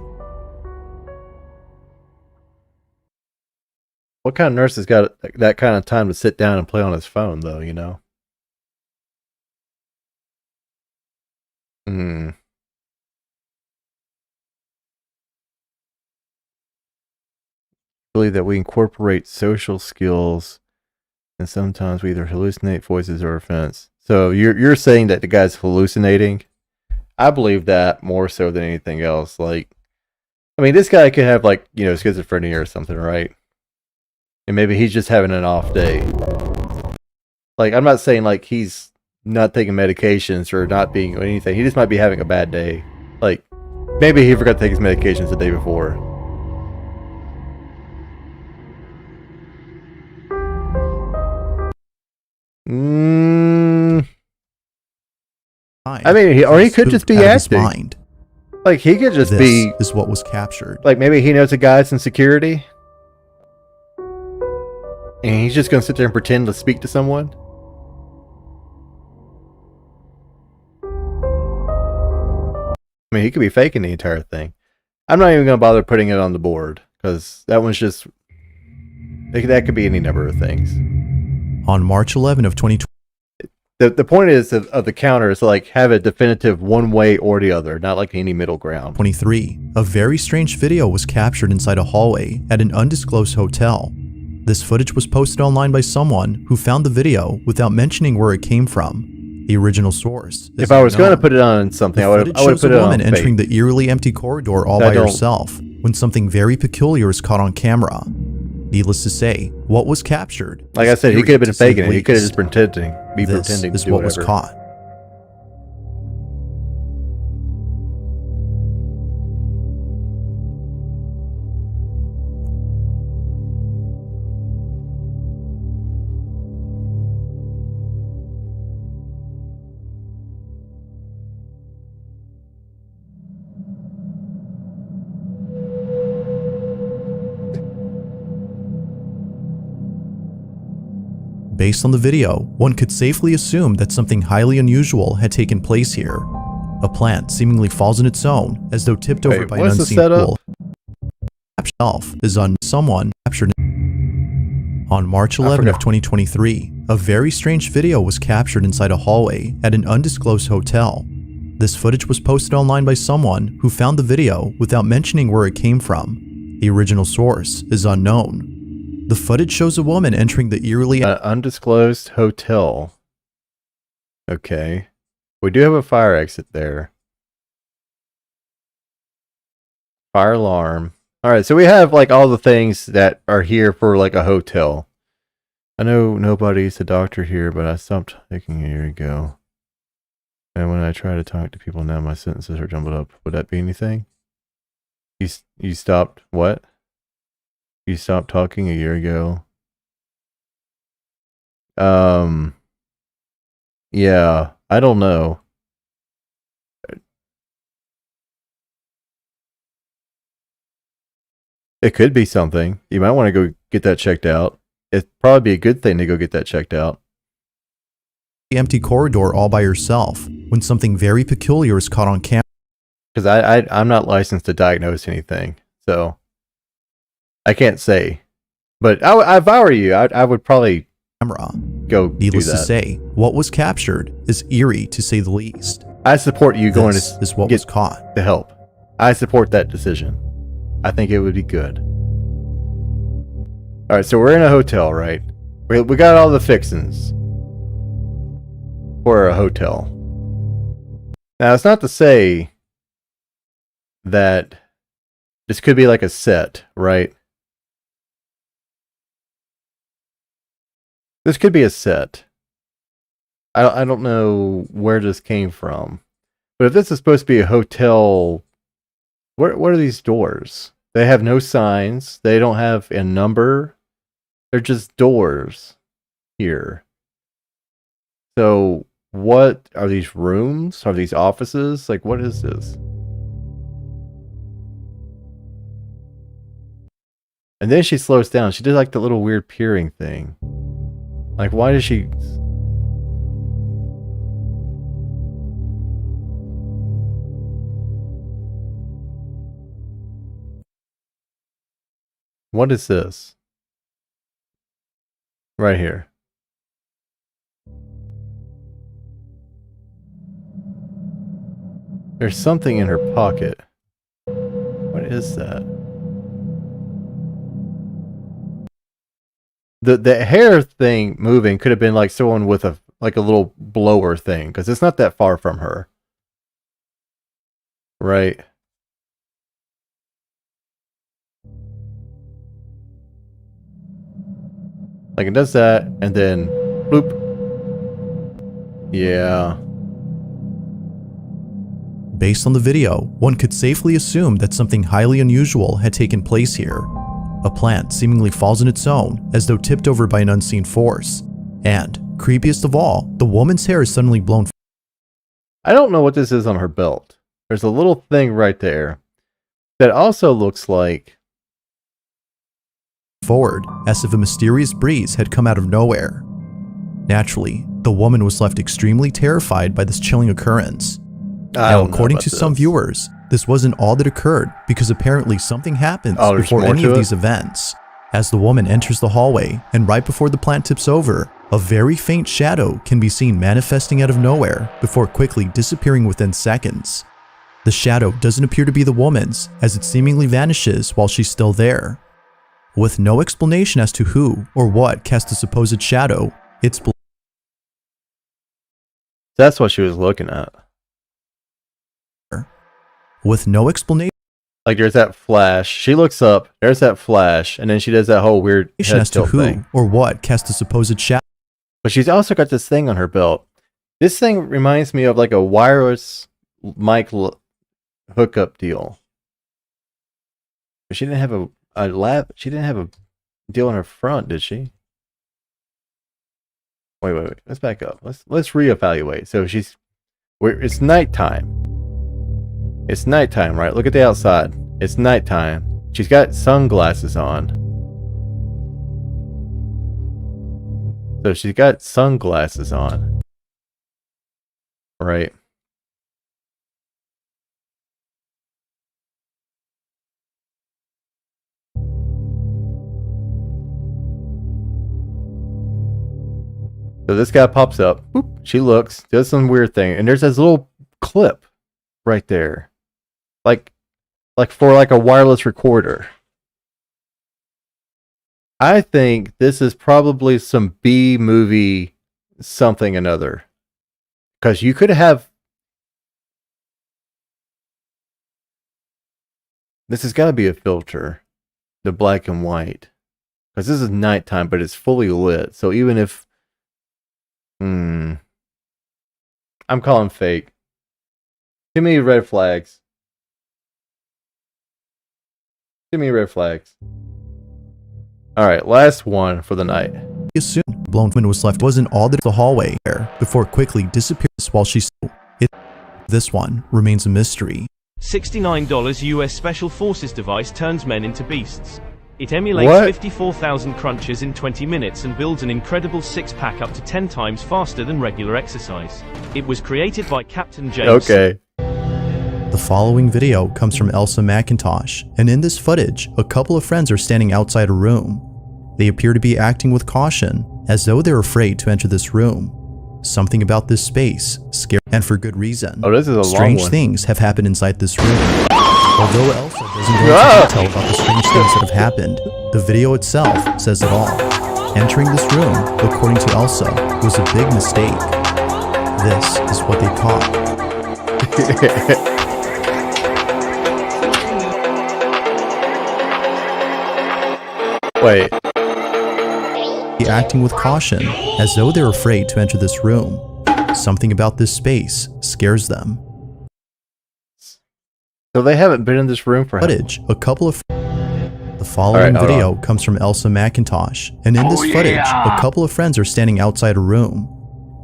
What kind of nurse has got that kind of time to sit down and play on his phone, though, you know? Believe that we incorporate social skills, and sometimes we either hallucinate voices or offense. So you're saying that the guy's hallucinating? I believe that more so than anything else. Like, I mean, this guy could have, like, you know, schizophrenia or something, right? And maybe he's just having an off day. Like, I'm not saying like he's not taking medications or not being anything. He just might be having a bad day. Like, maybe he forgot to take his medications the day before. I mean, he could just be acting. Like, he could just be... This is what was captured. Like, maybe he knows a guy's in security. And he's just going to sit there and pretend to speak to someone. I mean, he could be faking the entire thing. I'm not even going to bother putting it on the board. Because that one's just... That could be any number of things. On March 11 of 2020... The point is of the counter is to like have a definitive one way or the other, not like any middle ground. 23. A very strange video was captured inside a hallway at an undisclosed hotel. This footage was posted online by someone who found the video without mentioning where it came from. The original source. If I was going to put it on something, I would have put it on. A woman entering the eerily empty corridor all by herself when something very peculiar is caught on camera. Needless to say, what was captured. Like I said, he could have been faking it. He could have just pretending. This is what was caught. Based on the video, one could safely assume that something highly unusual had taken place here. A plant seemingly falls on its own, as though tipped over by an unseen pool. Shelf is on someone captured. On March 11 of 2023, a very strange video was captured inside a hallway at an undisclosed hotel. This footage was posted online by someone who found the video without mentioning where it came from. The original source is unknown. The footage shows a woman entering the eerily... undisclosed hotel. Okay. We do have a fire exit there. Fire alarm. Alright, so we have like all the things that are here for like a hotel. I know nobody's a doctor here, but I stopped taking a year ago. And when I try to talk to people now, my sentences are jumbled up. Would that be anything? You stopped what? You stopped talking a year ago. Yeah, I don't know. It could be something. You might want to go get that checked out. It'd probably be a good thing to go get that checked out. The empty corridor all by yourself when something very peculiar is caught on camera. Because I'm not licensed to diagnose anything, so I can't say. But if I were you, I would probably go Needless do that. to say, what was captured is eerie to say the least. I support you going to is what was caught. to help. I support that decision. I think it would be good. Alright, so we're in a hotel, right? We got all the fixings for a hotel. Now, it's not to say that this could be like a set, right? This could be a set. I don't know where this came from. But if this is supposed to be a hotel, what are these doors? They have no signs. They don't have a number. They're just doors here. So what are these rooms? Are these offices? Like, what is this? And then she slows down. She did like the little weird peering thing. Like, why does she... What is this? Right here. There's something in her pocket. What is that? The hair thing moving could have been like someone with a little blower thing, because it's not that far from her. Right. Like it does that, and then bloop. Yeah. Based on the video, one could safely assume that something highly unusual had taken place here. A plant seemingly falls on its own, as though tipped over by an unseen force. And, creepiest of all, the woman's hair is suddenly blown. I don't know what this is on her belt. There's a little thing right there that also looks like forward, as if a mysterious breeze had come out of nowhere. Naturally, the woman was left extremely terrified by this chilling occurrence. Now, according to some viewers, this wasn't all that occurred, because apparently something happens before any of these events. As the woman enters the hallway, and right before the plant tips over, a very faint shadow can be seen manifesting out of nowhere before quickly disappearing within seconds. The shadow doesn't appear to be the woman's, as it seemingly vanishes while she's still there. With no explanation as to who or what cast the supposed shadow, it's that's what she was looking at. With no explanation, like there's that flash. She looks up. There's that flash, and then she does that whole weird head as to tilt who thing. or what cast the supposed shadow. But she's also got this thing on her belt. This thing reminds me of like a wireless mic hookup deal. But she didn't have a lab. She didn't have a deal on her front, did she? Wait. Let's back up. Let's reevaluate. So it's nighttime. It's nighttime, right? Look at the outside. It's nighttime. She's got sunglasses on. So she's got sunglasses on. Right. So this guy pops up. Boop, she looks, does some weird thing, and there's this little clip right there. Like for like a wireless recorder. I think this is probably some B movie something another. Because you could have... This has got to be a filter. The black and white. Because this is nighttime, but it's fully lit. So even if... I'm calling fake. Too many red flags. Too many red flags. Alright, last one for the night. Assumed blown woman was left wasn't all that the hallway there before it quickly disappears while she's this one remains a mystery. $69 US Special Forces device turns men into beasts. It emulates 54,000 crunches in 20 minutes and builds an incredible six-pack up to 10 times faster than regular exercise. It was created by Captain James. Okay. The following video comes from Elsa McIntosh, and in this footage, a couple of friends are standing outside a room. They appear to be acting with caution, as though they're afraid to enter this room. Something about this space scares, and for good reason. Oh, this is a long one. Strange things have happened inside this room. Although Elsa doesn't go into detail about the strange things that have happened, the video itself says it all. Entering this room, according to Elsa, was a big mistake. This is what they caught. Wait. Acting with caution, as though they're afraid to enter this room. Something about this space scares them. So they haven't been in this room for footage. A couple of the following video comes from Elsa McIntosh, and in this footage, a couple of friends are standing outside a room.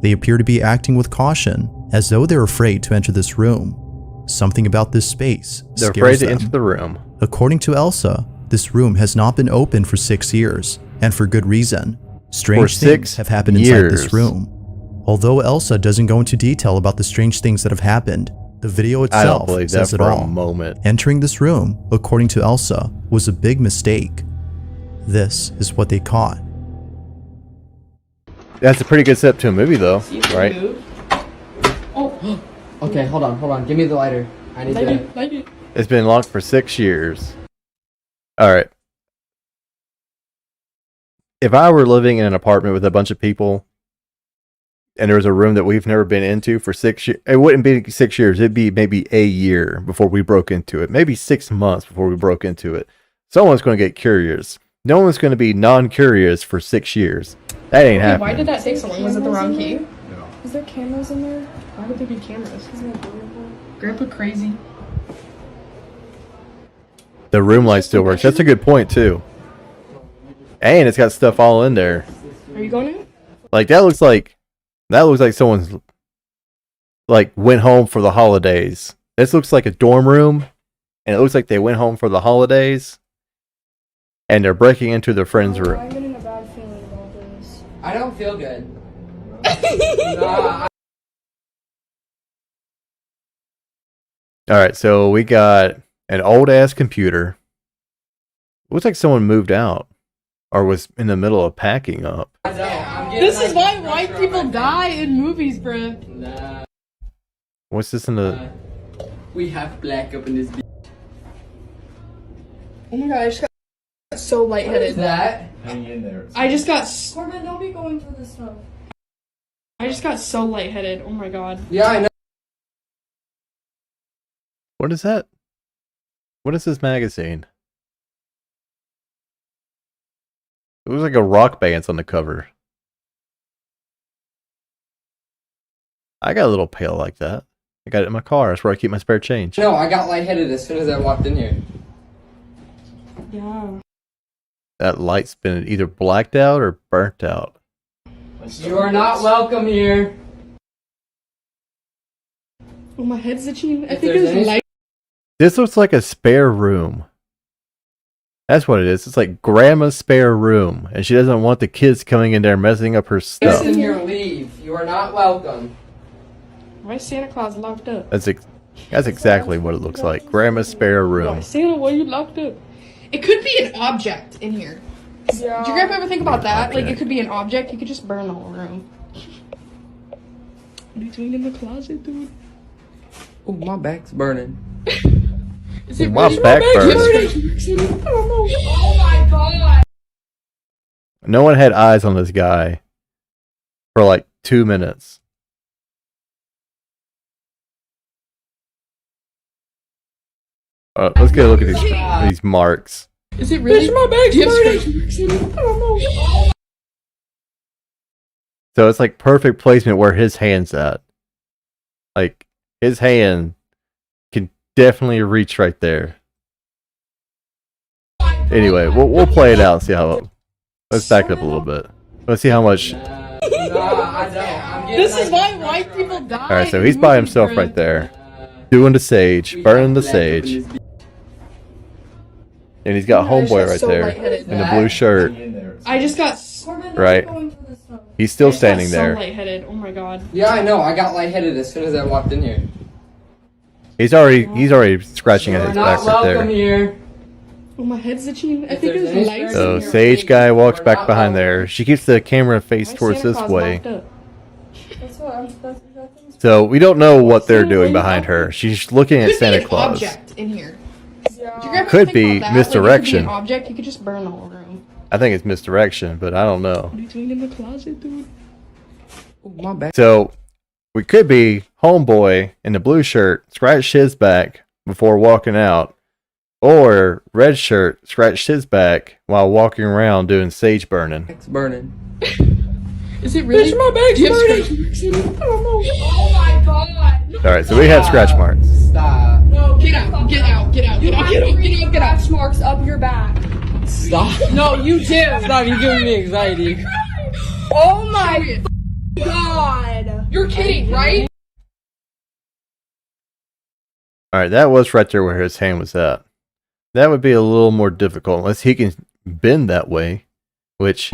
They appear to be acting with caution, as though they're afraid to enter this room. Something about this space They're scares afraid to them. enter the room. According to Elsa, this room has not been open for 6 years, and for good reason. Strange things have happened inside this room. Although Elsa doesn't go into detail about the strange things that have happened, the video itself says it all. Entering this room, according to Elsa, was a big mistake. This is what they caught. That's a pretty good setup to a movie, though, right? Oh, okay, hold on. Give me the lighter. I need to. It's been locked for 6 years. All right. If I were living in an apartment with a bunch of people, and there was a room that we've never been into for 6 years, it wouldn't be 6 years. It'd be maybe a year before we broke into it. Maybe 6 months before we broke into it. Someone's going to get curious. No one's going to be non-curious for 6 years. That ain't happening. Why did that take so long? Was it the wrong key? No. Is there cameras in there? Why would there be cameras? Isn't that adorable? Grandpa crazy. The room light still works. That's a good point, too. And it's got stuff all in there. Are you going in? Like, that looks like someone's, like, went home for the holidays. This looks like a dorm room, and it looks like they went home for the holidays, and they're breaking into their friend's room. I'm getting a bad feeling about this. I don't feel good. Alright, so we got an old-ass computer. Looks like someone moved out, or was in the middle of packing up. This is why white people die in movies, bruh. What's this in the... We have black up in this bitch. Oh my god, I just got so lightheaded. What is that? Hang in there. I just got... Corbin, don't be going through this stuff. I just got so lightheaded. Oh my god. Yeah, I know. What is that? What is this magazine? It looks like a rock band's on the cover. I got a little pail like that. I got it in my car. That's where I keep my spare change. No, I got lightheaded as soon as I walked in here. Yeah. That light's been either blacked out or burnt out. You are not welcome here. Oh, my head's itching. I think it's light. This looks like a spare room. That's what it is. It's like grandma's spare room, and she doesn't want the kids coming in there messing up her stuff. Get in here, leave. You are not welcome. Why is Santa Claus locked up? That's exactly what it looks like. Grandma's spare room. Santa, why are you locked up? It could be an object in here. Yeah. Did your grandpa ever think about that? Like, it could be an object. You could just burn the whole room. What are you doing in the closet, dude? Oh, my back's burning. Is it my really back burning? Oh my god! No one had eyes on this guy for like 2 minutes. Let's get a look at these marks. Is it really? My back's burning. So it's like perfect placement where his hand's at. Like, his hand can definitely reach right there. Anyway, we'll play it out and see how... Let's back up a little bit. Let's see how much... This is why white people die. Alright, so he's by himself right there. Doing the sage, burning the sage. And he's got homeboy right there in the blue shirt. I just got... Right? He's still standing there. So lightheaded. Oh my god. Yeah, I know. I got lightheaded as soon as I walked in here. He's already scratching at his back right there. Here. Oh, my head's itching. I think there's lights. So Sage guy walks back behind there. She keeps the camera face towards this way. So we don't know what they're doing behind her. She's looking at Santa Claus. Object in here. could be misdirection. An object, you could just burn the whole room. I think it's misdirection, but I don't know. What are you doing in the closet, dude? Oh, my bad. So we could be homeboy in the blue shirt scratched his back before walking out, or red shirt scratched his back while walking around doing sage burning. It's burning. Is it really? My bag's burning. I don't know. Oh my god. All right, so we have scratch marks. Stop. No, get out. Get out. Get out. You Get out. have Get out. three Get out. scratch marks up your back. Stop. No, you do. Stop, you're giving me anxiety. Oh my god. You're kidding, right? All right, that was right there where his hand was at. That would be a little more difficult unless he can bend that way, which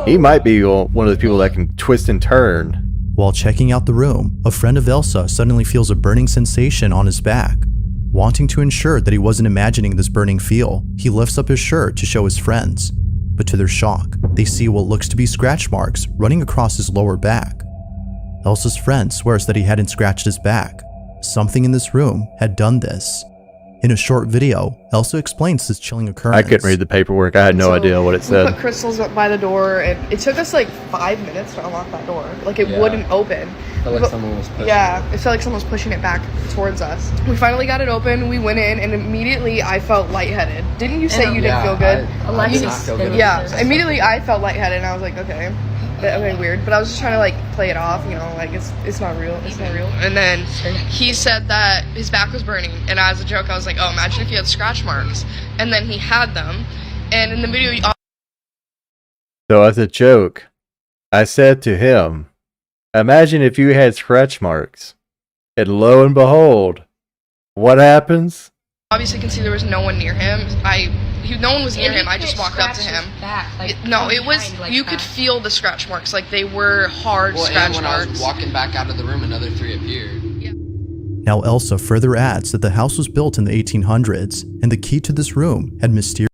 he might be one of the people that can twist and turn. While checking out the room, a friend of Elsa suddenly feels a burning sensation on his back. Wanting to ensure that he wasn't imagining this burning feel, he lifts up his shirt to show his friends. But to their shock, they see what looks to be scratch marks running across his lower back. Elsa's friend swears that he hadn't scratched his back. Something in this room had done this. In a short video, Elsa explains this chilling occurrence. I couldn't read the paperwork. I had no idea what it We said. put crystals up by the door, and it took us like 5 minutes to unlock that door. Like it wouldn't open. I felt like someone was pushing it felt like someone was pushing it back towards us. We finally got it open. We went in, and immediately I felt lightheaded. Didn't you say you didn't feel good? Immediately I felt lightheaded, and I was like, okay. Weird, but I was just trying to like play it off, you know, like it's not real, it's not real. And then he said that his back was burning, and as a joke, I was like, oh, imagine if you had scratch marks. And then he had them, and in the video, So as a joke, I said to him, imagine if you had scratch marks. And lo and behold, what happens? obviously can see there was no one near him. No one was near him. I just walked up to him. It was, you could feel the scratch marks, like they were hard scratch when marks. I was walking back out of the room, another 3 appeared. Now Elsa further adds that the house was built in the 1800s, and the key to this room had mysterious.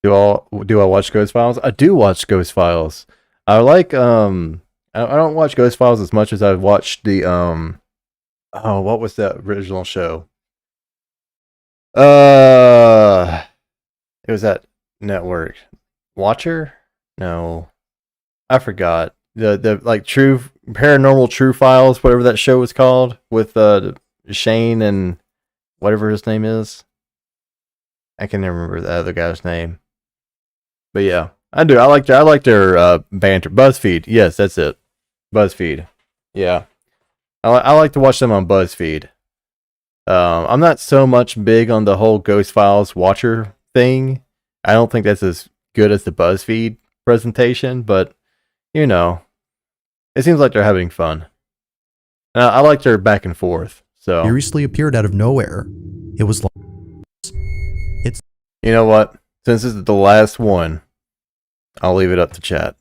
Do I watch Ghost Files? I do watch Ghost Files. I like I don't watch Ghost Files as much as I've watched the what was that original show? It was that network. Watcher? No. I forgot. The like True Paranormal True Files, whatever that show was called, with Shane and whatever his name is. I can never remember the other guy's name. But yeah, I do. I like their banter. BuzzFeed. Yes, that's it. BuzzFeed. Yeah. I like to watch them on BuzzFeed. I'm not so much big on the whole Ghost Files Watcher thing. I don't think that's as good as the BuzzFeed presentation, but you know, it seems like they're having fun. I like their back and forth. So Mysteriously appeared out of nowhere. It was like you know what? Since this is the last one, I'll leave it up to chat.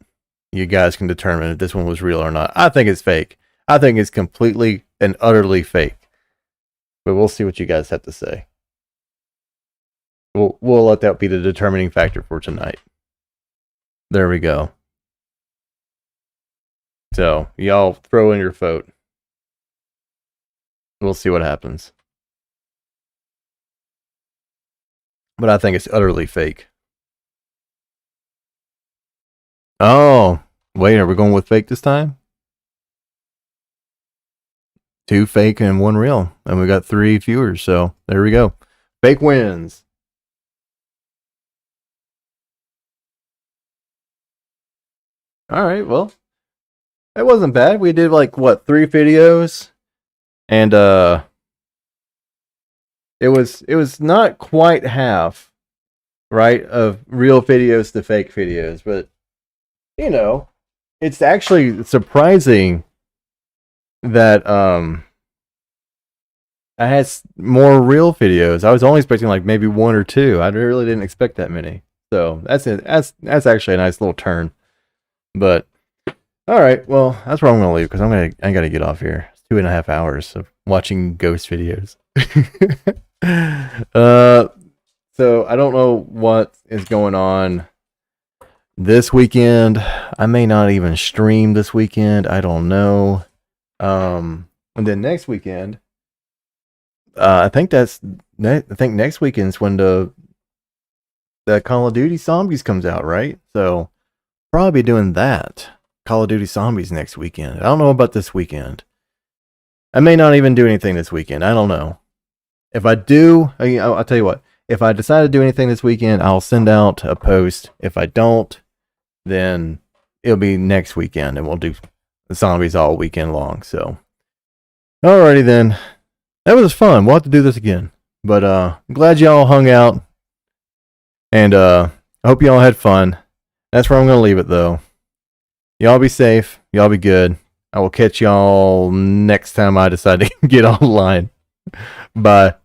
You guys can determine if this one was real or not. I think it's fake. I think it's completely and utterly fake. But we'll see what you guys have to say. We'll let that be the determining factor for tonight. There we go. So, y'all throw in your vote. We'll see what happens. But I think it's utterly fake. Oh, wait, are we going with fake this time? 2 fake and 1 real. And we got 3 viewers, so there we go. Fake wins. Alright, well. It wasn't bad. We did like, what, 3 videos? And, it was not quite half, right, of real videos to fake videos, but you know, it's actually surprising that I had more real videos. I was only expecting like maybe 1 or 2. I really didn't expect that many. So that's that's actually a nice little turn. But all right, well, that's where I'm gonna leave because I gotta get off here. It's 2.5 hours of watching ghost videos. So I don't know what is going on this weekend. I may not even stream this weekend. I don't know. And then next weekend, I think next weekend's when the Call of Duty Zombies comes out, right? So probably be doing that. Call of Duty Zombies next weekend. I don't know about this weekend. I may not even do anything this weekend. I don't know. If I do, I'll tell you what. If I decide to do anything this weekend, I'll send out a post. If I don't, then it'll be next weekend, and we'll do the zombies all weekend long. So, alrighty then. That was fun. We'll have to do this again. But I'm glad y'all hung out, and I hope y'all had fun. That's where I'm gonna leave it though. Y'all be safe. Y'all be good. I will catch y'all next time I decide to get online. Bye.